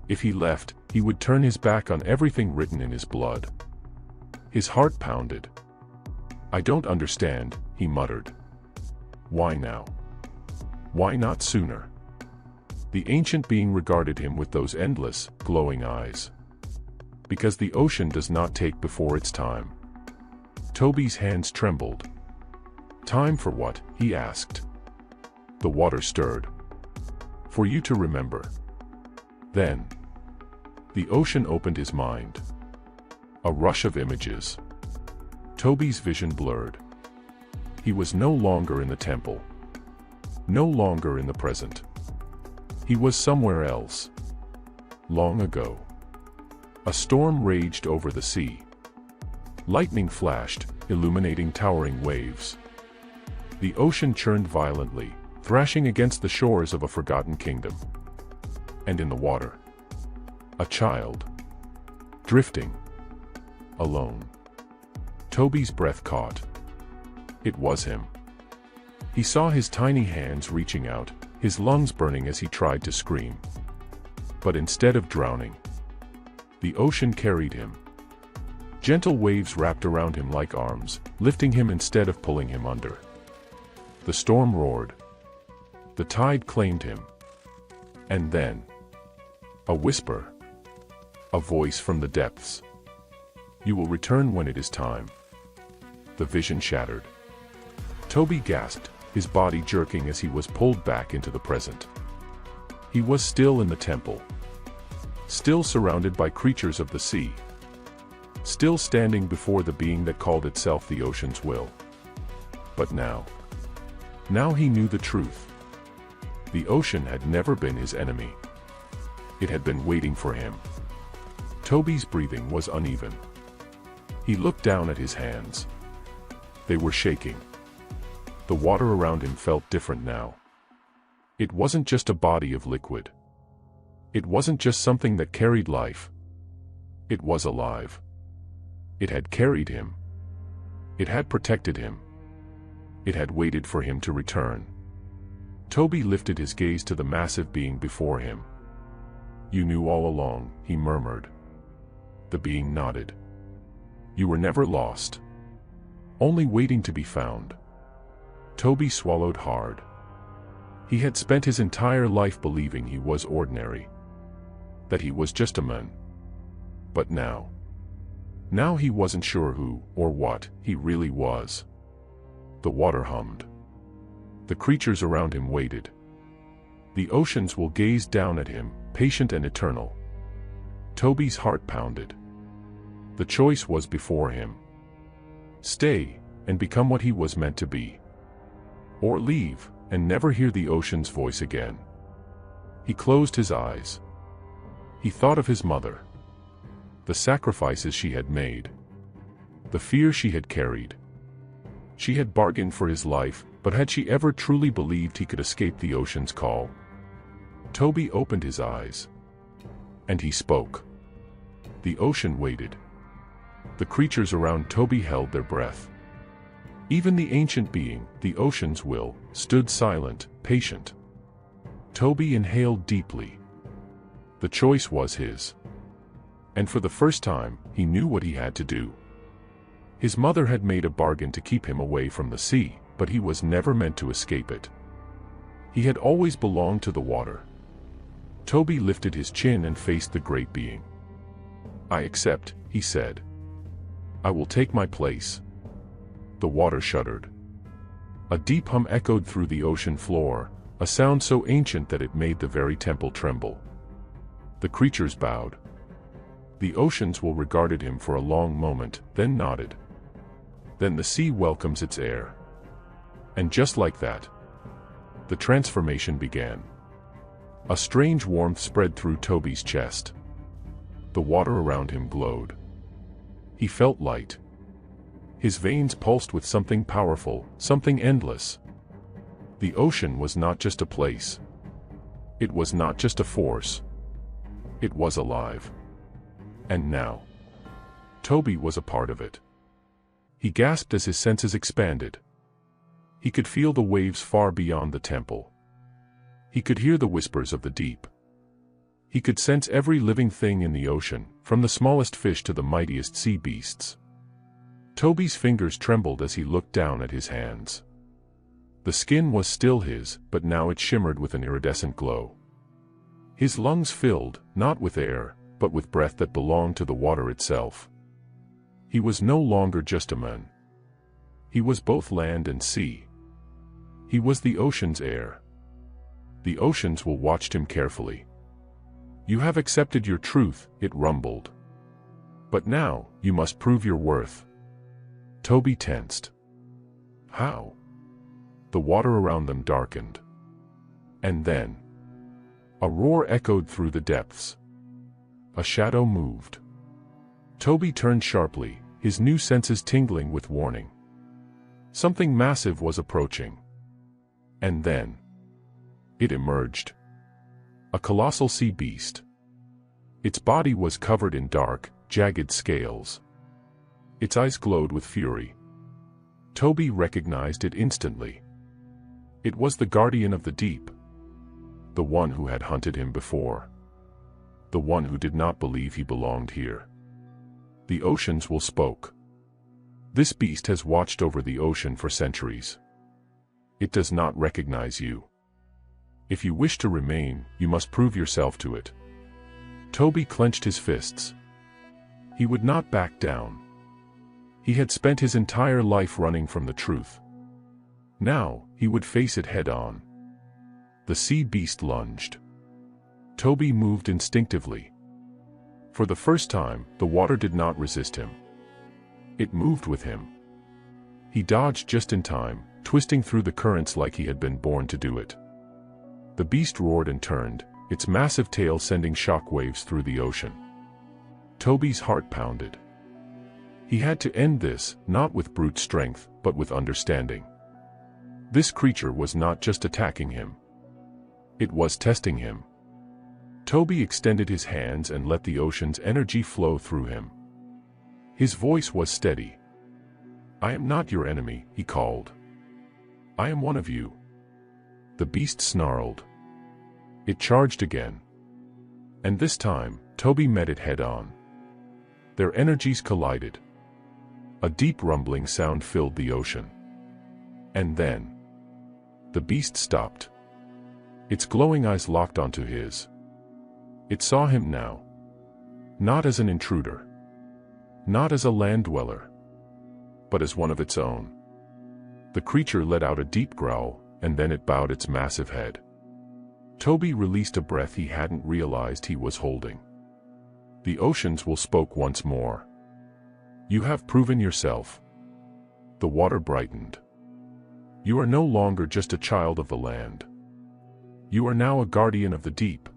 If he left, he would turn his back on everything written in his blood. His heart pounded. "I don't understand," he muttered. "Why now? Why not sooner?" The ancient being regarded him with those endless, glowing eyes. "Because the ocean does not take before its time." Toby's hands trembled. "Time for what?" he asked. The water stirred. "For you to remember." Then the ocean opened his mind. A rush of images. Toby's vision blurred. He was no longer in the temple. No longer in the present. He was somewhere else. Long ago. A storm raged over the sea. Lightning flashed, illuminating towering waves. The ocean churned violently, thrashing against the shores of a forgotten kingdom. And in the water, a child. Drifting. Alone. Toby's breath caught. It was him. He saw his tiny hands reaching out, his lungs burning as he tried to scream. But instead of drowning, the ocean carried him. Gentle waves wrapped around him like arms, lifting him instead of pulling him under. The storm roared. The tide claimed him. And then, a whisper. A voice from the depths. "You will return when it is time." The vision shattered. Toby gasped, his body jerking as he was pulled back into the present. He was still in the temple. Still surrounded by creatures of the sea. Still standing before the being that called itself the ocean's will. But now he knew the truth. The ocean had never been his enemy. It had been waiting for him. Toby's breathing was uneven. He looked down at his hands. They were shaking. The water around him felt different now. It wasn't just a body of liquid. It wasn't just something that carried life. It was alive. It had carried him. It had protected him. It had waited for him to return. Toby lifted his gaze to the massive being before him. "You knew all along," he murmured. The being nodded. "You were never lost. Only waiting to be found." Toby swallowed hard. He had spent his entire life believing he was ordinary. That he was just a man. But now he wasn't sure who, or what, he really was. The water hummed. The creatures around him waited. The oceans will gaze down at him, patient and eternal. Toby's heart pounded. The choice was before him. Stay, and become what he was meant to be. Or leave, and never hear the ocean's voice again. He closed his eyes. He thought of his mother. The sacrifices she had made. The fear she had carried. She had bargained for his life, but had she ever truly believed he could escape the ocean's call? Toby opened his eyes. And he spoke. The ocean waited. The creatures around Toby held their breath. Even the ancient being, the ocean's will, stood silent, patient. Toby inhaled deeply. The choice was his. And for the first time, he knew what he had to do. His mother had made a bargain to keep him away from the sea, but he was never meant to escape it. He had always belonged to the water. Toby lifted his chin and faced the great being. "I accept," he said. "I will take my place." The water shuddered. A deep hum echoed through the ocean floor, a sound so ancient that it made the very temple tremble. The creatures bowed. The oceans will regarded him for a long moment, then nodded. Then the sea welcomes its heir. And just like that, the transformation began. A strange warmth spread through Toby's chest. The water around him glowed. He felt light. His veins pulsed with something powerful, something endless. The ocean was not just a place. It was not just a force. It was alive. And now, Toby was a part of it. He gasped as his senses expanded. He could feel the waves far beyond the temple. He could hear the whispers of the deep. He could sense every living thing in the ocean, from the smallest fish to the mightiest sea beasts. Toby's fingers trembled as he looked down at his hands. The skin was still his, but now it shimmered with an iridescent glow. His lungs filled, not with air, but with breath that belonged to the water itself. He was no longer just a man. He was both land and sea. He was the ocean's heir. The oceans will watch him carefully. "You have accepted your truth," it rumbled. "But now, you must prove your worth." Toby tensed. How? The water around them darkened. And then, a roar echoed through the depths. A shadow moved. Toby turned sharply, his new senses tingling with warning. Something massive was approaching. And then, it emerged. A colossal sea beast. Its body was covered in dark, jagged scales. Its eyes glowed with fury. Toby recognized it instantly. It was the guardian of the deep. The one who had hunted him before. The one who did not believe he belonged here. The oceans will spoke. This beast has watched over the ocean for centuries. It does not recognize you. If you wish to remain, you must prove yourself to it. Toby clenched his fists. He would not back down. He had spent his entire life running from the truth. Now, he would face it head-on. The sea beast lunged. Toby moved instinctively. For the first time, the water did not resist him. It moved with him. He dodged just in time, twisting through the currents like he had been born to do it. The beast roared and turned, its massive tail sending shock waves through the ocean. Toby's heart pounded. He had to end this, not with brute strength, but with understanding. This creature was not just attacking him. It was testing him. Toby extended his hands and let the ocean's energy flow through him. His voice was steady. "I am not your enemy," he called. "I am one of you." The beast snarled. It charged again. And this time, Toby met it head-on. Their energies collided. A deep rumbling sound filled the ocean. And then, the beast stopped. Its glowing eyes locked onto his. It saw him now. Not as an intruder. Not as a land dweller. But as one of its own. The creature let out a deep growl, and then it bowed its massive head. Toby released a breath he hadn't realized he was holding. The oceans will spoke once more. "You have proven yourself." The water brightened. "You are no longer just a child of the land. You are now a guardian of the deep."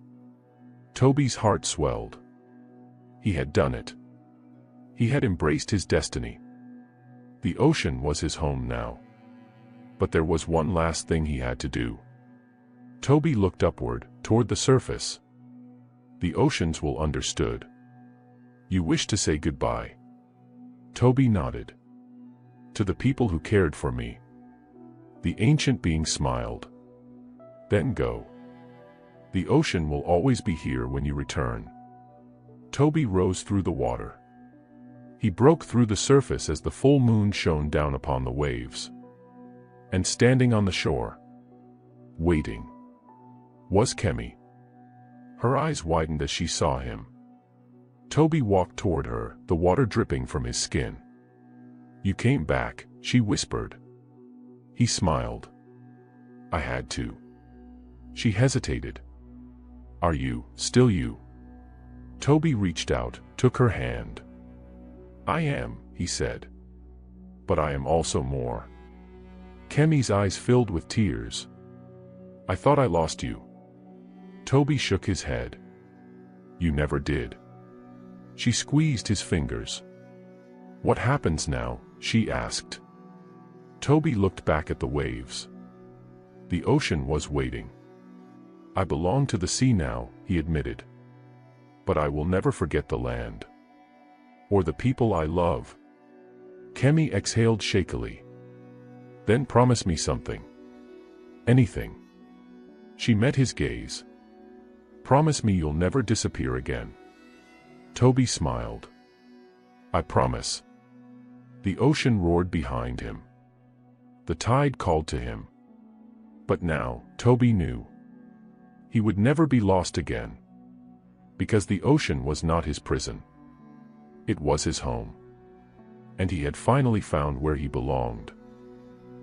Toby's heart swelled. He had done it. He had embraced his destiny. The ocean was his home now. But there was one last thing he had to do. Toby looked upward, toward the surface. The oceans will understood. "You wish to say goodbye?" Toby nodded. "To the people who cared for me." The ancient being smiled. "Then go." The ocean will always be here when you return. Toby rose through the water. He broke through the surface as the full moon shone down upon the waves. And standing on the shore, waiting, was Kemi. Her eyes widened as she saw him. Toby walked toward her, the water dripping from his skin. "You came back," she whispered. He smiled. "I had to." She hesitated. "Are you still you?" Toby reached out, took her hand. "I am," he said. "But I am also more." Kemi's eyes filled with tears. "I thought I lost you." Toby shook his head. "You never did." She squeezed his fingers. "What happens now?" she asked. Toby looked back at the waves. The ocean was waiting. "I belong to the sea now," he admitted. "But I will never forget the land. Or the people I love." Kemi exhaled shakily. "Then promise me something." "Anything." She met his gaze. "Promise me you'll never disappear again." Toby smiled. "I promise." The ocean roared behind him. The tide called to him. But now, Toby knew. He would never be lost again. Because the ocean was not his prison. It was his home. And he had finally found where he belonged.